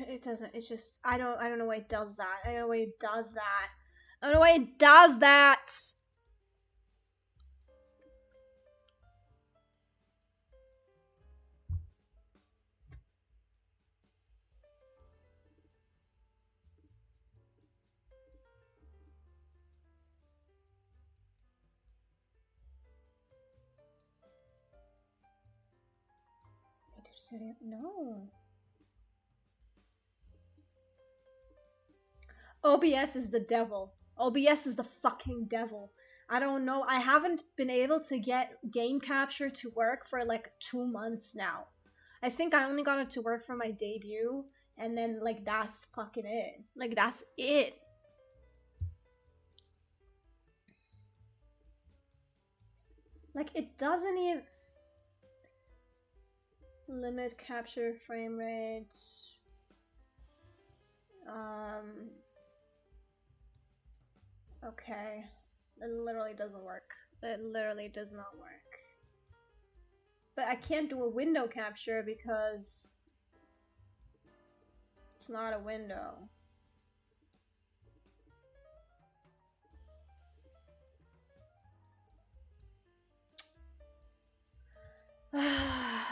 It doesn't, it's just, I don't know why it does that. I don't know why it does that. I don't know why it does that! No. OBS is the devil. OBS is the fucking devil. I don't know. I haven't been able to get game capture to work for like 2 months now. I think I only got it to work for my debut, and then like that's fucking it. Like that's it. Like it doesn't even limit capture frame rate. Okay. It literally doesn't work. It literally does not work. But I can't do a window capture because it's not a window.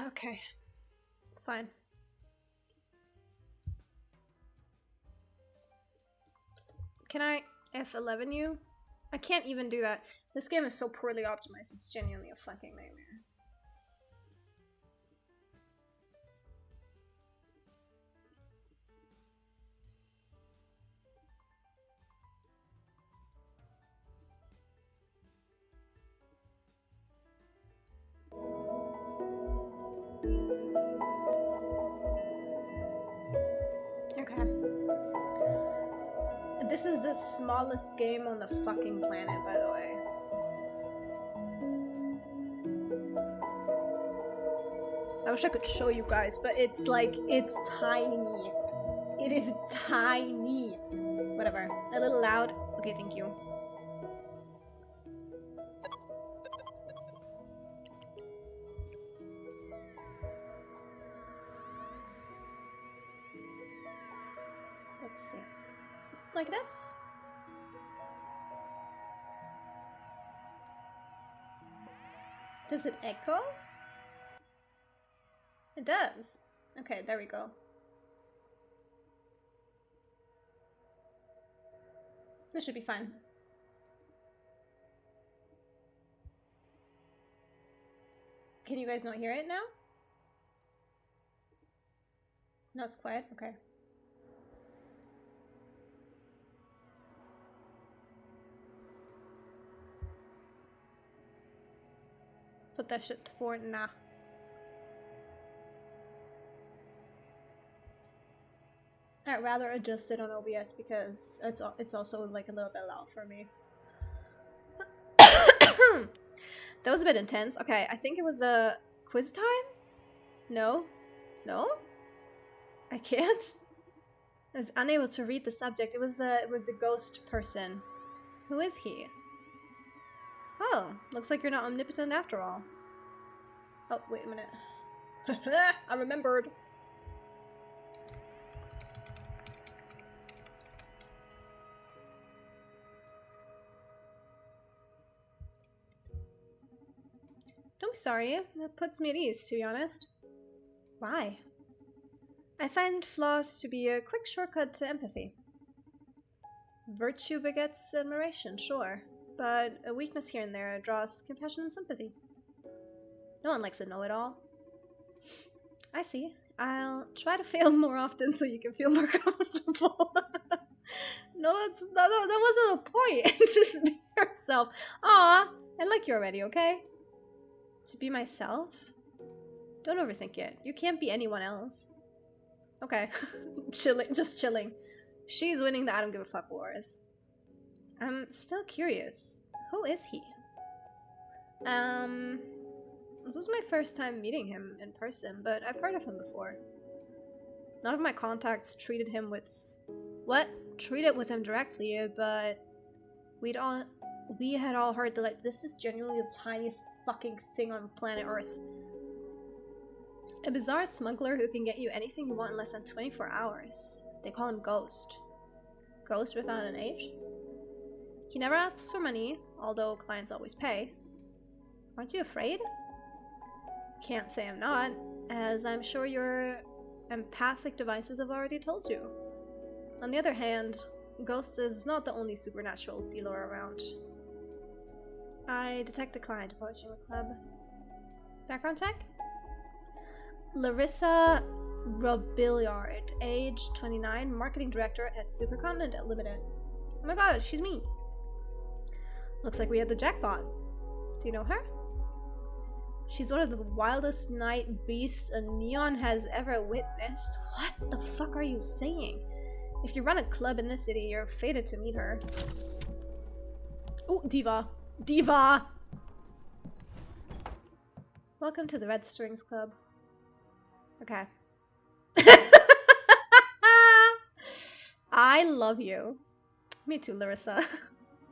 Okay. Fine. Can I F11 you? I can't even do that. This game is so poorly optimized, it's genuinely a fucking nightmare. Okay. This is the smallest game on the fucking planet, by the way. I wish I could show you guys, but it's like, it's tiny. It is tiny. Whatever. A little loud. Okay, thank you. Let's see. Like this? Does it echo? It does. Okay, there we go. This should be fine. Can you guys not hear it now? No, it's quiet? Okay. Put that shit for nah. I'd rather adjust it on OBS because it's also like a little bit loud for me. That was a bit intense. Okay, I think it was a quiz time? No? No? I can't? I was unable to read the subject. It was a ghost person. Who is he? Oh, looks like you're not omnipotent after all. Oh, wait a minute. I remembered. Don't be sorry. It puts me at ease, to be honest. Why? I find flaws to be a quick shortcut to empathy. Virtue begets admiration, sure, but a weakness here and there draws compassion and sympathy. No one likes a know-it-all. I see. I'll try to fail more often so you can feel more comfortable. No, that wasn't the point. Just be yourself. Aw, I like you already, okay? To be myself? Don't overthink it. You can't be anyone else. Okay. Chilling, just chilling. She's winning the I don't give a fuck wars. I'm still curious. Who is he? This was my first time meeting him in person, but I've heard of him before. None of my contacts treated him with... What? Treated with him directly, but... We had all heard that, like, this is genuinely the tiniest fucking thing on planet Earth. A bizarre smuggler who can get you anything you want in less than 24 hours. They call him Ghost. Ghost without an H? He never asks for money, although clients always pay. Aren't you afraid? Can't say I'm not, as I'm sure your empathic devices have already told you. On the other hand, Ghost is not the only supernatural dealer around. I detect a client approaching the club. Background check? Larissa Robiliard, age 29, marketing director at Supercontinent Limited. Oh my god, she's me. Looks like we had the jackpot. Do you know her? She's one of the wildest night beasts a Neon has ever witnessed. What the fuck are you saying? If you run a club in this city, you're fated to meet her. Oh, Diva. Diva! Welcome to the Red Strings Club. Okay. I love you. Me too, Larissa.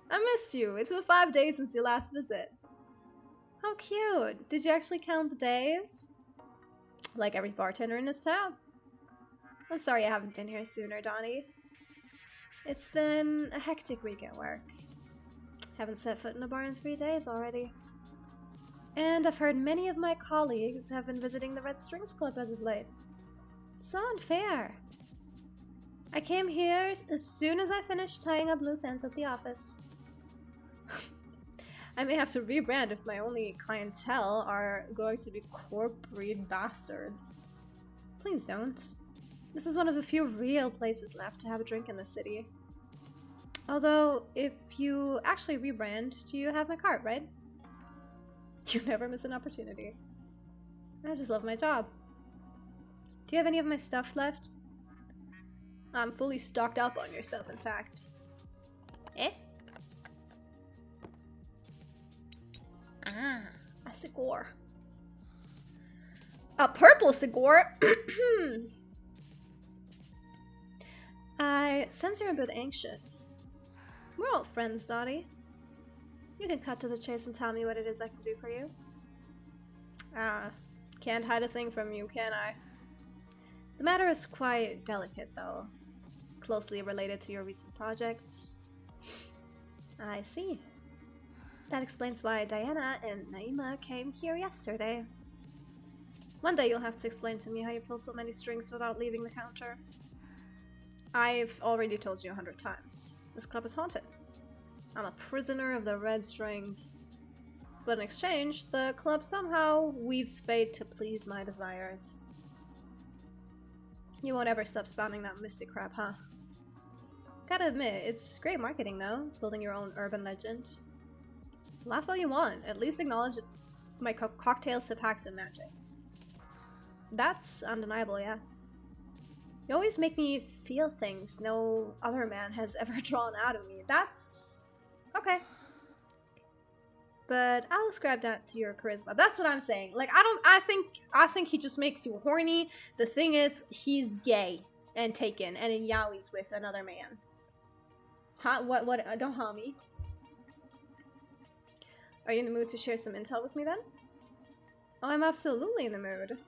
I missed you. It's been 5 days since your last visit. How cute. Did you actually count the days? Like every bartender in this town. I'm sorry I haven't been here sooner, Donnie. It's been a hectic week at work. Haven't set foot in a bar in 3 days already. And I've heard many of my colleagues have been visiting the Red Strings Club as of late. So unfair. I came here as soon as I finished tying up loose ends at the office. I may have to rebrand if my only clientele are going to be corporate bastards. Please don't. This is one of the few real places left to have a drink in the city. Although, if you actually rebrand, you have my card, right? You never miss an opportunity. I just love my job. Do you have any of my stuff left? I'm fully stocked up on your stuff, in fact. Eh? Ah, a cigar. A purple cigar? I sense you're a bit anxious. We're all friends, Dottie. You can cut to the chase and tell me what it is I can do for you. Ah, can't hide a thing from you, can I? The matter is quite delicate, though. closely related to your recent projects. I see. That explains why Diana and Naima came here yesterday. One day you'll have to explain to me how you pull so many strings without leaving the counter. I've already told you 100 times. This club is haunted. I'm a prisoner of the red strings. But in exchange, the club somehow weaves fate to please my desires. You won't ever stop spouting that mystic crap, huh? Gotta admit, it's great marketing though, building your own urban legend. Laugh all you want, at least acknowledge my cocktail sip hacks and magic. That's undeniable, yes. You always make me feel things no other man has ever drawn out of me. That's... okay. But I'll ascribe that to your charisma. That's what I'm saying. Like, I think he just makes you horny. The thing is, he's gay and taken and in yaois with another man. Huh? What? Don't harm me. Are you in the mood to share some intel with me then? Oh, I'm absolutely in the mood.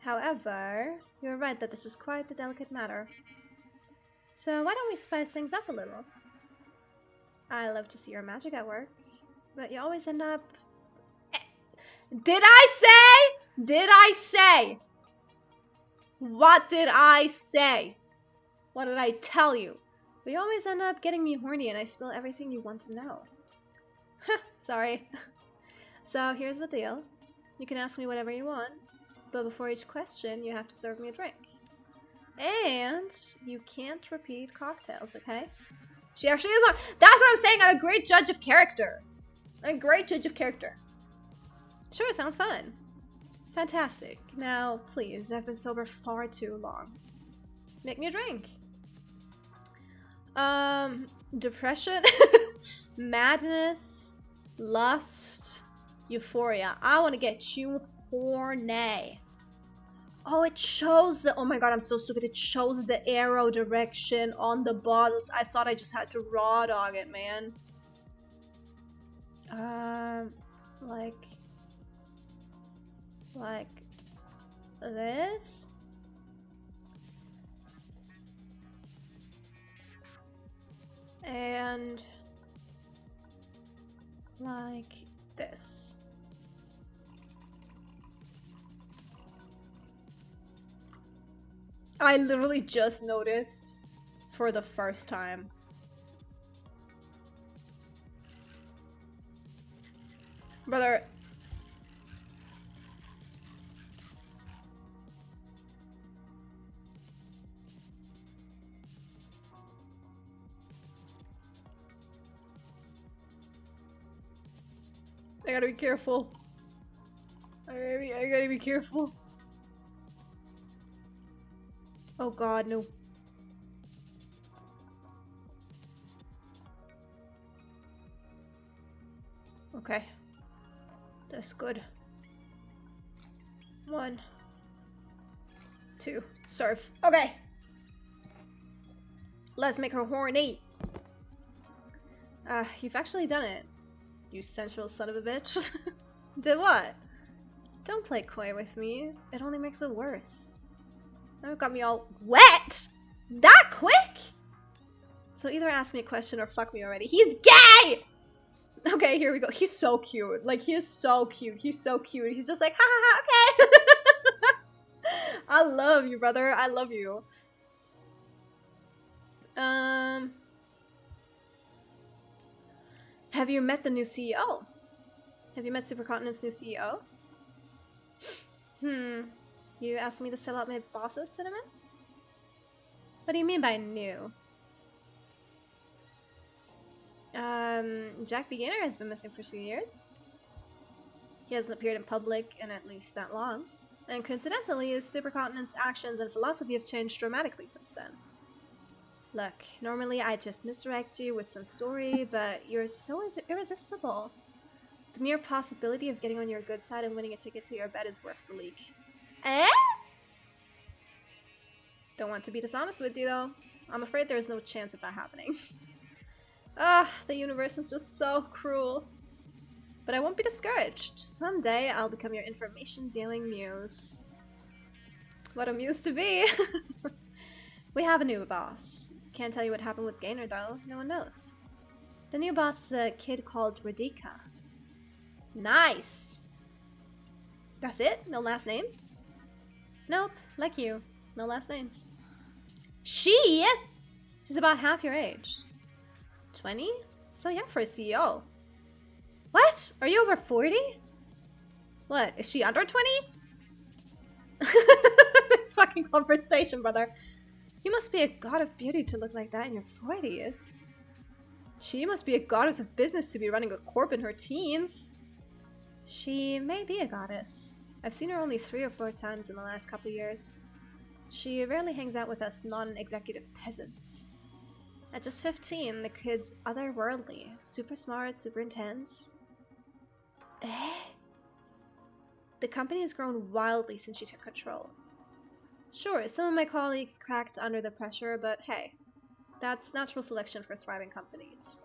However, you're right that this is quite the delicate matter. So why don't we spice things up a little? I love to see your magic at work, but you always end up... Did I say? Did I say? What did I say? What did I tell you? But you always end up getting me horny and I spill everything you want to know. Sorry. So here's the deal. You can ask me whatever you want, but before each question, you have to serve me a drink. And you can't repeat cocktails, okay? She actually is on. That's what I'm saying. I'm a great judge of character. I'm a great judge of character. Sure, sounds fun. Fantastic. Now, please, I've been sober far too long. Make me a drink. Depression, madness, lust, euphoria. I want to get you horny. Oh, it shows the... oh my god, I'm so stupid. It shows the arrow direction on the bottles. I thought I just had to raw dog it, man. Like this? And like this. I literally just noticed for the first time. Brother. I gotta be careful. I gotta be careful. Oh god, no. Okay. That's good. 1, 2, serve. Okay. Let's make her horny. You've actually done it. You sensual son of a bitch. Did what? Don't play coy with me. It only makes it worse. Now it got me all wet! That quick? So either ask me a question or fuck me already. He's gay! Okay, here we go. He's so cute. Like, he is so cute. He's so cute. He's just like, ha ha ha, okay. I love you, brother. I love you. Have you met the new CEO? Have you met Supercontinent's new CEO? You asked me to sell out my bosses, Cinnamon? What do you mean by new? Jack Beginner has been missing for 2 years. He hasn't appeared in public in at least that long. And coincidentally, his Supercontinent's actions and philosophy have changed dramatically since then. Look, normally I'd just misdirect you with some story, but you're so irresistible. The mere possibility of getting on your good side and winning a ticket to your bed is worth the leak. Eh? Don't want to be dishonest with you, though. I'm afraid there's no chance of that happening. The universe is just so cruel. But I won't be discouraged. Someday I'll become your information-dealing muse. What a muse to be! We have a new boss. Can't tell you what happened with Gaynor though, no one knows. The new boss is a kid called Radika. Nice! That's it? No last names? Nope, like you. No last names. She's about half your age. 20? So young for a CEO. What? Are you over 40? What? Is she under 20? This fucking conversation, brother. You must be a god of beauty to look like that in your 40s. She must be a goddess of business to be running a corp in her teens. She may be a goddess. I've seen her only 3 or 4 times in the last couple of years. She rarely hangs out with us non-executive peasants. At just 15, the kid's otherworldly, super smart, super intense. Eh? The company has grown wildly since she took control. Sure, some of my colleagues cracked under the pressure, but hey, that's natural selection for thriving companies.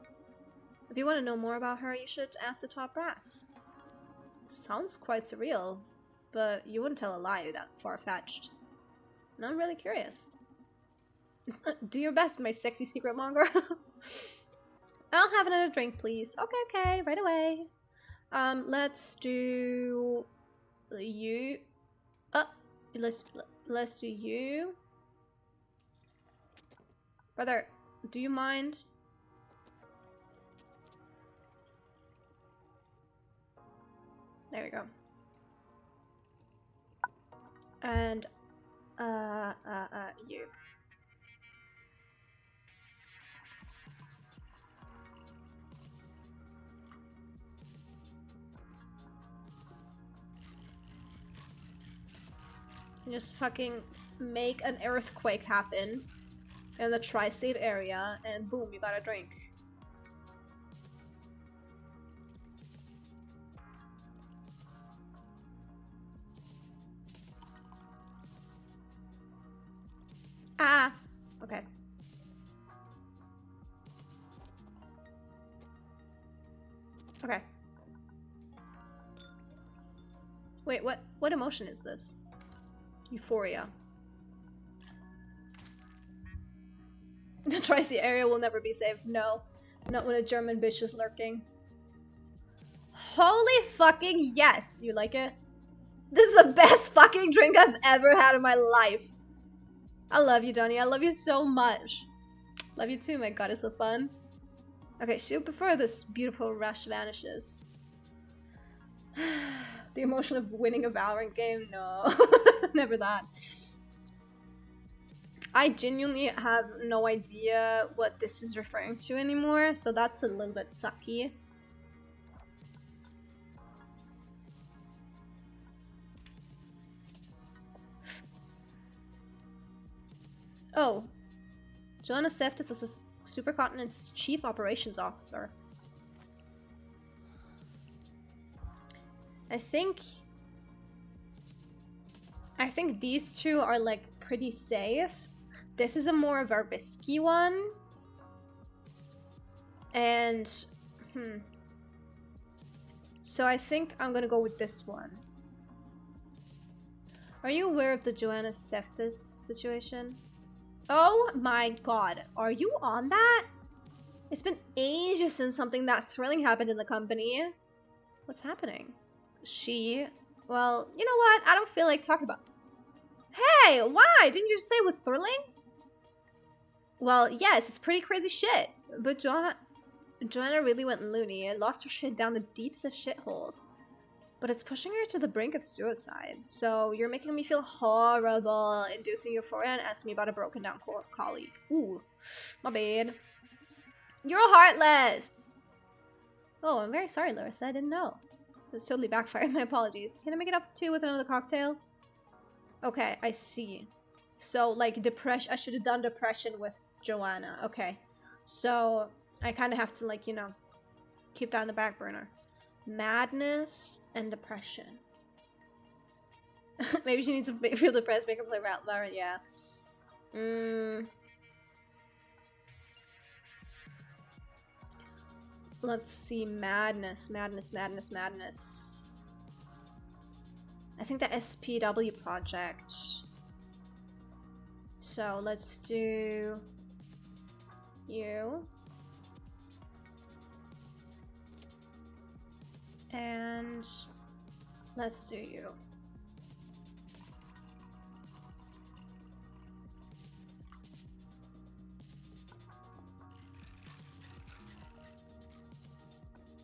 If you want to know more about her, you should ask the top brass. Sounds quite surreal, but you wouldn't tell a lie that far-fetched. And I'm really curious. Do your best, my sexy secret monger. I'll have another drink, please. Okay, right away. Let's do you. Let's do you. Brother, do you mind? There we go. And you. Just fucking make an earthquake happen in the tri-state area, and boom, you got a drink. Ah, okay. Okay. Wait, what emotion is this? Euphoria. The tri-state area will never be safe. No. Not when a German bitch is lurking. Holy fucking yes! You like it? This is the best fucking drink I've ever had in my life. I love you, Donnie. I love you so much. Love you too, my goddess of fun. Okay, shoot before this beautiful rush vanishes. The emotion of winning a Valorant game? No. Never that. I genuinely have no idea what this is referring to anymore, so that's a little bit sucky. Oh. Joanna Seft is a Supercontinent's Chief Operations Officer. I think these two are like pretty safe. This is a more of a risky one. And so I think I'm gonna go with this one. Are you aware of the Joanna Seftis situation? Oh my god, are you on that? It's been ages since something that thrilling happened in the company. What's happening? Well, you know what? I don't feel like talking about. Hey, why? Didn't you say it was thrilling? Well, yes, it's pretty crazy shit. But Joanna really went loony and lost her shit down the deepest of shitholes. But it's pushing her to the brink of suicide. So you're making me feel horrible, inducing euphoria and asking me about a broken down colleague. Ooh, my bad. You're heartless! Oh, I'm very sorry, Larissa. I didn't know. This totally backfired. My apologies. Can I make it up to you with another cocktail? Okay, I see. So, like, depression. I should have done depression with Joanna. Okay. So, I kind of have to, like, you know, keep that in the back burner. Madness and depression. Maybe she needs to feel depressed, make her play Valorant. Yeah. Let's see. Madness. I think the SPW project. So let's do you. And let's do you.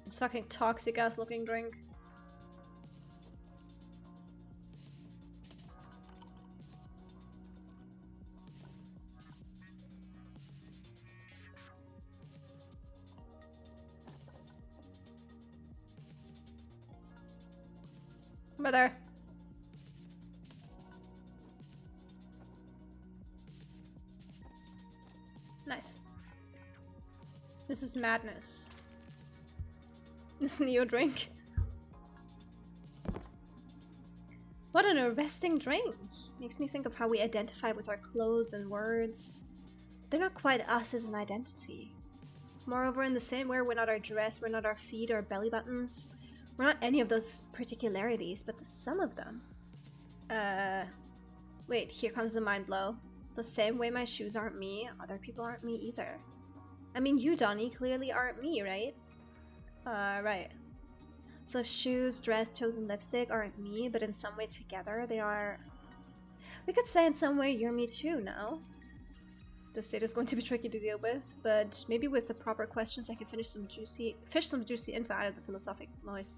This fucking toxic ass looking drink. Mother. Nice. This is madness. This Neo drink. What an arresting drink. Makes me think of how we identify with our clothes and words. But they're not quite us as an identity. Moreover, in the same way we're not our dress, we're not our feet or belly buttons. We're not any of those particularities, but the sum of them. Wait, here comes the mind blow. The same way my shoes aren't me, other people aren't me either. I mean, you, Donnie, clearly aren't me, right? Right. So shoes, dress, toes, and lipstick aren't me, but in some way together they are... We could say in some way you're me too, no? This state is going to be tricky to deal with, but maybe with the proper questions I can fish some juicy info out of the philosophic noise.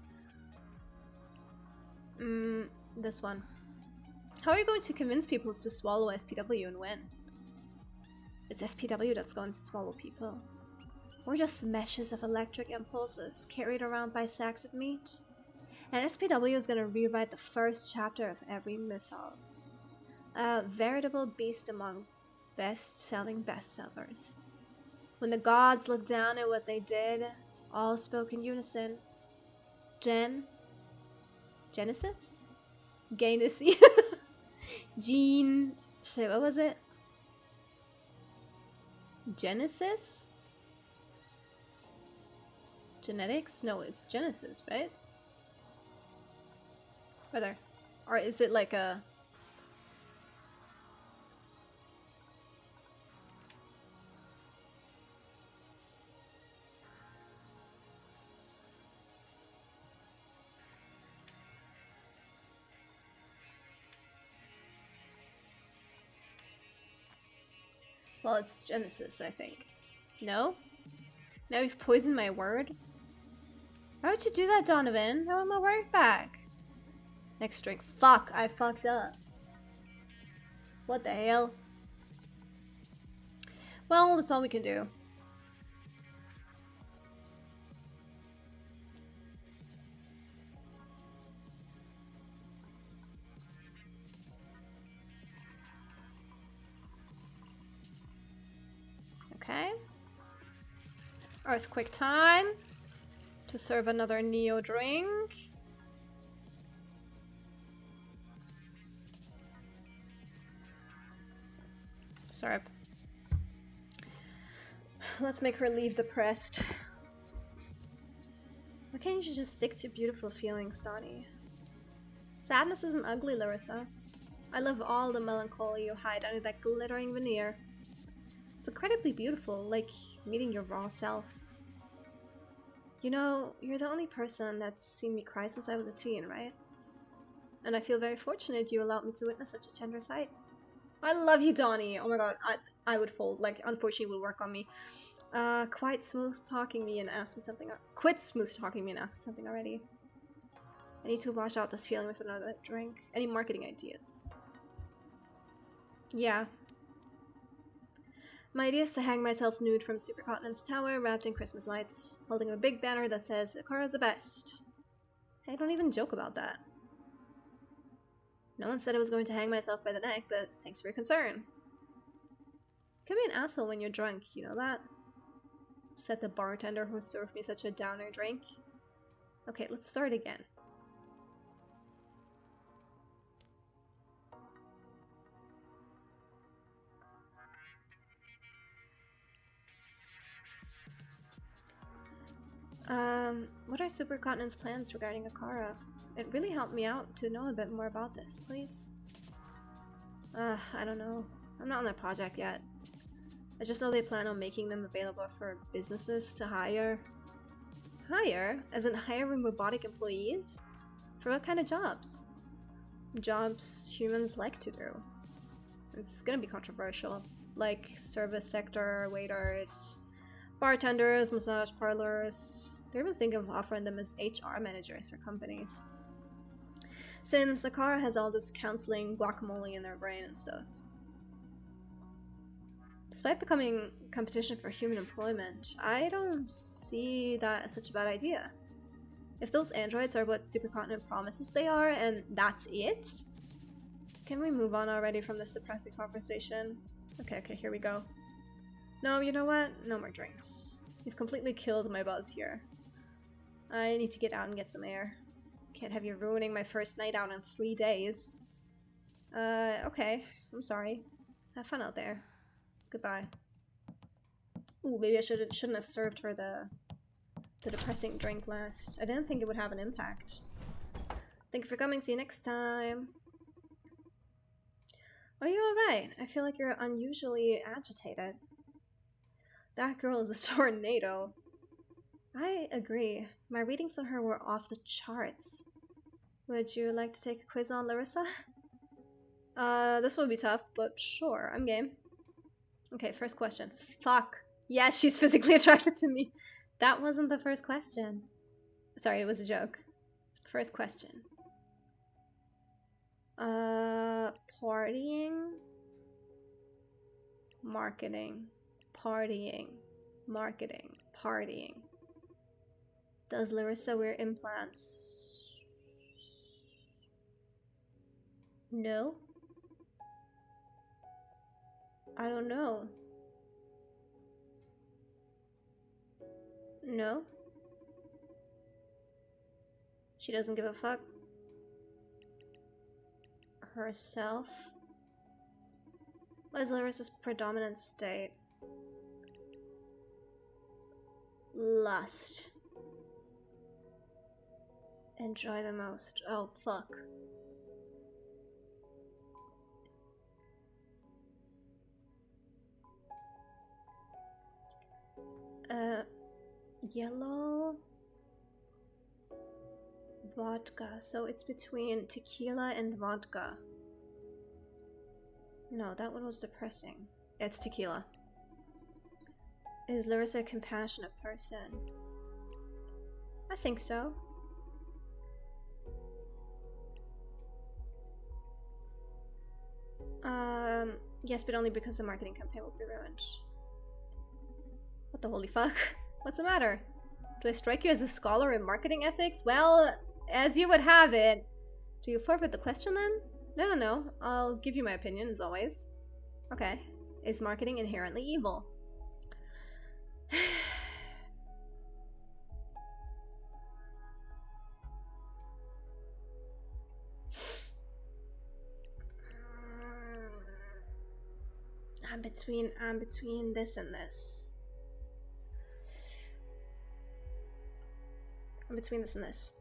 This one. How are you going to convince people to swallow SPW and when? It's SPW that's going to swallow people. We're just meshes of electric impulses carried around by sacks of meat. And SPW is going to rewrite the first chapter of every mythos. A veritable beast among best-selling bestsellers. When the gods looked down at what they did, all spoke in unison. Genesis? Gaynessy. Shit, what was it? Genesis? Genetics? No, it's Genesis, right? Whether. Or is it like a... Well, it's Genesis, I think. No? Now you've poisoned my word? Why would you do that, Donovan? I want my word back. Next drink. Fuck, I fucked up. What the hell? Well, that's all we can do. Okay. Earthquake time to serve another Neo drink. Syrup. Let's make her leave depressed. Why can't you just stick to beautiful feelings, Donnie? Sadness isn't ugly, Larissa. I love all the melancholy you hide under that glittering veneer. It's incredibly beautiful, like meeting your raw self. You know, you're the only person that's seen me cry since I was a teen, right? And I feel very fortunate you allowed me to witness such a tender sight. I love you, Donnie! Oh my god, I would fold. Like, unfortunately, it would work on me. Quit smooth talking me and ask me something already. I need to wash out this feeling with another drink. Any marketing ideas? Yeah. My idea is to hang myself nude from Supercontinent's tower, wrapped in Christmas lights, holding a big banner that says, Ikara's the best. I don't even joke about that. No one said I was going to hang myself by the neck, but thanks for your concern. You can be an asshole when you're drunk, you know that? Said the bartender who served me such a downer drink. Okay, let's start again. What are Supercontinent's plans regarding Ikara? It really helped me out to know a bit more about this, please. I don't know. I'm not on that project yet. I just know they plan on making them available for businesses to hire. Hire? As in hiring robotic employees? For what kind of jobs? Jobs humans like to do. It's gonna be controversial. Like service sector, waiters, bartenders, massage parlors. They're even thinking of offering them as HR managers for companies. Since the car has all this counseling guacamole in their brain and stuff. Despite becoming competition for human employment, I don't see that as such a bad idea. If those androids are what Supercontinent promises they are, and that's it? Can we move on already from this depressing conversation? Okay, here we go. No, you know what? No more drinks. You've completely killed my buzz here. I need to get out and get some air. Can't have you ruining my first night out in 3 days. Okay. I'm sorry. Have fun out there. Goodbye. Ooh, maybe I shouldn't have served her the depressing drink last. I didn't think it would have an impact. Thank you for coming. See you next time. Are you alright? I feel like you're unusually agitated. That girl is a tornado. I agree. My readings on her were off the charts. Would you like to take a quiz on Larissa? This would be tough, but sure, I'm game. Okay, first question. Fuck. Yes, she's physically attracted to me. That wasn't the first question. Sorry, it was a joke. First question. Partying? Marketing. Partying. Marketing. Partying. Does Larissa wear implants? No. I don't know. No. She doesn't give a fuck. Herself. What is Larissa's predominant state? Lust. Enjoy the most. Oh, fuck. Yellow vodka. So it's between tequila and vodka. No, that one was depressing. It's tequila. Is Larissa a compassionate person? I think so. Yes, but only because the marketing campaign will be ruined. What the holy fuck? What's the matter? Do I strike you as a scholar in marketing ethics? Well, as you would have it. Do you forfeit the question then? No. I'll give you my opinion, as always. Okay. Is marketing inherently evil? I'm between this and this. I'm between this and this.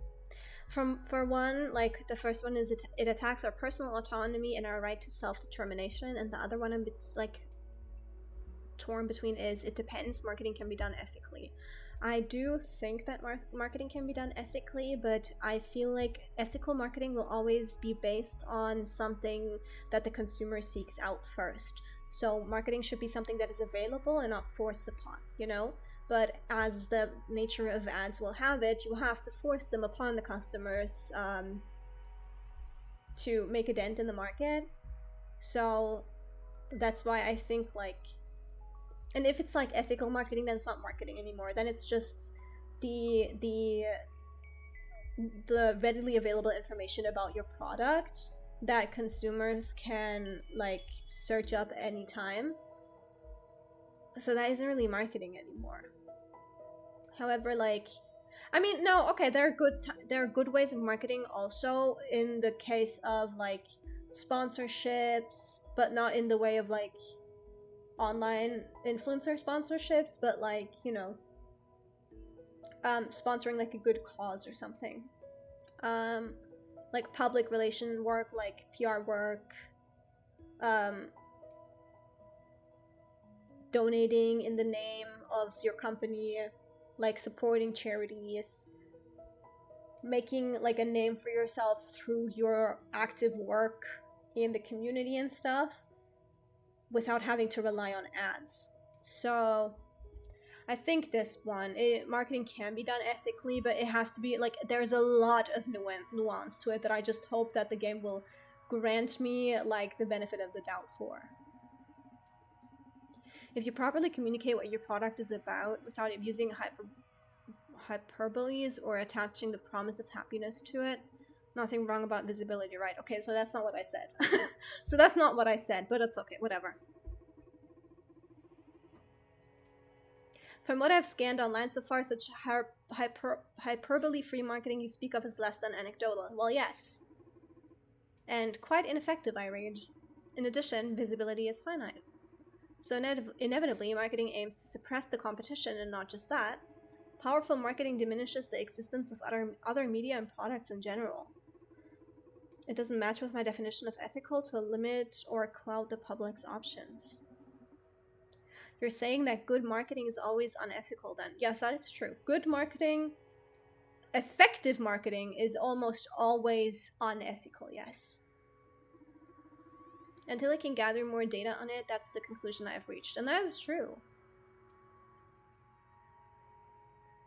For one, like, the first one is it attacks our personal autonomy and our right to self-determination, and the other one I'm like torn between is it depends. Marketing can be done ethically. I do think that marketing can be done ethically, but I feel like ethical marketing will always be based on something that the consumer seeks out first. So marketing should be something that is available and not forced upon, you know? But as the nature of ads will have it, you have to force them upon the customers to make a dent in the market. So that's why I think, like, and if it's like ethical marketing, then it's not marketing anymore. Then it's just the readily available information about your product that consumers can like search up anytime. So that isn't really marketing anymore. However, like, I mean, no, okay, there are good ways of marketing also in the case of like sponsorships, but not in the way of like online influencer sponsorships, but like, you know, sponsoring like a good cause or something. Like public relation work, like PR work, donating in the name of your company, like supporting charities, making like a name for yourself through your active work in the community and stuff without having to rely on ads. So I think this one, marketing can be done ethically, but it has to be like, there's a lot of nuance to it that I just hope that the game will grant me like the benefit of the doubt for. If you properly communicate what your product is about without using hyperboles or attaching the promise of happiness to it, nothing wrong about visibility, right? Okay, so that's not what I said. So that's not what I said, but it's okay, whatever. From what I've scanned online so far, such hyperbole-free marketing you speak of is less than anecdotal. Well, yes. And quite ineffective, I read. In addition, visibility is finite. So inevitably, marketing aims to suppress the competition, and not just that. Powerful marketing diminishes the existence of other media and products in general. It doesn't match with my definition of ethical to limit or cloud the public's options. You're saying that good marketing is always unethical then? Yes, that is true. Good marketing, effective marketing is almost always unethical, yes. Until I can gather more data on it, that's the conclusion I've reached. And that is true.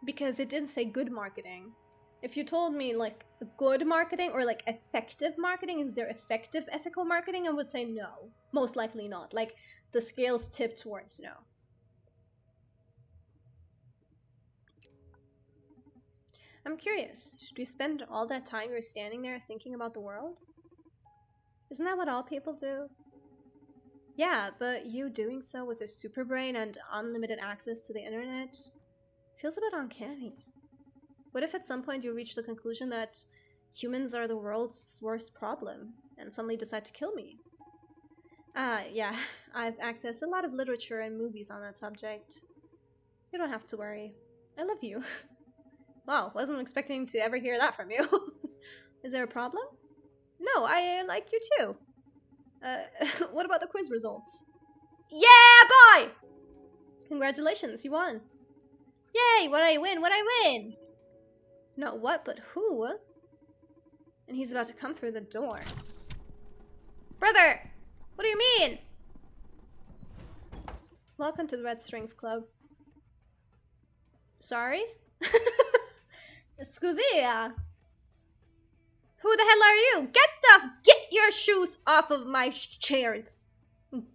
Because it didn't say good marketing. If you told me like good marketing or like effective marketing, is there effective ethical marketing? I would say no. Most likely not. Like the scales tip towards no. I'm curious, should we spend all that time you're standing there thinking about the world? Isn't that what all people do? Yeah, but you doing so with a super brain and unlimited access to the internet feels a bit uncanny. What if at some point you reach the conclusion that humans are the world's worst problem and suddenly decide to kill me? Yeah, I've accessed a lot of literature and movies on that subject. You don't have to worry. I love you. Wow, wasn't expecting to ever hear that from you. Is there a problem? No, I like you too. What about the quiz results? Yeah, boy! Congratulations, you won. Yay, what'd I win? What'd I win? Not what, but who? And he's about to come through the door. Brother! What do you mean? Welcome to the Red Strings Club. Sorry? Scusia. Who the hell are you? Get your shoes off of my chairs.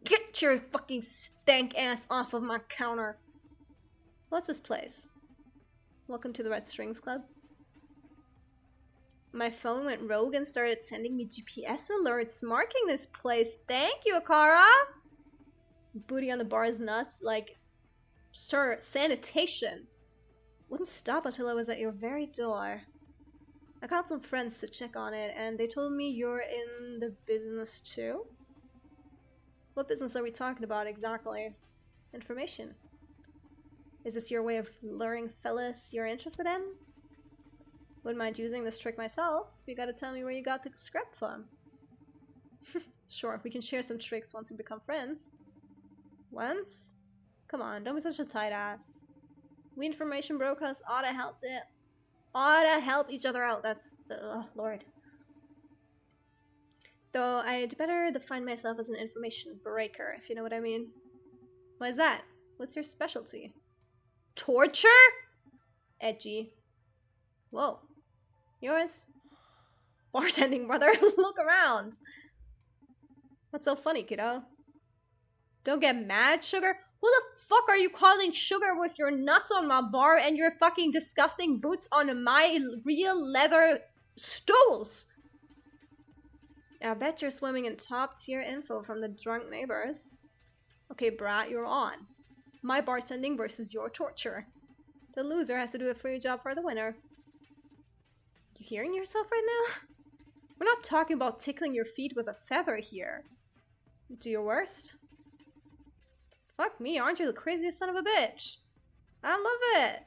Get your fucking stank ass off of my counter. What's this place? Welcome to the Red Strings Club. My phone went rogue and started sending me GPS alerts marking this place. Thank you, Akara. Booty on the bar's nuts. Like, sir, sanitation. Wouldn't stop until I was at your very door. I called some friends to check on it, and they told me you're in the business too? What business are we talking about exactly? Information. Is this your way of luring fellas you're interested in? Wouldn't mind using this trick myself. You gotta tell me where you got the scrap from. Sure, we can share some tricks once we become friends. Once? Come on, don't be such a tight ass. We information brokers oughta help each other out. That's the Lord. Though I'd better define myself as an information breaker, if you know what I mean. Why is that? What's your specialty? Torture? Edgy. Whoa. Yours? Bartending, brother. Look around. What's so funny, kiddo? Don't get mad, Sugar. Who the fuck are you calling Sugar with your nuts on my bar and your fucking disgusting boots on my real leather stools? I bet you're swimming in top-tier info from the drunk neighbors. Okay, brat, you're on. My bartending versus your torture. The loser has to do a free job for the winner. You hearing yourself right now? We're not talking about tickling your feet with a feather here. Do your worst. Fuck me, aren't you the craziest son of a bitch? I love it.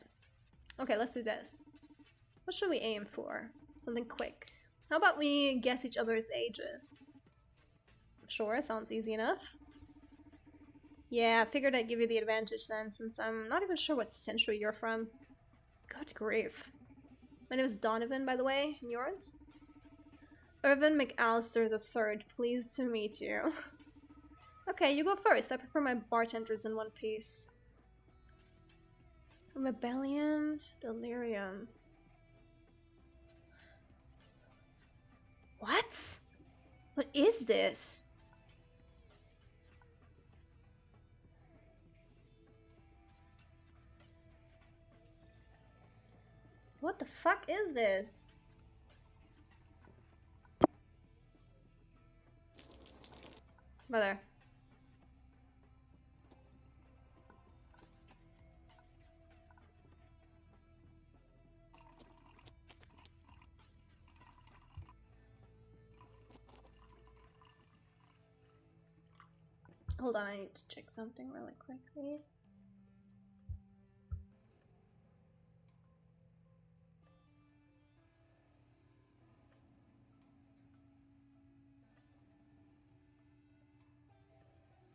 Okay, let's do this. What should we aim for? Something quick. How about we guess each other's ages? Sure, sounds easy enough. Yeah, I figured I'd give you the advantage then, since I'm not even sure what century you're from. Good grief. My name is Donovan, by the way, and yours? Irvin McAllister III, pleased to meet you. Okay, you go first. I prefer my bartenders in one piece. Rebellion, delirium. What? What is this? What the fuck is this? Brother. Hold on, I need to check something really quickly.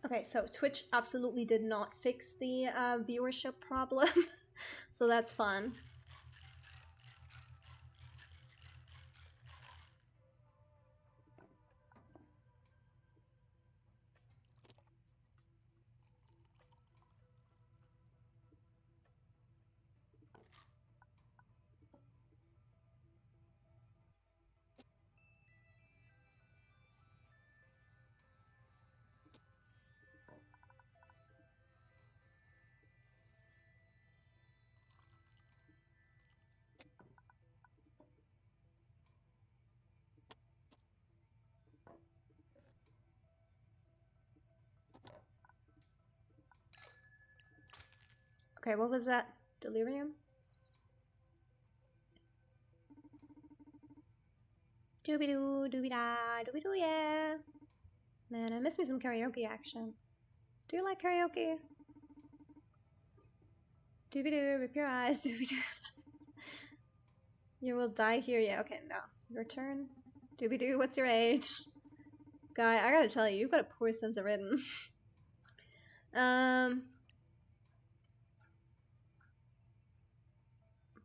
Okay, so Twitch absolutely did not fix the viewership problem, so that's fun. Okay, what was that? Delirium? Doobie-doo, doobie-da, doobie-doo, yeah. Man, I miss me some karaoke action. Do you like karaoke? Doobie-doo, rip your eyes, doobie-doo. You will die here, yeah. Okay, no. Your turn. Doobie-doo, what's your age? Guy, I gotta tell you, you've got a poor sense of rhythm.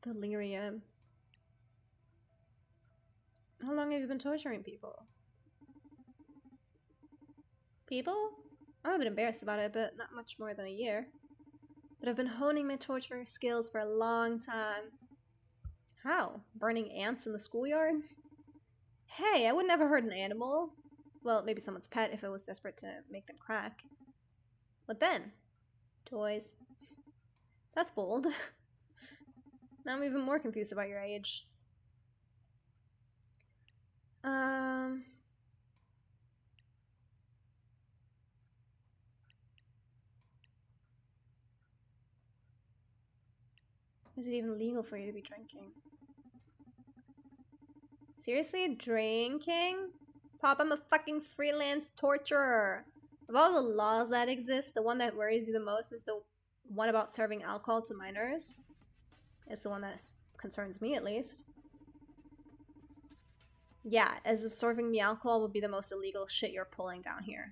Delirium. How long have you been torturing people? People? I'm a bit embarrassed about it, but not much more than a year. But I've been honing my torturing skills for a long time. How? Burning ants in the schoolyard? Hey, I would never hurt an animal. Well, maybe someone's pet if I was desperate to make them crack. What then? Toys. That's bold. Now I'm even more confused about your age. Is it even legal for you to be drinking? Seriously? Drinking? Pop, I'm a fucking freelance torturer. Of all the laws that exist, the one that worries you the most is the one about serving alcohol to minors. It's the one that concerns me, at least. Yeah, as if serving me alcohol would be the most illegal shit you're pulling down here.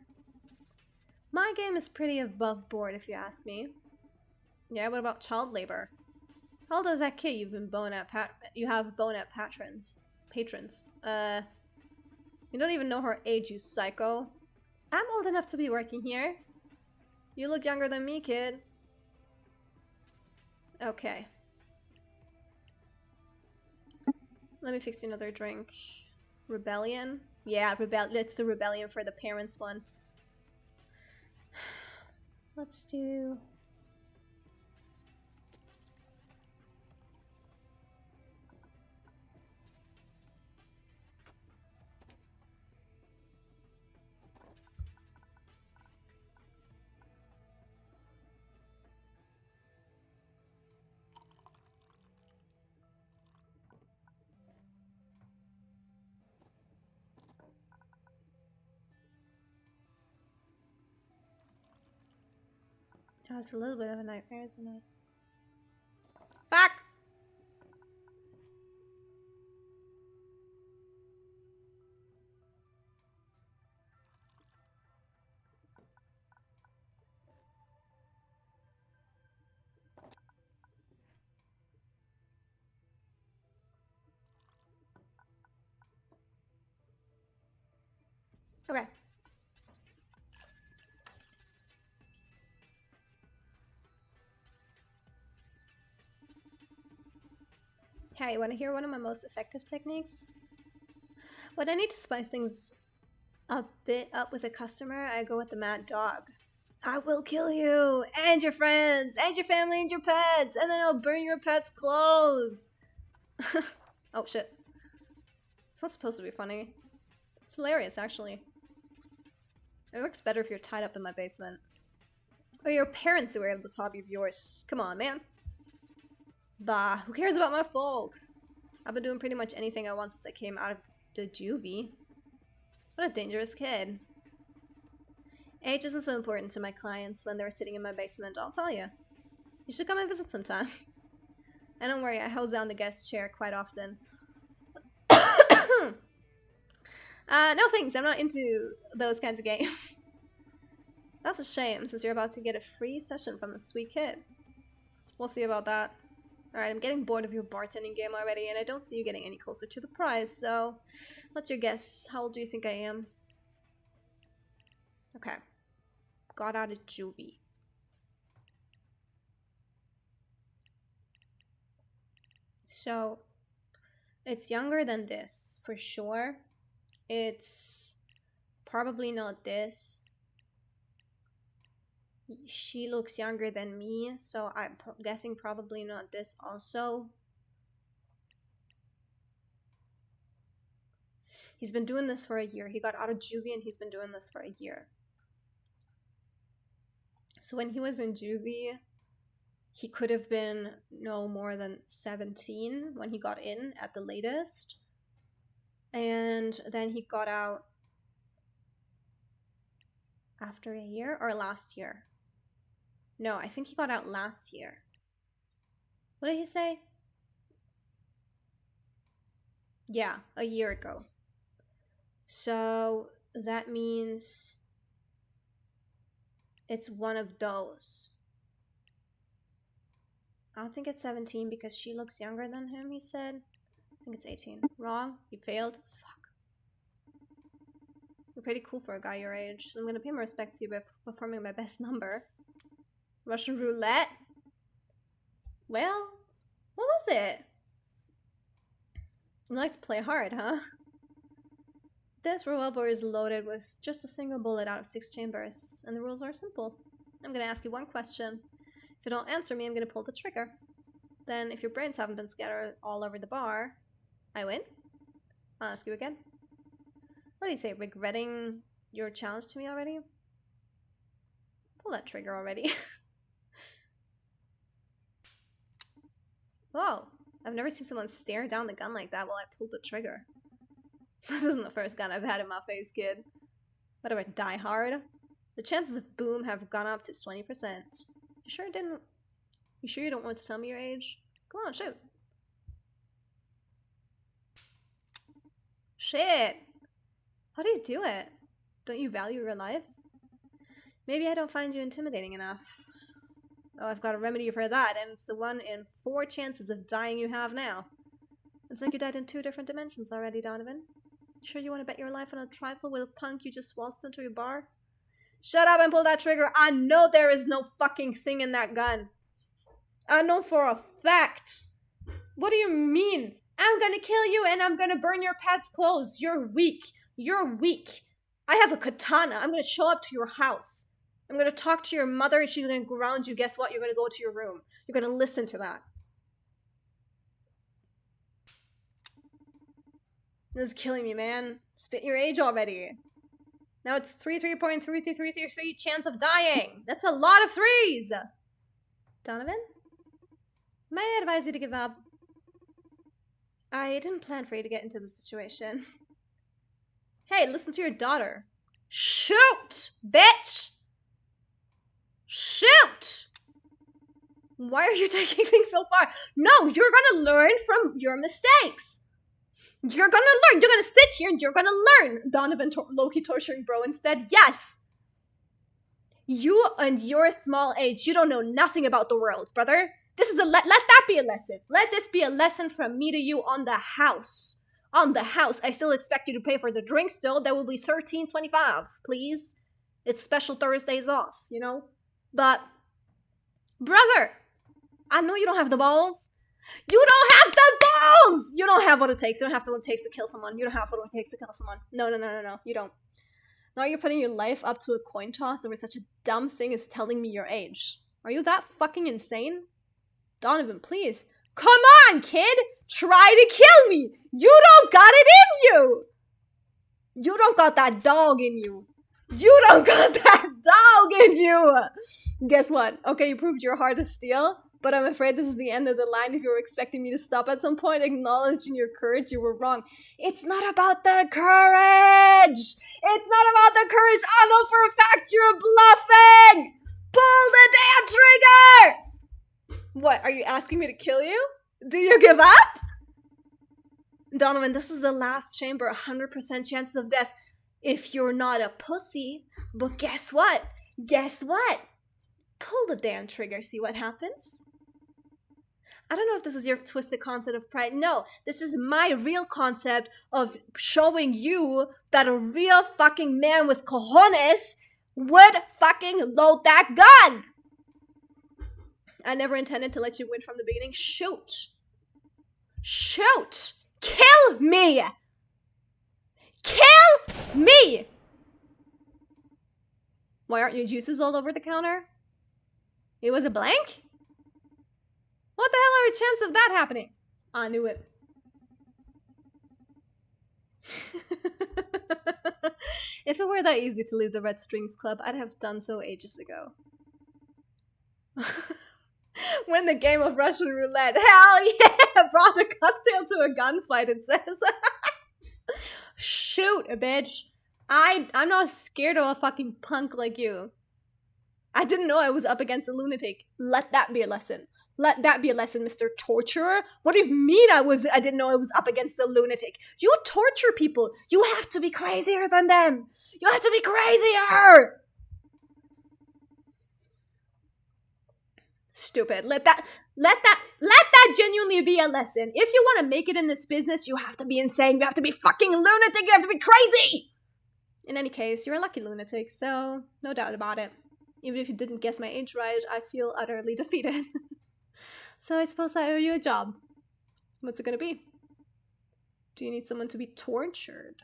My game is pretty above board, if you ask me. Yeah, what about child labor? How old is that kid you've been boning at you have boning at patrons? You don't even know her age, you psycho. I'm old enough to be working here. You look younger than me, kid. Okay. Let me fix you another drink. Rebellion? Yeah, it's the rebellion for the parents one. Let's do... Oh, it's a little bit of a nightmare, isn't it? Fuck! Okay. Hey, you want to hear one of my most effective techniques? When I need to spice things a bit up with a customer, I go with the mad dog. I will kill you, and your friends, and your family, and your pets, and then I'll burn your pets' clothes. Oh shit. It's not supposed to be funny. It's hilarious, actually. It works better if you're tied up in my basement. Or your parents are aware of this hobby of yours. Come on, man. Bah, who cares about my folks? I've been doing pretty much anything I want since I came out of the juvie. What a dangerous kid. Age isn't so important to my clients when they're sitting in my basement, I'll tell you. You should come and visit sometime. And don't worry, I hose down the guest chair quite often. No thanks, I'm not into those kinds of games. That's a shame, since you're about to get a free session from a sweet kid. We'll see about that. Alright, I'm getting bored of your bartending game already, and I don't see you getting any closer to the prize, so... What's your guess? How old do you think I am? Okay. Got out of juvie. So... It's younger than this, for sure. It's... probably not this. She looks younger than me, so I'm guessing probably not this also. He's been doing this for a year. He got out of juvie and he's been doing this for a year. So when he was in juvie, he could have been no more than 17 when he got in at the latest. And then he got out after a year or last year. No, I think he got out last year. What did he say? Yeah, a year ago. So that means it's one of those. I don't think it's 17 because she looks younger than him, he said. I think it's 18. Wrong. You failed. Fuck. You're pretty cool for a guy your age, so I'm gonna pay my respects to you by performing my best number. Russian roulette? Well, what was it? You like to play hard, huh? This revolver is loaded with just a single bullet out of 6 chambers, and the rules are simple. I'm gonna ask you one question. If you don't answer me, I'm gonna pull the trigger. Then, if your brains haven't been scattered all over the bar, I win. I'll ask you again. What do you say, regretting your challenge to me already? Pull that trigger already. Whoa, I've never seen someone stare down the gun like that while I pulled the trigger. This isn't the first gun I've had in my face, kid. What about Die Hard? The chances of boom have gone up to 20%. You sure you don't want to tell me your age? Come on, shoot. Shit! How do you do it? Don't you value your life? Maybe I don't find you intimidating enough. Oh, I've got a remedy for that, and it's the 1 in 4 chances of dying you have now. It's like you died in 2 different dimensions already, Donovan. Sure you want to bet your life on a trifle with a punk you just waltzed into your bar? Shut up and pull that trigger. I know there is no fucking thing in that gun. I know for a fact. What do you mean? I'm gonna kill you and I'm gonna burn your pet's clothes. You're weak. You're weak. I have a katana. I'm gonna show up to your house. I'm gonna talk to your mother and she's gonna ground you. Guess what? You're gonna go to your room. You're gonna listen to that. This is killing me, man. Spit your age already. Now it's 33.33333 chance of dying. That's a lot of 3s. Donovan? May I advise you to give up? I didn't plan for you to get into this situation. Hey, listen to your daughter. Shoot, bitch! Shoot! Why are you taking things so far? No, you're gonna learn from your mistakes. You're gonna learn. You're gonna sit here and you're gonna learn. Donovan Loki torturing bro instead. Yes. You and your small age, you don't know nothing about the world, brother. This is let that be a lesson. Let this be a lesson from me to you on the house. On the house, I still expect you to pay for the drinks though. That will be $13.25, please. It's special Thursdays off, you know? But, brother, I know you don't have the balls. You don't have the balls! You don't have what it takes. You don't have what it takes to kill someone. You don't have what it takes to kill someone. No. You don't. Now you're putting your life up to a coin toss over such a dumb thing as telling me your age. Are you that fucking insane? Donovan, please. Come on, kid! Try to kill me! You don't got it in you! You don't got that dog in you. You don't got that dog in you! Guess what? Okay, you proved you're hard to steal, but I'm afraid this is the end of the line. If you were expecting me to stop at some point acknowledging your courage, you were wrong. It's not about the courage! It's not about the courage! I know for a fact you're bluffing! Pull the damn trigger! What, are you asking me to kill you? Do you give up? Donovan, this is the last chamber, 100% chances of death if you're not a pussy. But guess what? Guess what? Pull the damn trigger, see what happens? I don't know if this is your twisted concept of pride. No, this is my real concept of showing you that a real fucking man with cojones would fucking load that gun! I never intended to let you win from the beginning. Shoot! Shoot! Kill me! Kill me! Why aren't your juices all over the counter? It was a blank? What the hell are the chances of that happening? I knew it. If it were that easy to leave the Red Strings Club, I'd have done so ages ago. Win the game of Russian roulette. Hell yeah! Brought a cocktail to a gunfight, it says. Shoot, bitch. I'm not scared of a fucking punk like you. I didn't know I was up against a lunatic. Let that be a lesson. Let that be a lesson, Mr. Torturer. What do you mean I didn't know I was up against a lunatic? You torture people. You have to be crazier than them. You have to be crazier. Stupid. Let that genuinely be a lesson. If you want to make it in this business, you have to be insane. You have to be fucking lunatic. You have to be crazy. In any case, you're a lucky lunatic, so no doubt about it. Even if you didn't guess my age right, I feel utterly defeated. So I suppose I owe you a job. What's it gonna be? Do you need someone to be tortured?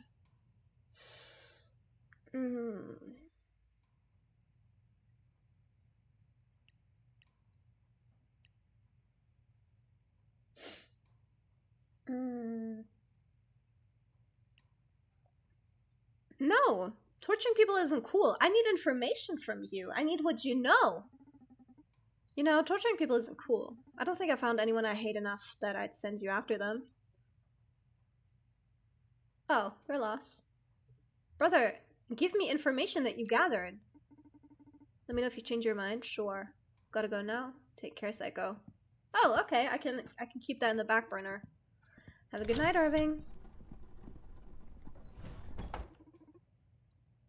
No, torturing people isn't cool. I need information from you. I need what you know. You know, torturing people isn't cool. I don't think I found anyone I hate enough that I'd send you after them. Oh, we're lost. Brother, give me information that you gathered. Let me know if you change your mind. Sure. Gotta go now. Take care, Psycho. Oh, okay. I can keep that in the back burner. Have a good night, Irving.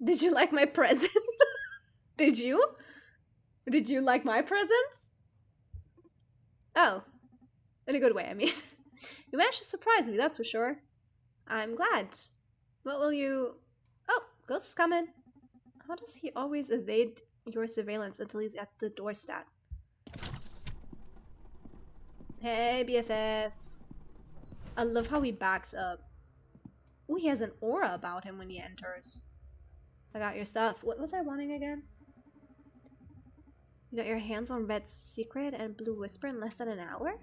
Did you like my present? Did you? Did you like my present? Oh. In a good way, I mean. You managed to surprise me, that's for sure. I'm glad. What will you... Oh, Ghost is coming. How does he always evade your surveillance until he's at the doorstep? Hey, BFF. I love how he backs up. Ooh, he has an aura about him when he enters. I got your stuff. What was I wanting again? You got your hands on Red Secret and Blue Whisper in less than an hour?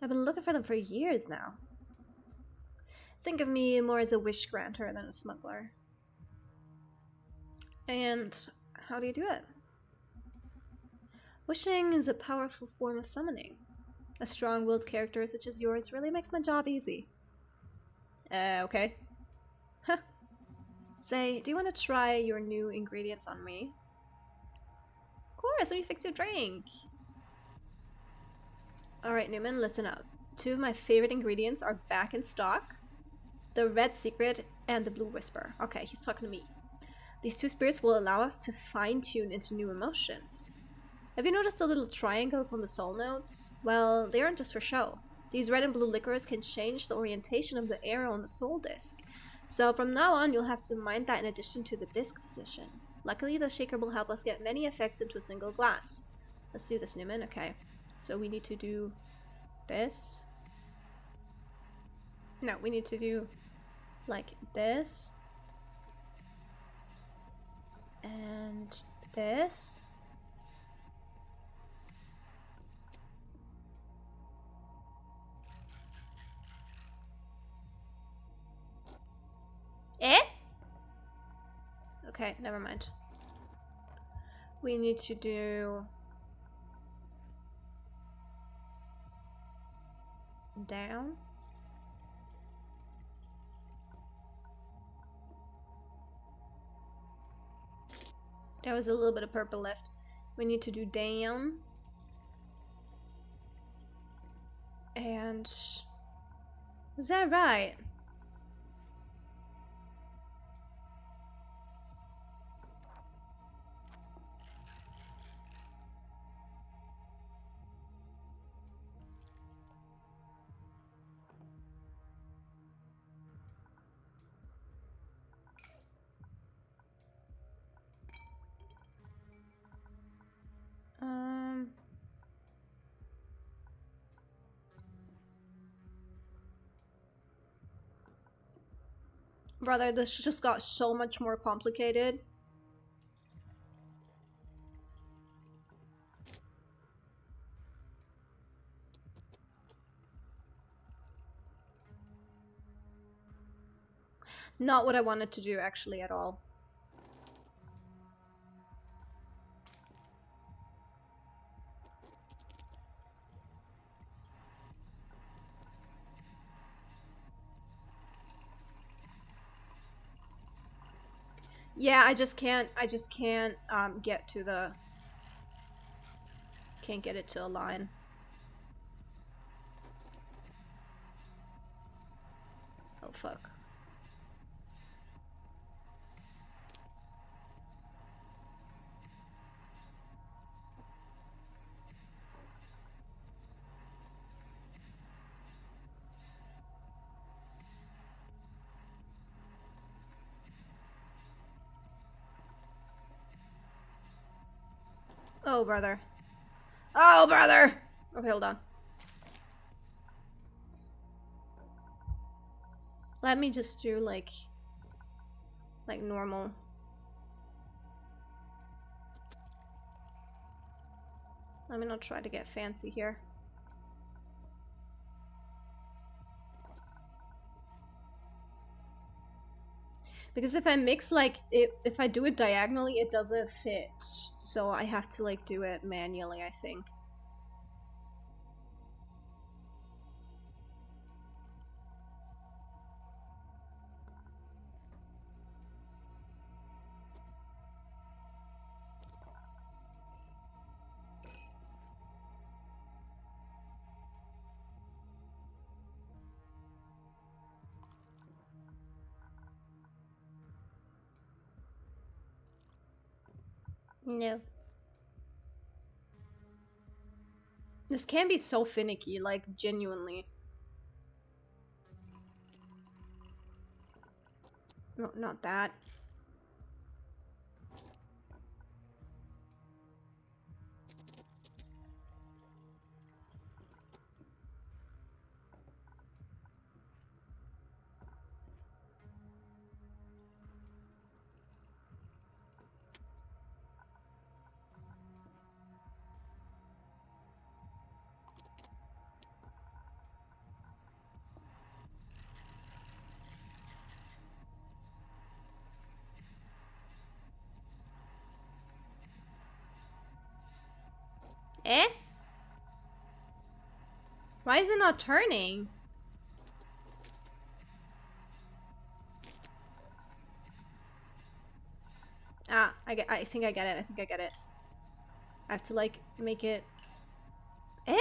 I've been looking for them for years now. Think of me more as a wish granter than a smuggler. And how do you do it? Wishing is a powerful form of summoning. A strong-willed character such as yours really makes my job easy. Okay. Huh. Say, do you want to try your new ingredients on me? Of course, let me fix your drink. Alright, Newman, listen up. Two of my favorite ingredients are back in stock. The Red Secret and the Blue Whisper. Okay, he's talking to me. These two spirits will allow us to fine-tune into new emotions. Have you noticed the little triangles on the soul notes? Well, they aren't just for show. These red and blue liquors can change the orientation of the arrow on the soul disc. So from now on, you'll have to mind that in addition to the disc position. Luckily, the shaker will help us get many effects into a single glass. Let's do this, Newman. Okay. So we need to do this. No, we need to do like this. And this. Eh? Okay, never mind. We need to do down. There was a little bit of purple left. We need to do down. And is that right? Brother, this just got so much more complicated. Not what I wanted to do, actually, at all. Yeah, I just can't get to the... Can't get it to align. Oh, fuck. Oh, brother. Oh, brother! Okay, hold on. Let me just do, like normal. Let me not try to get fancy here. Because if I mix, like, if I do it diagonally, it doesn't fit. So I have to, like, do it manually, I think. No. This can be so finicky, like, genuinely. No, not that. Eh? Why is it not turning? Ah, I think I get it. I think I get it. I have to, like, make it... Eh?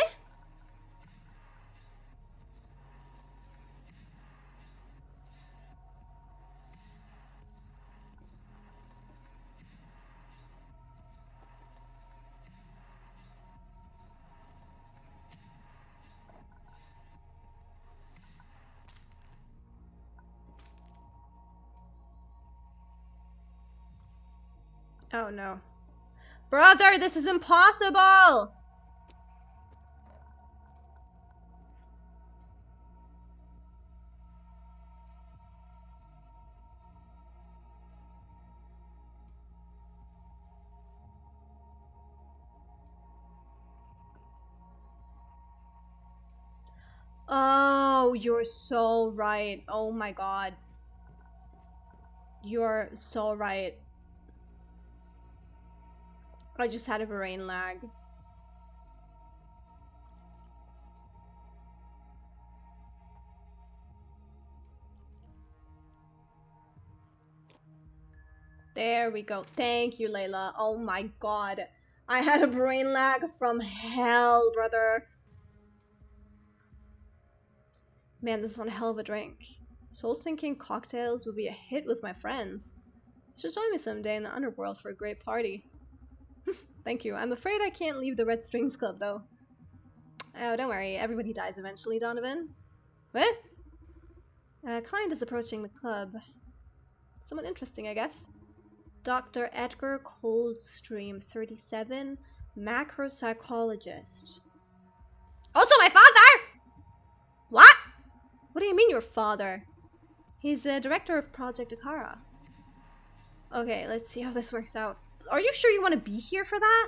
Oh no. Brother, this is impossible! Oh, you're so right. Oh my god. You're so right. I just had a brain lag. There we go. Thank you, Layla. Oh my god. I had a brain lag from hell, brother. Man, this is one hell of a drink. Soul-sinking cocktails would be a hit with my friends. You should join me someday in the underworld for a great party. Thank you. I'm afraid I can't leave the Red Strings Club, though. Oh, don't worry. Everybody dies eventually, Donovan. What? A client is approaching the club. Someone interesting, I guess. Dr. Edgar Coldstream, 37, macropsychologist. Also my father! What? What do you mean your father? He's the director of Project Akara. Okay, let's see how this works out. Are you sure you want to be here for that?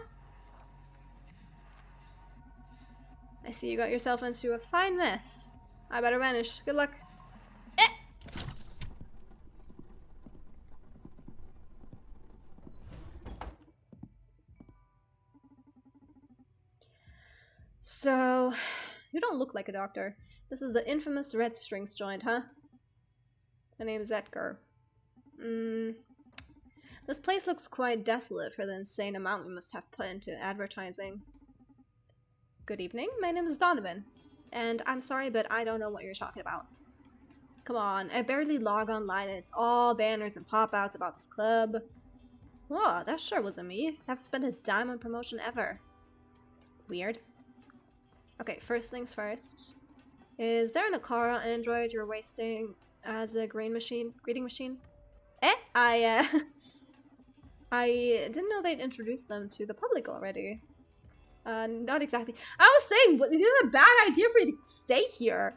I see you got yourself into a fine mess. I better vanish. Good luck. So, you don't look like a doctor. This is the infamous Red Strings joint, huh? My name is Edgar. This place looks quite desolate for the insane amount we must have put into advertising. Good evening, my name is Donovan. And I'm sorry, but I don't know what you're talking about. Come on, I barely log online and it's all banners and pop-outs about this club. Whoa, that sure wasn't me. I haven't spent a dime on promotion ever. Weird. Okay, first things first. Is there an Akara android you're wasting as a greeting machine? I didn't know they'd introduced them to the public already. Not exactly. I was saying, but it's a bad idea for you to stay here.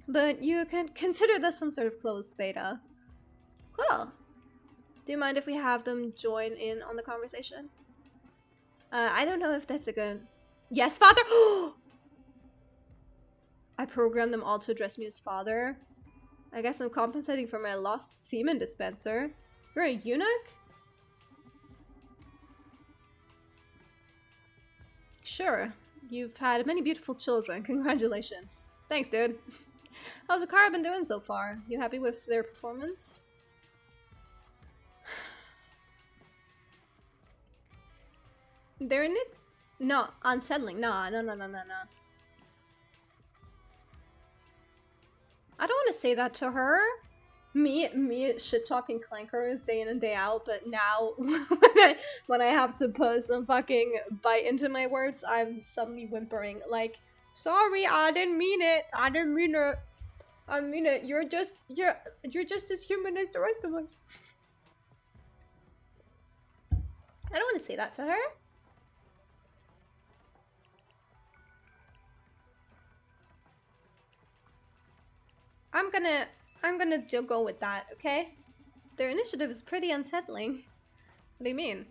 But you can consider this some sort of closed beta. Cool. Do you mind if we have them join in on the conversation? I don't know if that's a good... Yes, father! I programmed them all to address me as father. I guess I'm compensating for my lost semen dispenser. You're a eunuch? Sure. You've had many beautiful children. Congratulations. Thanks, dude. How's Akara been doing so far? You happy with their performance? They're in it? No, unsettling. No. I don't want to say that to her. Me shit-talking clankers day in and day out, but now when I have to put some fucking bite into my words, I'm suddenly whimpering like, sorry, I didn't mean it. I mean it. You're just as human as the rest of us. I don't want to say that to her. I'm gonna go with that, okay? Their initiative is pretty unsettling. What do you mean?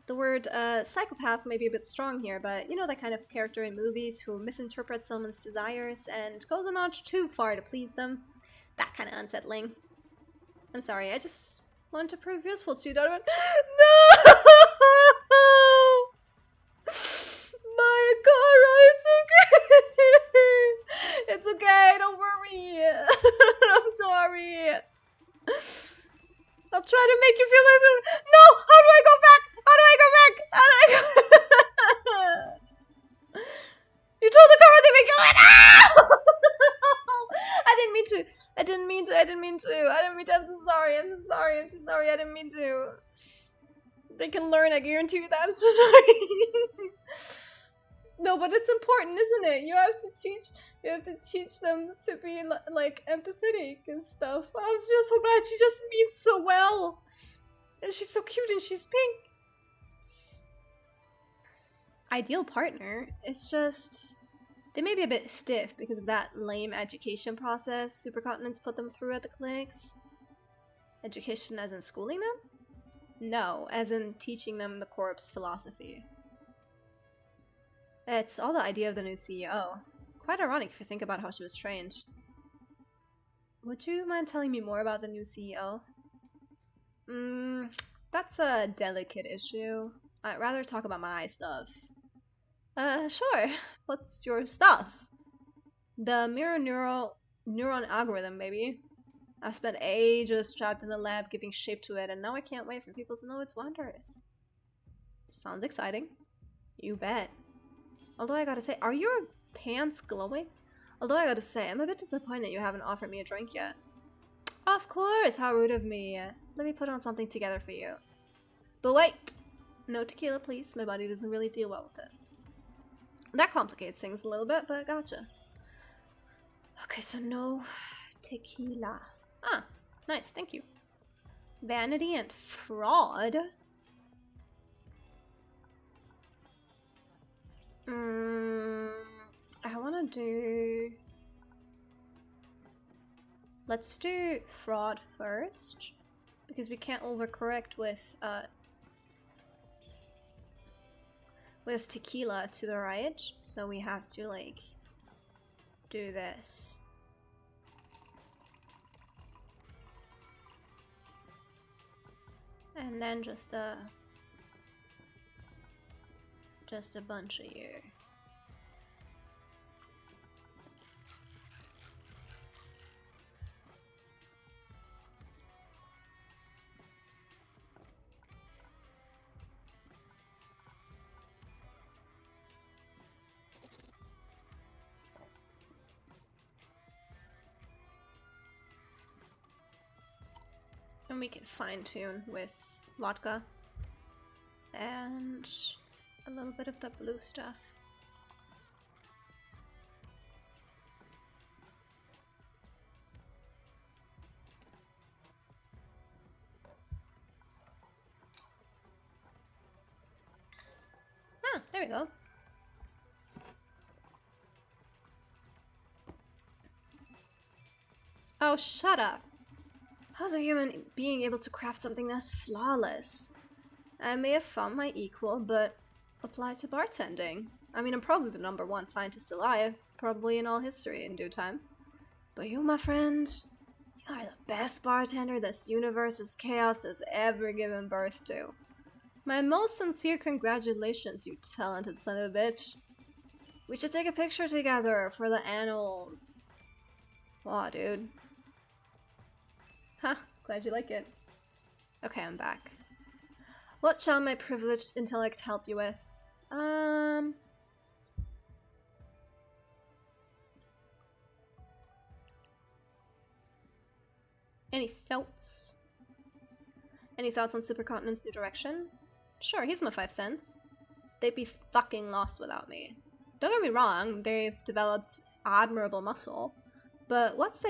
The word psychopath may be a bit strong here, but you know that kind of character in movies who misinterprets someone's desires and goes a notch too far to please them? That kind of unsettling. I'm sorry, I just wanted to prove useful to you, Donovan. No! My Akara, it's okay! It's okay, don't worry! I'm sorry! I'll try to make you feel less. No! How do I go back? You told the car they make you win! I didn't mean to. I'm so sorry. I didn't mean to. They can learn, I guarantee you that. I'm so sorry. No, but it's important, isn't it? You have to teach them to be like empathetic and stuff. I feel so bad. She just means so well. And she's so cute and she's pink. Ideal partner. It's just they may be a bit stiff because of that lame education process supercontinents put them through at the clinics. Education as in schooling them? No, as in teaching them the corpse philosophy. It's all the idea of the new CEO. Quite ironic if you think about how she was trained. Would you mind telling me more about the new CEO? That's a delicate issue. I'd rather talk about my stuff. Sure. What's your stuff? The mirror neuron algorithm, baby. I've spent ages trapped in the lab giving shape to it, and now I can't wait for people to know its wonders. Sounds exciting. You bet. Although I gotta say, are your pants glowing? Although I gotta say, I'm a bit disappointed you haven't offered me a drink yet. Of course, how rude of me. Let me put on something together for you. But wait! No tequila, please. My body doesn't really deal well with it. That complicates things a little bit, but gotcha. Okay, so no tequila. Ah, nice, thank you. Vanity and fraud? I wanna do... Let's do fraud first, because we can't overcorrect with tequila to the right, so we have to like do this. And then just a bunch of you. And we can fine tune with vodka and a little bit of the blue stuff. There we go. Oh, shut up. How's a human being able to craft something that's flawless? I may have found my equal, but apply to bartending. I mean, I'm probably the #1 scientist alive, probably in all history in due time. But you, my friend, you are the best bartender this universe's chaos has ever given birth to. My most sincere congratulations, you talented son of a bitch. We should take a picture together for the annals. Aw, dude. Huh, glad you like it. Okay, I'm back. What shall my privileged intellect help you with? Any thoughts? Any thoughts on Supercontinent's new direction? Sure, here's my 5 cents. They'd be fucking lost without me. Don't get me wrong, they've developed admirable muscle, but what's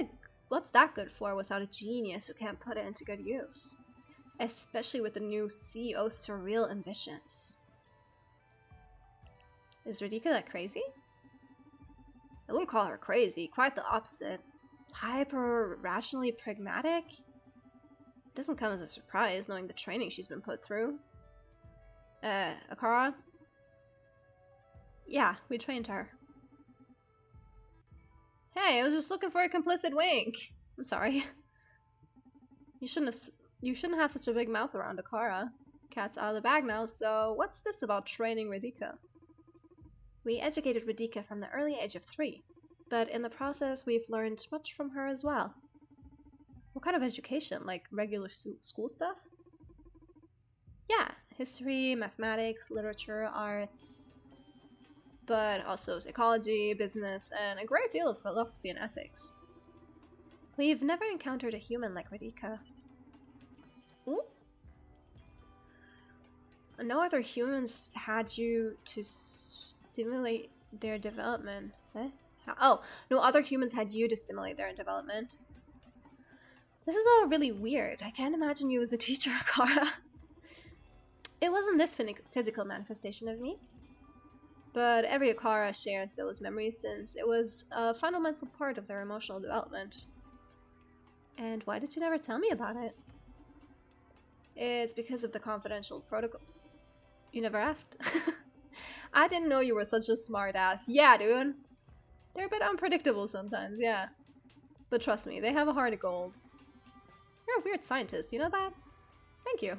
that good for without a genius who can't put it into good use? Especially with the new CEO's surreal ambitions. Is Radhika that crazy? I wouldn't call her crazy, quite the opposite. Hyper-rationally pragmatic? Doesn't come as a surprise knowing the training she's been put through. Akara? Yeah, we trained her. Hey, I was just looking for a complicit wink. I'm sorry. You shouldn't have such a big mouth around Akara. Cat's out of the bag now, so what's this about training Radhika? We educated Radhika from the early age of 3, but in the process we've learned much from her as well. What kind of education? Like regular school stuff? Yeah, history, mathematics, literature, arts, but also psychology, business, and a great deal of philosophy and ethics. We've never encountered a human like Radhika. Ooh. No other humans had you to stimulate their development. Eh? Oh, no other humans had you to stimulate their development. This is all really weird. I can't imagine you as a teacher, Akara. It wasn't this physical manifestation of me, but every Akara shares those memories since it was a fundamental part of their emotional development. And why did you never tell me about it? It's because of the confidential protocol. You never asked. I didn't know you were such a smart ass. Yeah, dude. They're a bit unpredictable sometimes, yeah. But trust me, they have a heart of gold. You're a weird scientist, you know that? Thank you.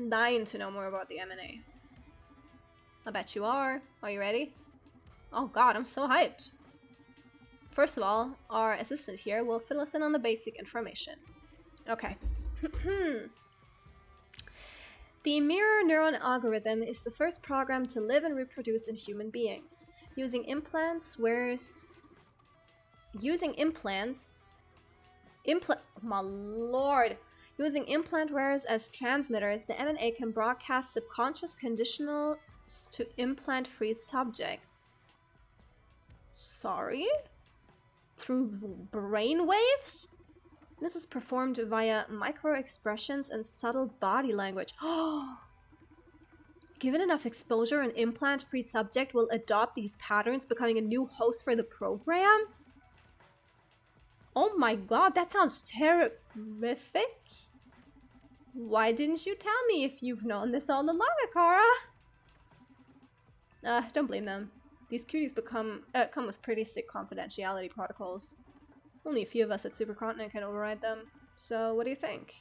Dying to know more about the M&A. I bet you are. Are you ready? Oh god, I'm so hyped. First of all, our assistant here will fill us in on the basic information. Okay. The mirror neuron algorithm is the first program to live and reproduce in human beings. Using implants, my lord! Using implant wearers as transmitters, the M&A can broadcast subconscious conditionals to implant-free subjects. Sorry? Through brain waves? This is performed via micro-expressions and subtle body language. Given enough exposure, an implant-free subject will adopt these patterns, becoming a new host for the program? Oh my god, that sounds terrific. Why didn't you tell me if you've known this all along, Akara? Don't blame them. These cuties come with pretty strict confidentiality protocols. Only a few of us at Supercontinent can override them. So, what do you think?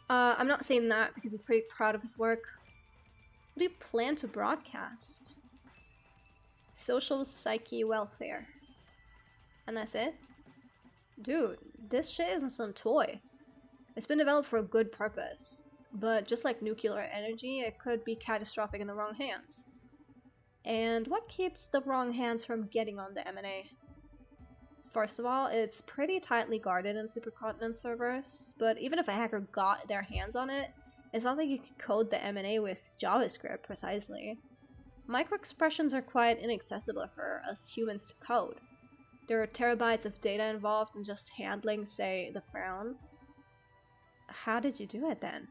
I'm not saying that because he's pretty proud of his work. What do you plan to broadcast? Social psyche welfare. And that's it? Dude, this shit isn't some toy. It's been developed for a good purpose. But just like nuclear energy, it could be catastrophic in the wrong hands. And what keeps the wrong hands from getting on the M&A? First of all, it's pretty tightly guarded in Supercontinent servers, but even if a hacker got their hands on it, it's not like you could code the M&A with JavaScript precisely. Microexpressions are quite inaccessible for us humans to code. There are terabytes of data involved in just handling, say, the frown. How did you do it then?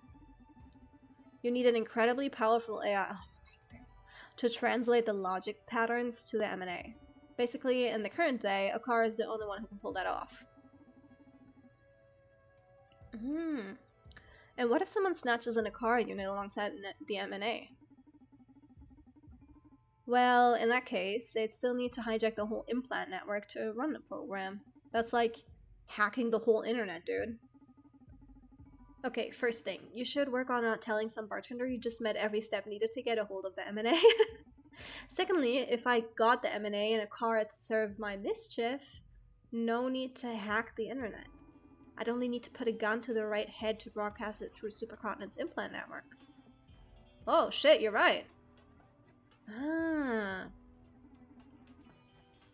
You need an incredibly powerful AI to translate the logic patterns to the M&A. Basically, in the current day, Akara is the only one who can pull that off. And what if someone snatches an Akara unit alongside the M&A? Well, in that case, they'd still need to hijack the whole implant network to run the program. That's like hacking the whole internet, dude. Okay, first thing, you should work on not telling some bartender you just met every step needed to get a hold of the M&A. Secondly, if I got the M&A in a car to serve my mischief, no need to hack the internet. I'd only need to put a gun to the right head to broadcast it through Supercontinent's implant network. Oh shit, you're right.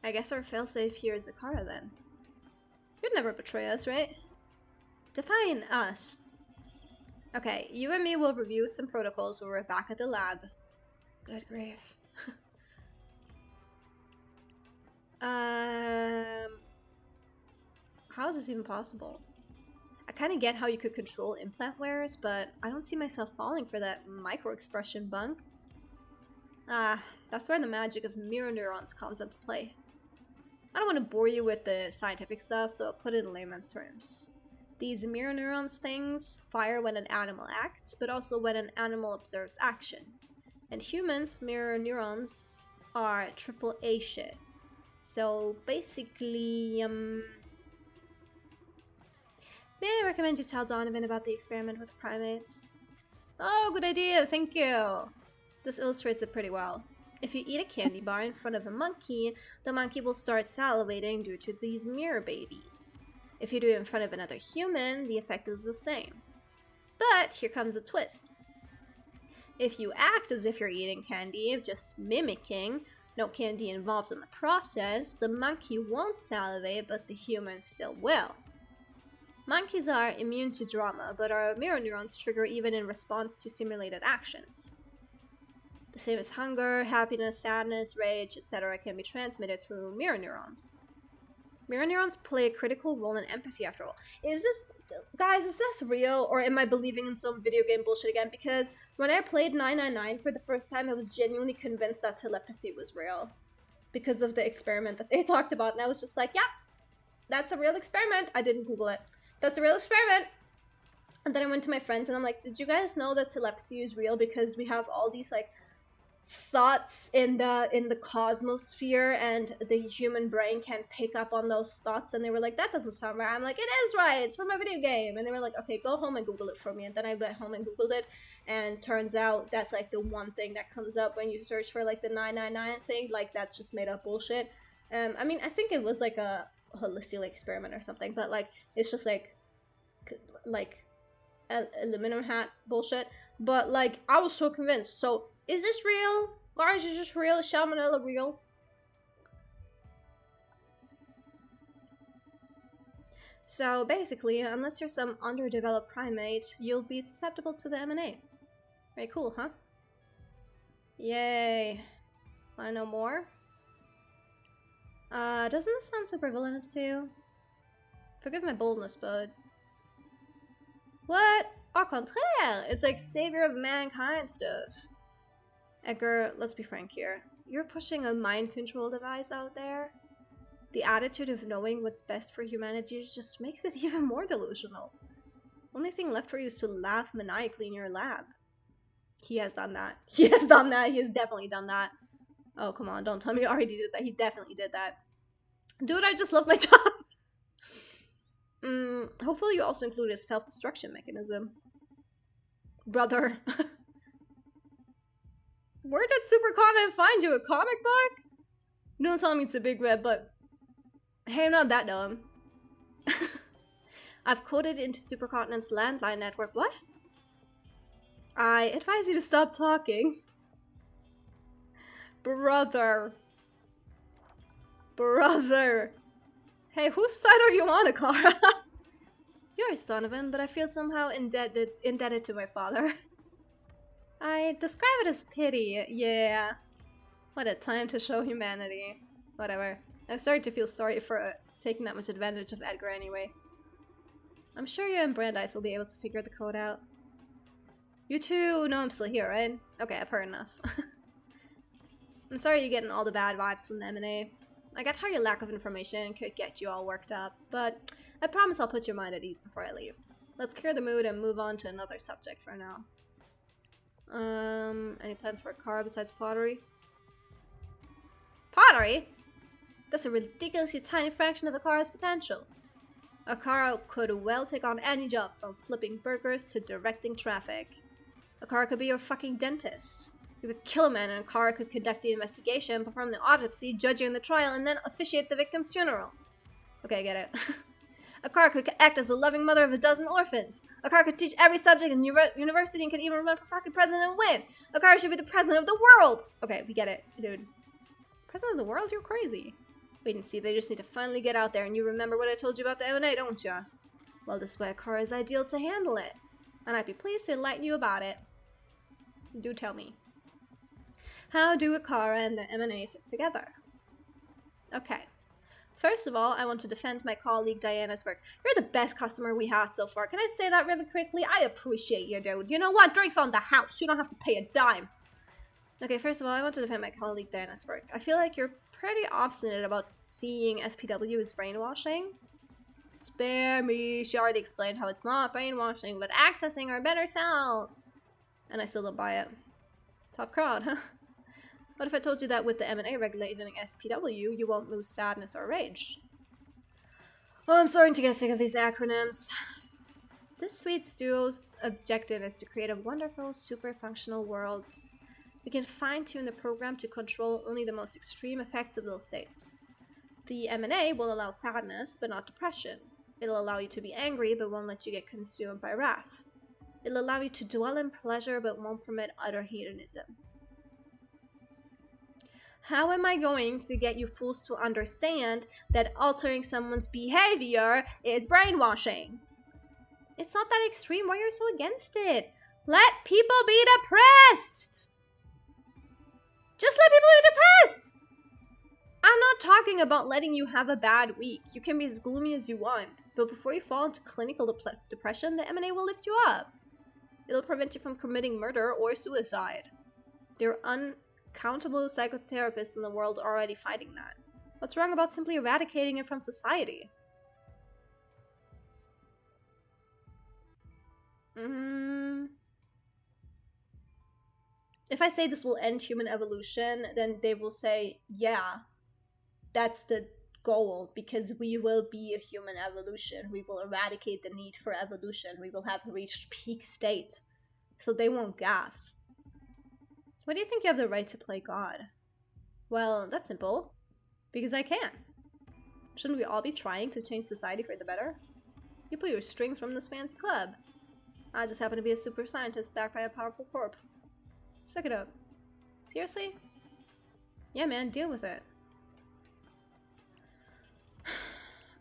I guess our failsafe here is Akara then. You'd never betray us, right? Define us. Okay, you and me will review some protocols when we're back at the lab. Good grief. How is this even possible? I kind of get how you could control implant wearers, but I don't see myself falling for that micro-expression bunk. That's where the magic of mirror neurons comes into play. I don't want to bore you with the scientific stuff, so I'll put it in layman's terms. These mirror neurons things fire when an animal acts, but also when an animal observes action. And humans' mirror neurons are AAA shit. So basically, may I recommend you tell Donovan about the experiment with primates? Oh, good idea, thank you. This illustrates it pretty well. If you eat a candy bar in front of a monkey, the monkey will start salivating due to these mirror babies. If you do it in front of another human, the effect is the same. But here comes a twist. If you act as if you're eating candy, just mimicking, no candy involved in the process, the monkey won't salivate, but the human still will. Monkeys are immune to drama, but our mirror neurons trigger even in response to simulated actions. The same as hunger, happiness, sadness, rage, etc. can be transmitted through mirror neurons. Mirror neurons play a critical role in empathy after all. Is this real, or am I believing in some video game bullshit again? Because when I played 999 for the first time, I was genuinely convinced that telepathy was real. Because of the experiment that they talked about, and I was just like, yeah, that's a real experiment. I didn't Google it. That's a real experiment. And then I went to my friends and I'm like, did you guys know that telepathy is real? Because we have all these like thoughts in the cosmosphere, and the human brain can pick up on those thoughts. And they were like, that doesn't sound right. I'm like, it is right, it's from a video game. And they were like, okay, go home and Google it for me. And then I went home and Googled it, and turns out that's like the one thing that comes up when you search for like the 999 thing. Like, that's just made up bullshit. I mean, I think it was like a holistic experiment or something, but like it's just like aluminum hat bullshit. But like, I was so convinced. So is this real? Guys, is this real? Is Salmonella real? So basically, unless you're some underdeveloped primate, you'll be susceptible to the M&A. Very cool, huh? Yay. Wanna know more? Doesn't this sound super villainous to you? Forgive my boldness, but... What? Au contraire! It's like savior of mankind stuff. Edgar, let's be frank here. You're pushing a mind control device out there. The attitude of knowing what's best for humanity just makes it even more delusional. Only thing left for you is to laugh maniacally in your lab. He has done that. He has done that. He has definitely done that. Oh, come on. Don't tell me he already did that. He definitely did that. Dude, I just love my job. Hopefully you also include a self-destruction mechanism. Brother. Where did Supercontinent find you? A comic book? Don't tell me it's a big red, but... Hey, I'm not that dumb. I've coded into Supercontinent's landline network. What? I advise you to stop talking. Brother. Brother. Hey, whose side are you on, Akara? You're a Donovan, but I feel somehow indebted to my father. I describe it as pity, yeah. What a time to show humanity. Whatever. I'm starting to feel sorry for taking that much advantage of Edgar anyway. I'm sure you and Brandeis will be able to figure the code out. You two know I'm still here, right? Okay, I've heard enough. I'm sorry you're getting all the bad vibes from the M&A. I get how your lack of information could get you all worked up, but I promise I'll put your mind at ease before I leave. Let's clear the mood and move on to another subject for now. Any plans for a car besides pottery? Pottery? That's a ridiculously tiny fraction of a car's potential. A car could well take on any job from flipping burgers to directing traffic. A car could be your fucking dentist. You could kill a man and a car could conduct the investigation, perform the autopsy, judge you in the trial, and then officiate the victim's funeral. Okay, I get it. A car could act as a loving mother of a dozen orphans. A car could teach every subject in university and could even run for fucking president and win. A car should be the president of the world! Okay, we get it, dude. President of the world? You're crazy. Wait and see, they just need to finally get out there, and you remember what I told you about the M&A, don't ya? Well, this way a car is ideal to handle it. And I'd be pleased to enlighten you about it. Do tell me. How do Akara and the M&A fit together? Okay. First of all, I want to defend my colleague Diana's work. You're the best customer we have so far. Can I say that really quickly? I appreciate you, dude. You know what? Drinks on the house. You don't have to pay a dime. Okay, first of all, I want to defend my colleague Diana's work. I feel like you're pretty obstinate about seeing SPW as brainwashing. Spare me. She already explained how it's not brainwashing, but accessing our better selves. And I still don't buy it. Tough crowd, huh? What if I told you that with the M&A regulating SPW, you won't lose sadness or rage? Oh, I'm starting to get sick of these acronyms. This sweet duo's objective is to create a wonderful, super functional world. We can fine-tune the program to control only the most extreme effects of those states. The M&A will allow sadness, but not depression. It'll allow you to be angry, but won't let you get consumed by wrath. It'll allow you to dwell in pleasure, but won't permit utter hedonism. How am I going to get you fools to understand that altering someone's behavior is brainwashing? It's not that extreme. Why are you so against it? Let people be depressed! Just let people be depressed! I'm not talking about letting you have a bad week. You can be as gloomy as you want, but before you fall into clinical depression, the M&A will lift you up. It'll prevent you from committing murder or suicide. There are uncountable psychotherapists in the world already fighting that. What's wrong about simply eradicating it from society? If I say this will end human evolution, then they will say, yeah, that's the goal, because we will be a human evolution. We will eradicate the need for evolution. We will have reached peak state. So they won't gaff. Why do you think you have the right to play God? Well, that's simple. Because I can. Shouldn't we all be trying to change society for the better? You pull your strings from this fancy club. I just happen to be a super scientist backed by a powerful corp. Suck it up. Seriously? Yeah, man, deal with it.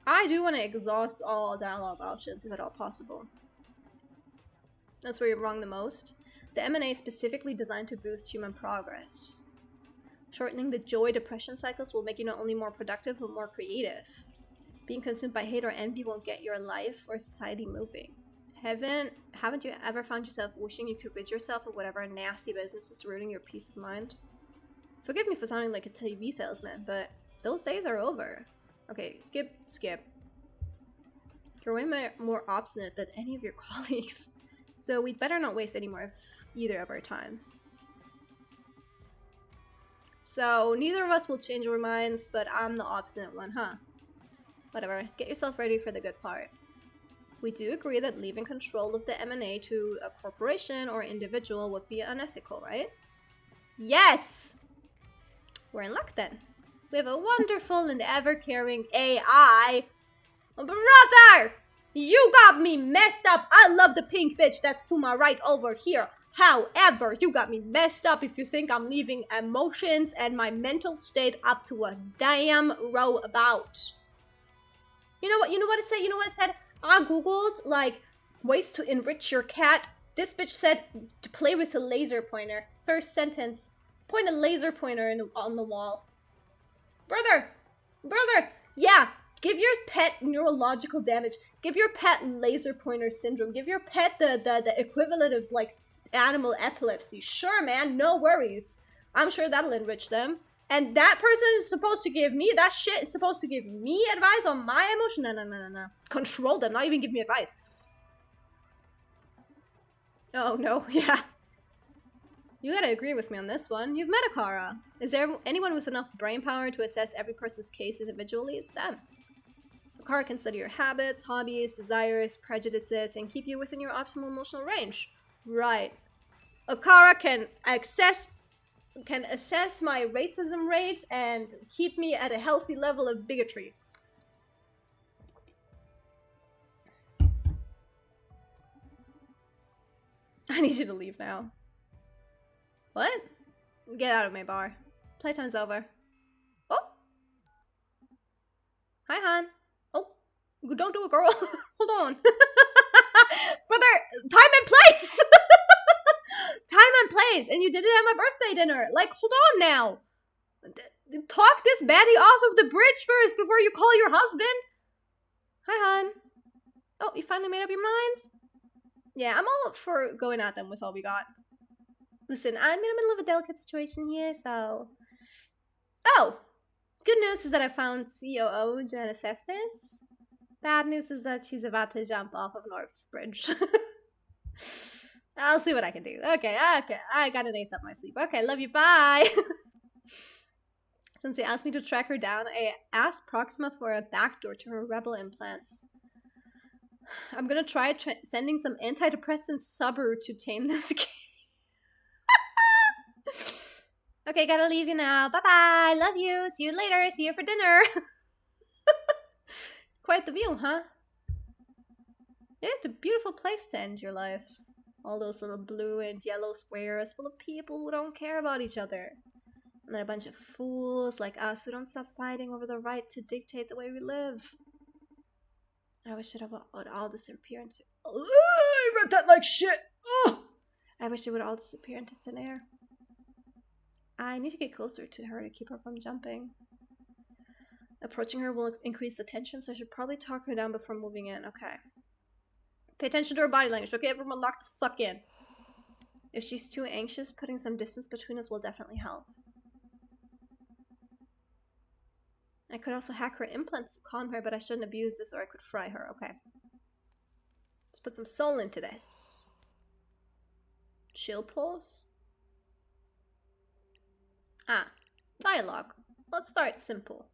I do want to exhaust all dialogue options if at all possible. That's where you're wrong the most. The M&A is specifically designed to boost human progress. Shortening the joy-depression cycles will make you not only more productive, but more creative. Being consumed by hate or envy won't get your life or society moving. Haven't you ever found yourself wishing you could rid yourself of whatever nasty business is ruining your peace of mind? Forgive me for sounding like a TV salesman, but those days are over. Okay, skip. You're way more obstinate than any of your colleagues, so we'd better not waste any more of either of our times. So, neither of us will change our minds, but I'm the obstinate one, huh? Whatever, get yourself ready for the good part. We do agree that leaving control of the M&A to a corporation or individual would be unethical, right? Yes! We're in luck then. We have a wonderful and ever-caring AI. Brother! You got me messed up. I love the pink bitch that's to my right over here. However, you got me messed up if you think I'm leaving emotions and my mental state up to a damn row about. You know what it said? I googled, like, ways to enrich your cat. This bitch said to play with a laser pointer. First sentence. Point a laser pointer on the wall. Brother! Yeah, give your pet neurological damage. Give your pet laser pointer syndrome. Give your pet the equivalent of, like, animal epilepsy. Sure, man, no worries. I'm sure that'll enrich them. And that person is supposed to give me, that shit is supposed to give me advice on my emotion? No. Control them, not even give me advice. Oh, no, yeah. You gotta agree with me on this one. You've met Akara. Is there anyone with enough brain power to assess every person's case individually? It's them. Akara can study your habits, hobbies, desires, prejudices, and keep you within your optimal emotional range. Right. Akara can assess my racism rate and keep me at a healthy level of bigotry. I need you to leave now. What? Get out of my bar. Playtime's over. Oh! Hi, Han. Oh, don't do it, girl. Hold on. Brother, time and place! Time and place, and you did it at my birthday dinner. Like, hold on now. Talk this baddie off of the bridge first before you call your husband. Hi, hon. Oh, you finally made up your mind? Yeah, I'm all up for going at them with all we got. Listen, I'm in the middle of a delicate situation here, so... Oh! Good news is that I found COO Janice Eftis. Bad news is that she's about to jump off of North Bridge. I'll see what I can do. Okay. I got an ace up my sleeve. Okay, love you, bye! Since you asked me to track her down, I asked Proxima for a backdoor to her rebel implants. I'm gonna try sending some antidepressant subber to tame this kitty. Okay, gotta leave you now. Bye-bye. Love you. See you later. See you for dinner. Quite the view, huh? Yeah, it's a beautiful place to end your life. All those little blue and yellow squares full of people who don't care about each other. And then a bunch of fools like us who don't stop fighting over the right to dictate the way we live. I wish it would all disappear into... I read that like shit! Ugh! I wish it would all disappear into thin air. I need to get closer to her to keep her from jumping. Approaching her will increase the tension, so I should probably talk her down before moving in. Okay. Pay attention to her body language. Okay, everyone lock the fuck in. If she's too anxious, putting some distance between us will definitely help. I could also hack her implants to calm her, but I shouldn't abuse this or I could fry her. Okay. Let's put some soul into this. Chill pause. Ah, dialogue. Let's start simple.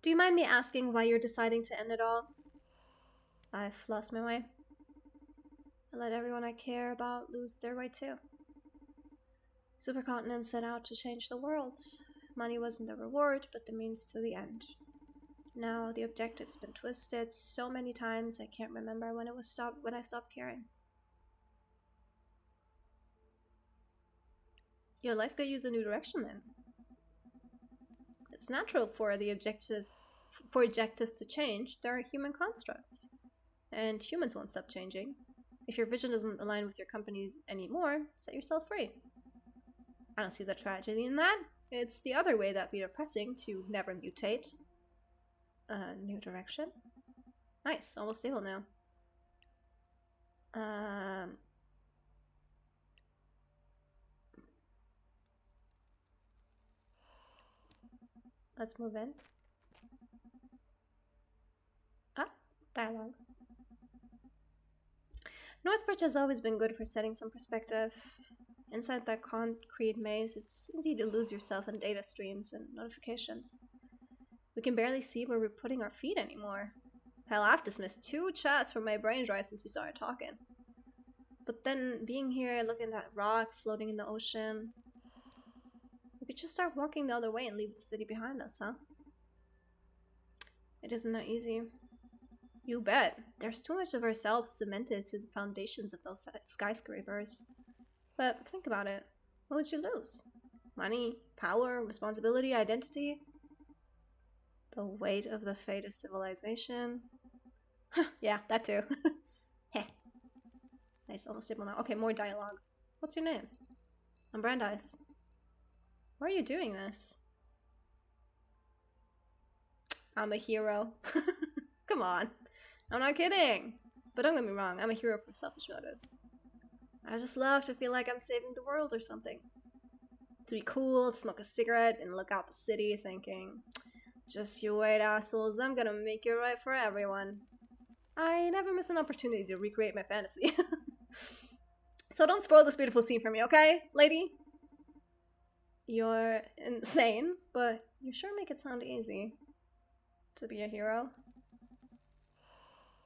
Do you mind me asking why you're deciding to end it all? I've lost my way. I let everyone I care about lose their way too. Supercontinent set out to change the world. Money wasn't the reward, but the means to the end. Now the objective's been twisted so many times I can't remember when I stopped caring. Your life could use a new direction then. It's natural for objectives to change. There are human constructs. And humans won't stop changing. If your vision doesn't align with your company's anymore, set yourself free. I don't see the tragedy in that. It's the other way that'd be depressing, to never mutate. New direction. Nice, almost stable now. Let's move in. Ah, dialogue. Northbridge has always been good for setting some perspective. Inside that concrete maze, it's easy to lose yourself in data streams and notifications. We can barely see where we're putting our feet anymore. Hell, I've dismissed 2 chats from my brain drive since we started talking. But then, being here, looking at that rock floating in the ocean, we could just start walking the other way and leave the city behind us, huh? It isn't that easy. You bet. There's too much of ourselves cemented to the foundations of those skyscrapers. But think about it. What would you lose? Money, power, responsibility, identity? The weight of the fate of civilization? Yeah, that too. Heh. Nice, almost stable now. Okay, more dialogue. What's your name? I'm Brandeis. Why are you doing this? I'm a hero. Come on. I'm not kidding. But don't get me wrong, I'm a hero for selfish motives. I just love to feel like I'm saving the world or something. To be cool, to smoke a cigarette, and look out the city thinking, just you wait, assholes, I'm gonna make it right for everyone. I never miss an opportunity to recreate my fantasy. So don't spoil this beautiful scene for me, okay, lady? You're insane, but you sure make it sound easy to be a hero.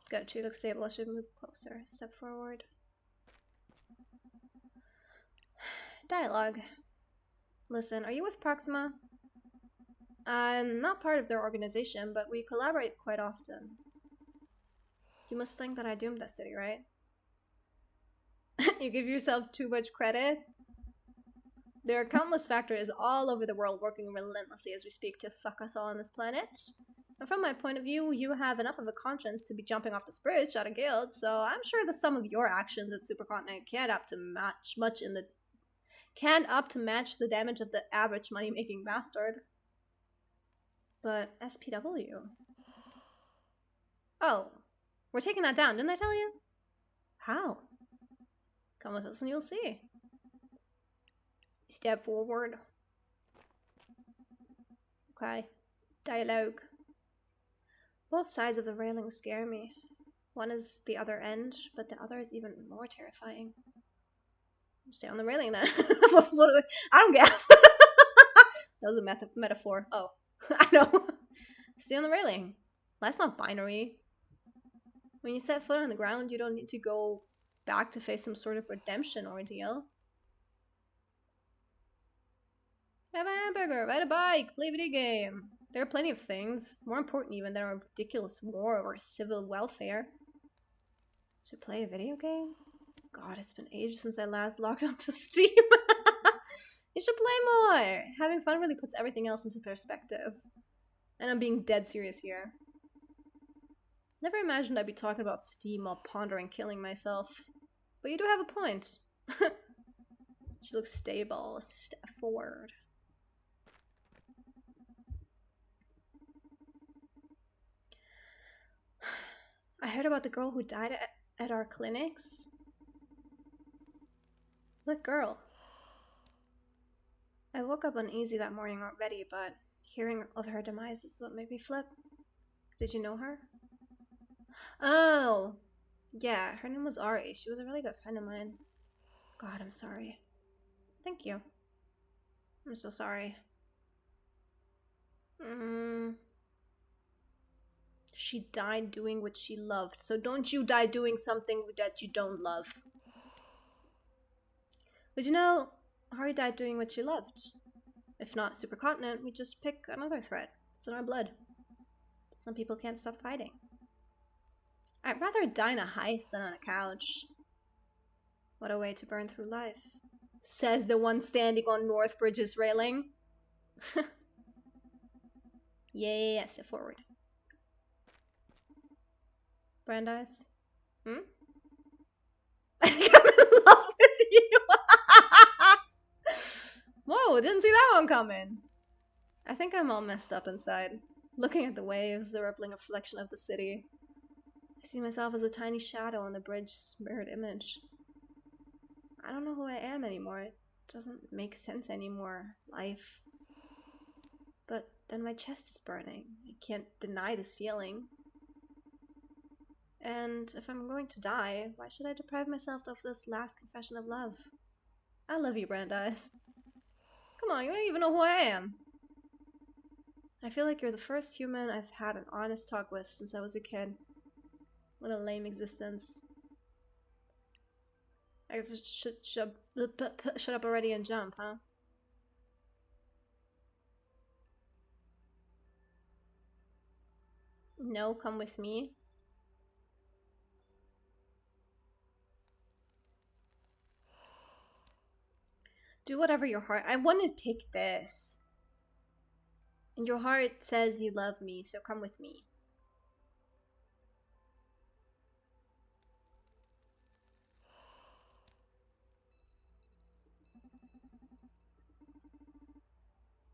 Good, she looks stable. I should move closer. Step forward. Dialogue. Listen, are you with Proxima? I'm not part of their organization, but we collaborate quite often. You must think that I doomed that city, right? You give yourself too much credit? There are countless factors all over the world working relentlessly as we speak to fuck us all on this planet. And from my point of view, you have enough of a conscience to be jumping off this bridge out of guild, so I'm sure the sum of your actions at Supercontinent can't up to match the damage of the average money-making bastard. But SPW. Oh, we're taking that down, didn't I tell you? How? Come with us and you'll see. Step forward. Okay. Dialogue. Both sides of the railing scare me. One is the other end, but the other is even more terrifying. Stay on the railing then. I don't get. That was a metaphor. Oh, I know. Stay on the railing. Life's not binary. When you set foot on the ground, you don't need to go back to face some sort of redemption ordeal. Have a hamburger, ride a bike, play a video game. There are plenty of things, more important even than a ridiculous war or civil welfare. To play a video game? God, it's been ages since I last logged onto Steam. You should play more! Having fun really puts everything else into perspective. And I'm being dead serious here. Never imagined I'd be talking about Steam while pondering killing myself. But you do have a point. She looks stable. Step forward. I heard about the girl who died at our clinics. What girl? I woke up uneasy that morning already, but hearing of her demise is what made me flip. Did you know her? Oh, yeah, her name was Ari. She was a really good friend of mine. God, I'm sorry. Thank you. I'm so sorry. She died doing what she loved, so don't you die doing something that you don't love. But you know, Ari died doing what she loved. If not supercontinent, we just pick another threat. It's in our blood. Some people can't stop fighting. I'd rather die in a heist than on a couch. What a way to burn through life. Says the one standing on Northbridge's railing. Yeah, step forward. Brandeis? Hmm? I think I'm in love with you! Whoa, didn't see that one coming. I think I'm all messed up inside. Looking at the waves, the rippling reflection of the city. I see myself as a tiny shadow on the bridge's mirrored image. I don't know who I am anymore. It doesn't make sense anymore. Life. But then my chest is burning. I can't deny this feeling. And if I'm going to die, why should I deprive myself of this last confession of love? I love you, Brandeis. Come on, you don't even know who I am. I feel like you're the first human I've had an honest talk with since I was a kid. What a lame existence. I guess I should shut up already and jump, huh? No, come with me. Do whatever your heart... I want to pick this. And your heart says you love me, so come with me.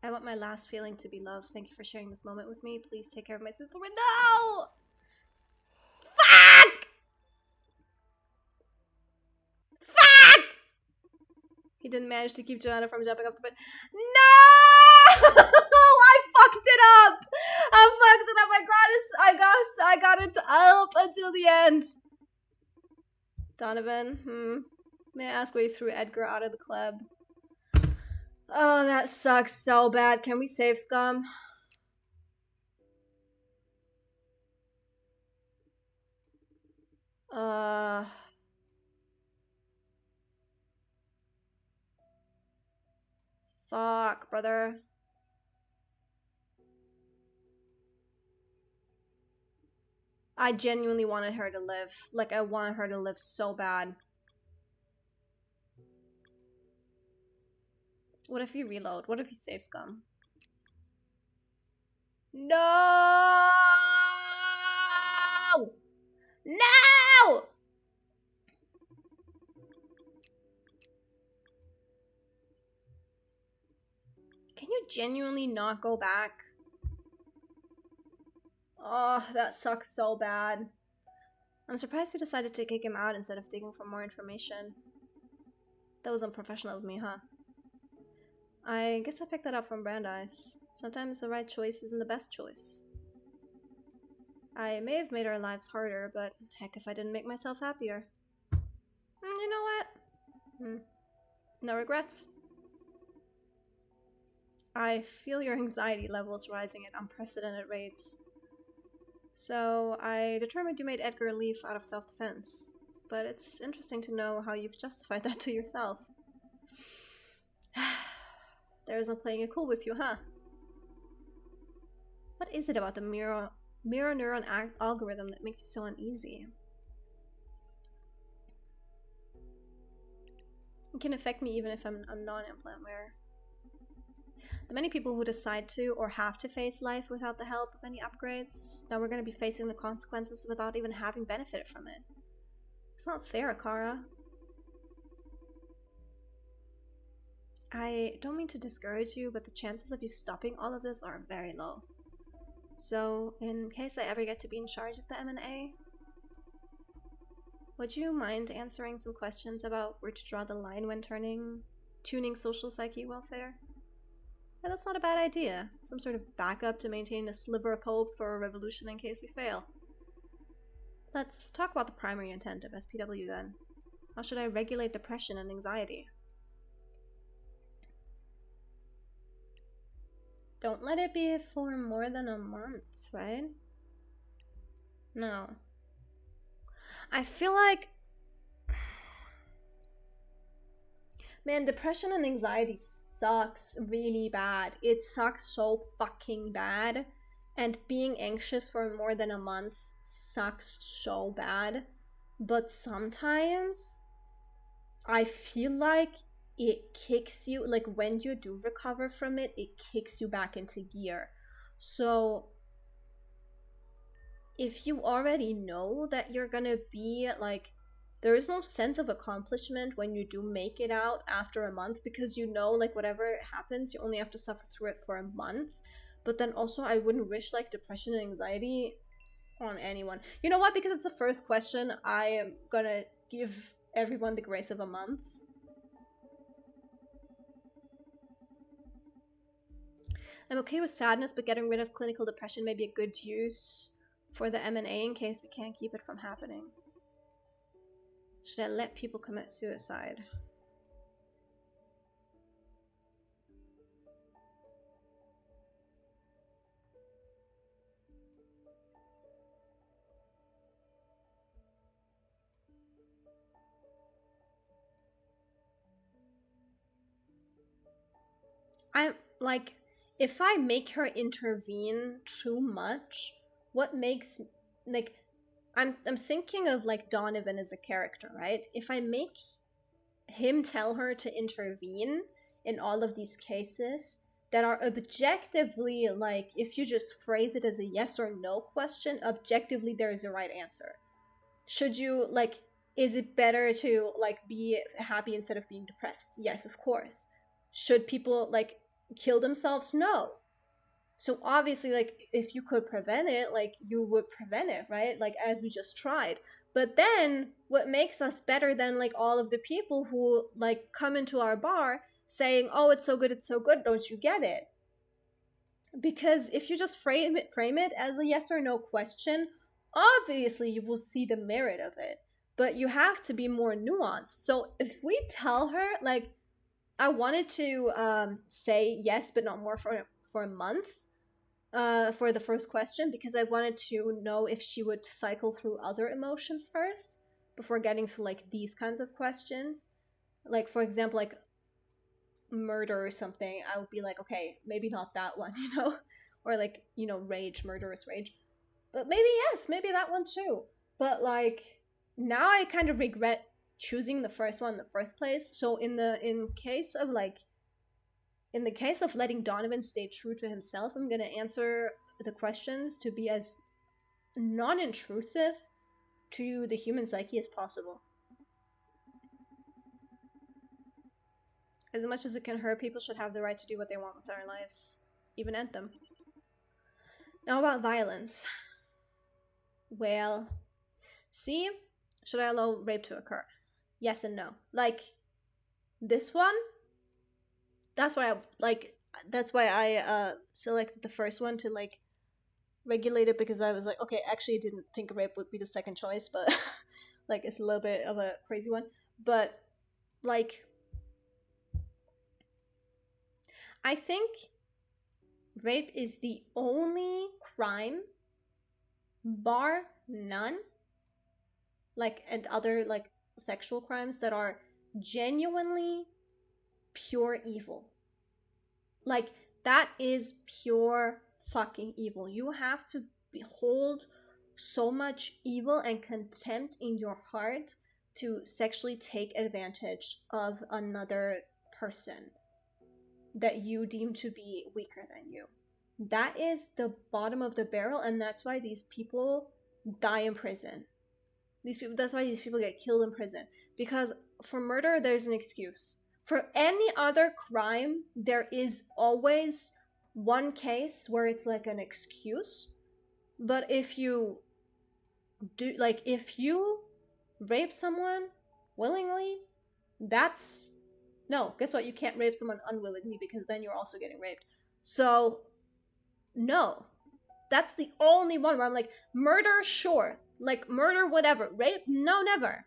I want my last feeling to be love. Thank you for sharing this moment with me. Please take care of my sister. No! Fuck! Fuck! He didn't manage to keep Joanna from jumping off the bed. No! I fucked it up! I fucked it up. I got it up until the end. Donovan, may I ask why you threw Edgar out of the club? Oh, that sucks so bad. Can we save Scum? Fuck, brother. I genuinely wanted her to live. Like, I wanted her to live so bad. What if you reload? What if you save Scum? No! No! Can you genuinely not go back? Oh, that sucks so bad. I'm surprised you decided to kick him out instead of digging for more information. That was unprofessional of me, huh? I guess I picked that up from Brandeis. Sometimes the right choice isn't the best choice. I may have made our lives harder, but heck if I didn't make myself happier. You know what? No regrets. I feel your anxiety levels rising at unprecedented rates. So I determined you made Edgar leave out of self-defense. But it's interesting to know how you've justified that to yourself. There's no playing it cool with you, huh? What is it about the mirror neuron algorithm that makes you so uneasy? It can affect me even if I'm a non-implant wearer. The many people who decide to or have to face life without the help of any upgrades, then we're going to be facing the consequences without even having benefited from it. It's not fair, Akara. I don't mean to discourage you, but the chances of you stopping all of this are very low. So, in case I ever get to be in charge of the M&A, would you mind answering some questions about where to draw the line when tuning social psyche welfare? Yeah, that's not a bad idea. Some sort of backup to maintain a sliver of hope for a revolution in case we fail. Let's talk about the primary intent of SPW then. How should I regulate depression and anxiety? Don't let it be for more than a month, right? No. I feel like... Man, depression and anxiety sucks really bad. It sucks so fucking bad. And being anxious for more than a month sucks so bad. But sometimes I feel like it kicks you, like when you do recover from it, it kicks you back into gear. So if you already know that you're gonna be like, there is no sense of accomplishment when you do make it out after a month, because you know, like, whatever happens, you only have to suffer through it for a month. But then also, I wouldn't wish like depression and anxiety on anyone. You know what? Because it's the first question, I am gonna give everyone the grace of a month. I'm okay with sadness, but getting rid of clinical depression may be a good use for the M&A in case we can't keep it from happening. Should I let people commit suicide? I'm like, if I make her intervene too much, what makes, like, I'm thinking of like Donovan as a character, right? If I make him tell her to intervene in all of these cases that are objectively, like, if you just phrase it as a yes or no question, objectively there is a right answer. Should you, like, is it better to like be happy instead of being depressed? Yes, of course. Should people like kill themselves? No. So obviously, like, if you could prevent it, like, you would prevent it, right? Like, as we just tried. But then what makes us better than like all of the people who like come into our bar saying, oh, it's so good, don't you get it? Because if you just frame it as a yes or no question, obviously you will see the merit of it. But you have to be more nuanced. So if we tell her, like, I wanted to say yes, but not more for a month for the first question, because I wanted to know if she would cycle through other emotions first before getting to like these kinds of questions. Like, for example, like murder or something, I would be like, okay, maybe not that one, you know? Or like, you know, rage, murderous rage. But maybe yes, maybe that one too. But like, now I kind of regret choosing the first one in the first place. So in the case of letting Donovan stay true to himself, I'm gonna answer the questions to be as non-intrusive to the human psyche as possible. As much as it can hurt, people should have the right to do what they want with their lives, even end them. Now about violence. Well, see, should I allow rape to occur? Yes and no. Like, this one, that's why I selected the first one to like regulate it, because I was like, okay, actually I didn't think rape would be the second choice, but like it's a little bit of a crazy one. But like, I think rape is the only crime, bar none, like, and other like sexual crimes, that are genuinely pure evil. Like, that is pure fucking evil. You have to hold so much evil and contempt in your heart to sexually take advantage of another person that you deem to be weaker than you. That is the bottom of the barrel, and that's why these people die in prison. That's why these people get killed in prison. Because for murder, there's an excuse. For any other crime, there is always one case where it's like an excuse. But if you do, like, if you rape someone willingly, that's... No, guess what? You can't rape someone unwillingly because then you're also getting raped. So, no. That's the only one where I'm like, murder, sure. Like, murder, whatever. Rape, no, never.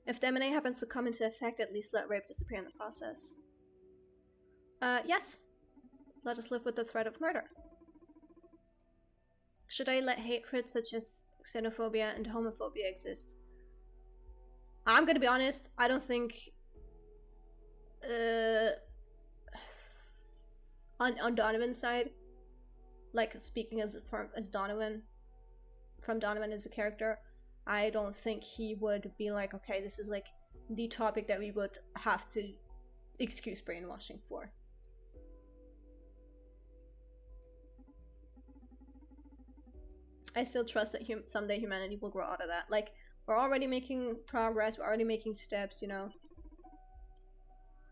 If the M&A happens to come into effect, at least let rape disappear in the process. Yes. Let us live with the threat of murder. Should I let hatred such as xenophobia and homophobia exist? I'm gonna be honest, I don't think... on Donovan's side, like speaking as Donovan, from Donovan as a character, I don't think he would be like, okay, this is like the topic that we would have to excuse brainwashing for. I still trust that someday humanity will grow out of that. Like, we're already making progress, we're already making steps, you know.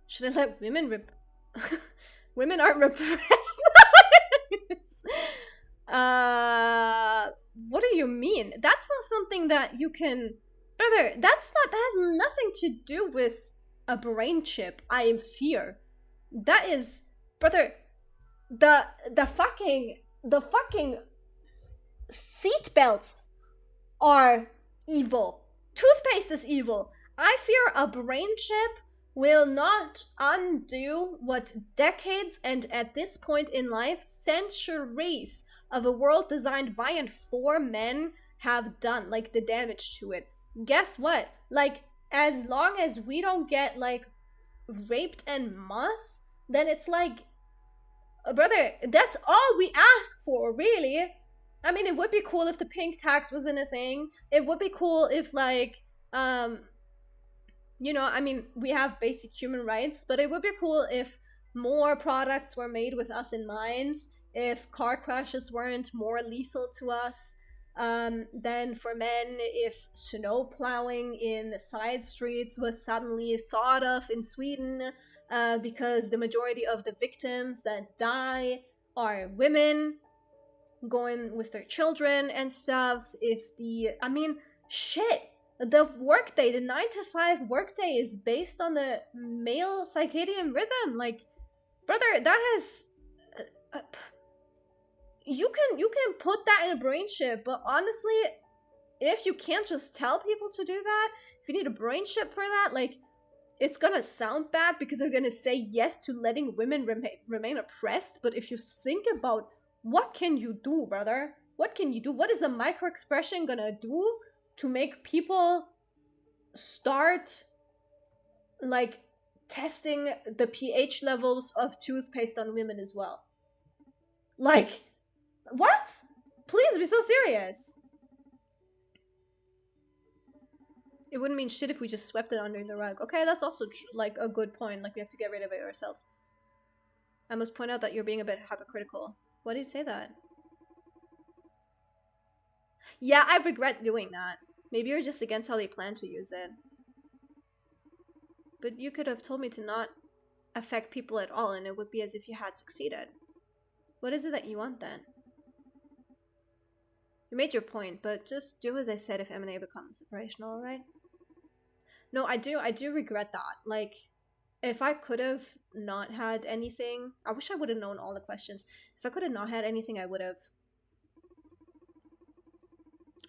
Should I let women rip? Women aren't repressed. What do you mean? That's not something that you can... Brother, that has nothing to do with a brain chip, I fear. That is... Brother, the fucking seatbelts are evil. Toothpaste is evil. I fear a brain chip will not undo what decades and, at this point in life, centuries of a world designed by and for men have done, like the damage to it. Guess what? Like, as long as we don't get like raped en masse, then it's like, brother, that's all we ask for, really. I mean, it would be cool if the pink tax wasn't a thing. It would be cool if, like, you know, I mean, we have basic human rights, but it would be cool if more products were made with us in mind, if car crashes weren't more lethal to us than for men, if snow plowing in side streets was suddenly thought of in Sweden, because the majority of the victims that die are women going with their children and stuff. If the, I mean, shit, the workday, the 9-to-5 workday is based on the male circadian rhythm. Like, brother, that has you can put that in a brain chip, but honestly, if you can't just tell people to do that, if you need a brain chip for that, like, it's gonna sound bad because they're gonna say yes to letting women remain oppressed. But if you think about what can you do, brother? What can you do? What is a micro-expression gonna do to make people start, like, testing the pH levels of toothpaste on women as well? Like, what? Please be so serious. It wouldn't mean shit if we just swept it under the rug. Okay, that's also like a good point. Like, we have to get rid of it ourselves. I must point out that you're being a bit hypocritical. Why do you say that? Yeah, I regret doing that. Maybe you're just against how they plan to use it. But you could have told me to not affect people at all, and it would be as if you had succeeded. What is it that you want then? You made your point, but just do as I said if M&A becomes operational, alright? No, I do regret that. Like, if I could have not had anything, I wish I would have known all the questions. If I could have not had anything, I would have.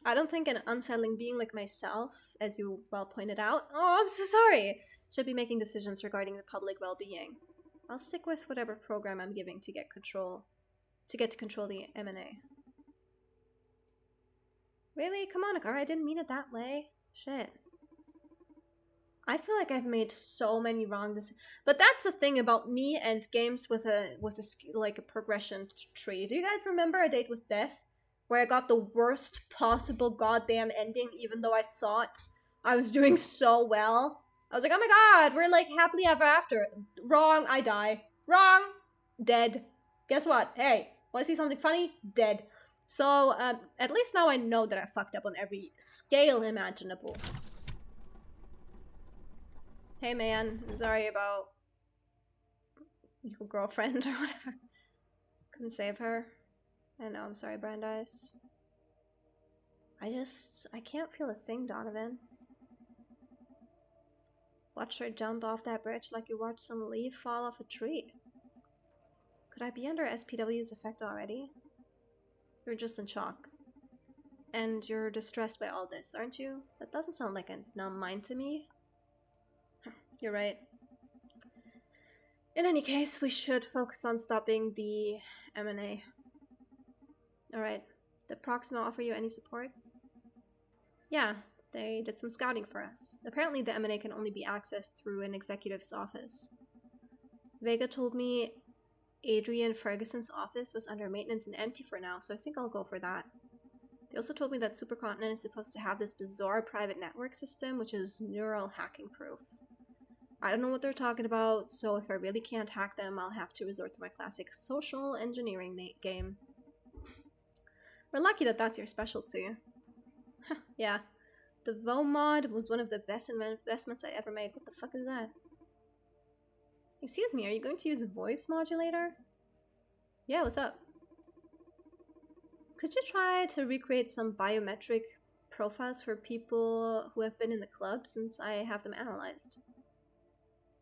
I don't think an unsettling being like myself, as you well pointed out, oh, I'm so sorry, should be making decisions regarding the public well-being. I'll stick with whatever program I'm giving to get to control the M&A. Really? Come on, Akara, I didn't mean it that way. Shit. I feel like I've made so many wrong decisions. But that's the thing about me and games with a like a progression tree. Do you guys remember A Date with Death? Where I got the worst possible goddamn ending, even though I thought I was doing so well. I was like, oh my god, we're like happily ever after. Wrong, I die. Wrong, dead. Guess what? Hey, wanna see something funny? Dead. So, at least now I know that I fucked up on every scale imaginable. Hey man, I'm sorry about your girlfriend or whatever. Couldn't save her. I know, I'm sorry, Brandeis. I can't feel a thing, Donovan. Watch her jump off that bridge like you watched some leaf fall off a tree. Could I be under SPW's effect already? You're just in shock. And you're distressed by all this, aren't you? That doesn't sound like a numb mind to me. You're right. In any case, we should focus on stopping the M&A. Alright. Did Proxima offer you any support? Yeah, they did some scouting for us. Apparently the M&A can only be accessed through an executive's office. Vega told me Adrian Ferguson's office was under maintenance and empty for now, so I think I'll go for that. They also told me that Supercontinent is supposed to have this bizarre private network system, which is neural hacking proof. I don't know what they're talking about, so if I really can't hack them, I'll have to resort to my classic social engineering game. We're lucky that that's your specialty. Yeah. The VOMod was one of the best investments I ever made. What the fuck is that? Excuse me, are you going to use a voice modulator? Yeah, what's up? Could you try to recreate some biometric profiles for people who have been in the club since I have them analyzed?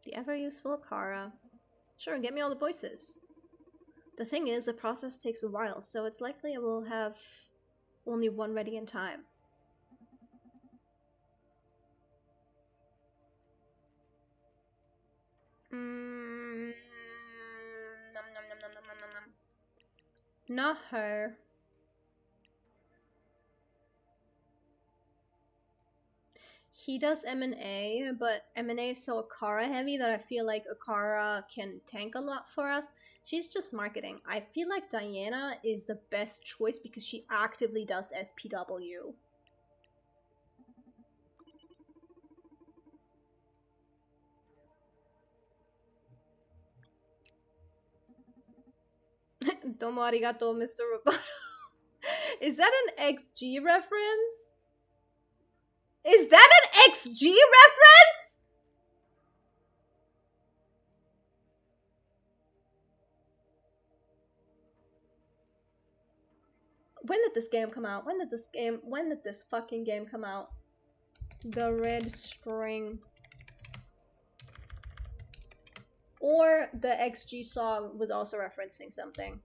The ever-useful Kara. Sure, get me all the voices. The thing is, the process takes a while, so it's likely I will have only one ready in time. Not her. He does M&A, but M&A is so Akara heavy that I feel like Akara can tank a lot for us. She's just marketing. I feel like Diana is the best choice because she actively does SPW. Domo arigato, Mr. Roboto. Is that an XG reference? Is that an XG reference? When did this game come out? When did this fucking game come out? The Red String. Or the XG song was also referencing something.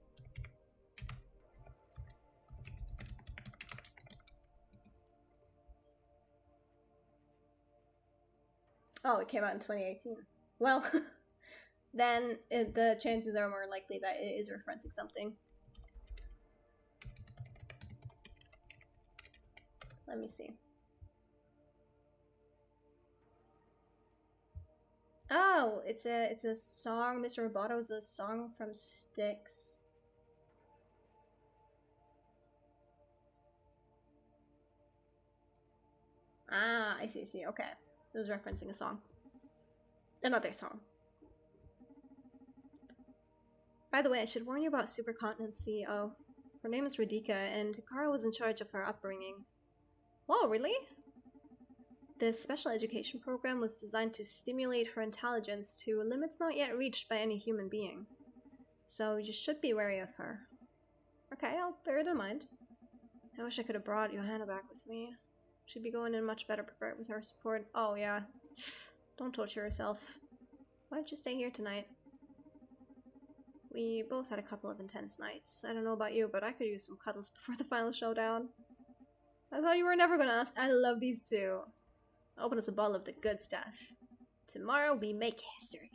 Oh, it came out in 2018. Well, then the chances are more likely that it is referencing something. Let me see. Oh, it's a song. Mr. Roboto is a song from Styx. Ah, I see. Okay. It was referencing a song. Another song. By the way, I should warn you about Supercontinent CEO. Her name is Radhika, and Kara was in charge of her upbringing. Whoa, really? The special education program was designed to stimulate her intelligence to limits not yet reached by any human being. So you should be wary of her. Okay, I'll bear it in mind. I wish I could have brought Johanna back with me. She'd be going in much better prepared with her support. Oh, yeah. Don't torture yourself. Why don't you stay here tonight? We both had a couple of intense nights. I don't know about you, but I could use some cuddles before the final showdown. I thought you were never gonna ask. I love these two. Open us a bottle of the good stuff. Tomorrow we make history.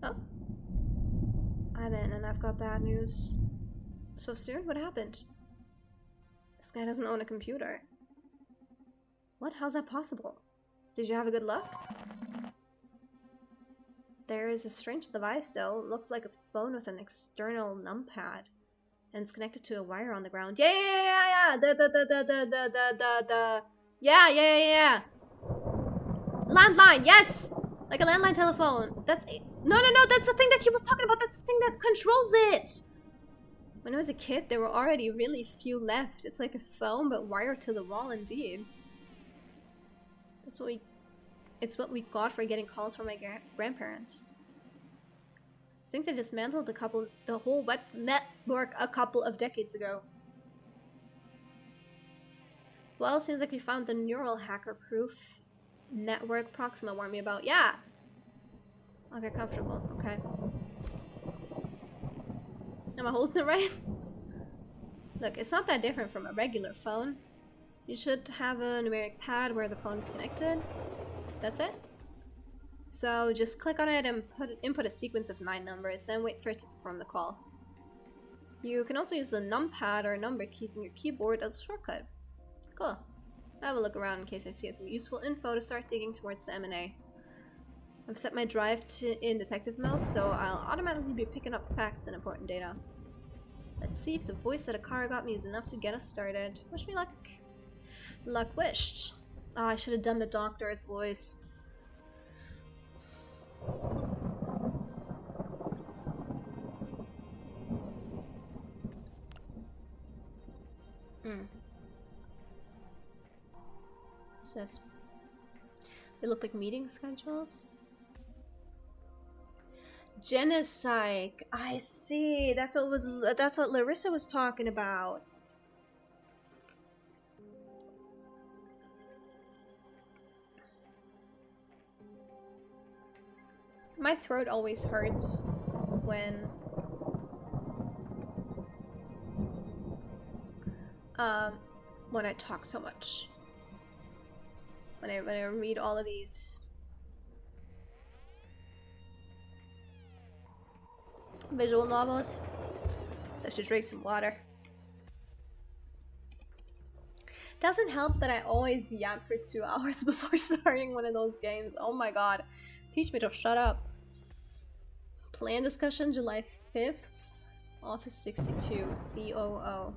Oh. I'm in and I've got bad news. So soon? What happened? This guy doesn't own a computer. What? How's that possible? Did you have a good luck? There is a strange device though. It looks like a phone with an external numpad. And it's connected to a wire on the ground. Yeah. Yeah. Landline, yes! Like a landline telephone. No, that's the thing that he was talking about. That's the thing that controls it. When I was a kid, there were already really few left. It's like a phone, but wired to the wall indeed. It's what we got for getting calls from my grandparents. I think they dismantled the whole web network a couple of decades ago. Well, seems like we found the neural hacker-proof network Proxima warned me about. Yeah! I'll get comfortable. Okay. Am I holding it right? Look, it's not that different from a regular phone. You should have a numeric pad where the phone is connected. That's it. So just click on it and input a sequence of 9 numbers, then wait for it to perform the call. You can also use the numpad or number keys on your keyboard as a shortcut. Cool. I'll have a look around in case I see some useful info to start digging towards the M&A. I've set my drive in detective mode, so I'll automatically be picking up facts and important data. Let's see if the voice that Akara got me is enough to get us started. Wish me luck. Luck wished. Oh, I should have done the doctor's voice. What's this? They look like meeting schedules. Genopsych. I see. That's what Larissa was talking about. My throat always hurts when I talk so much. When I read all of these visual novels. So I should drink some water. Doesn't help that I always yap for 2 hours before starting one of those games. Oh my god. Teach me to shut up. Plan discussion July 5th. Office 62. COO.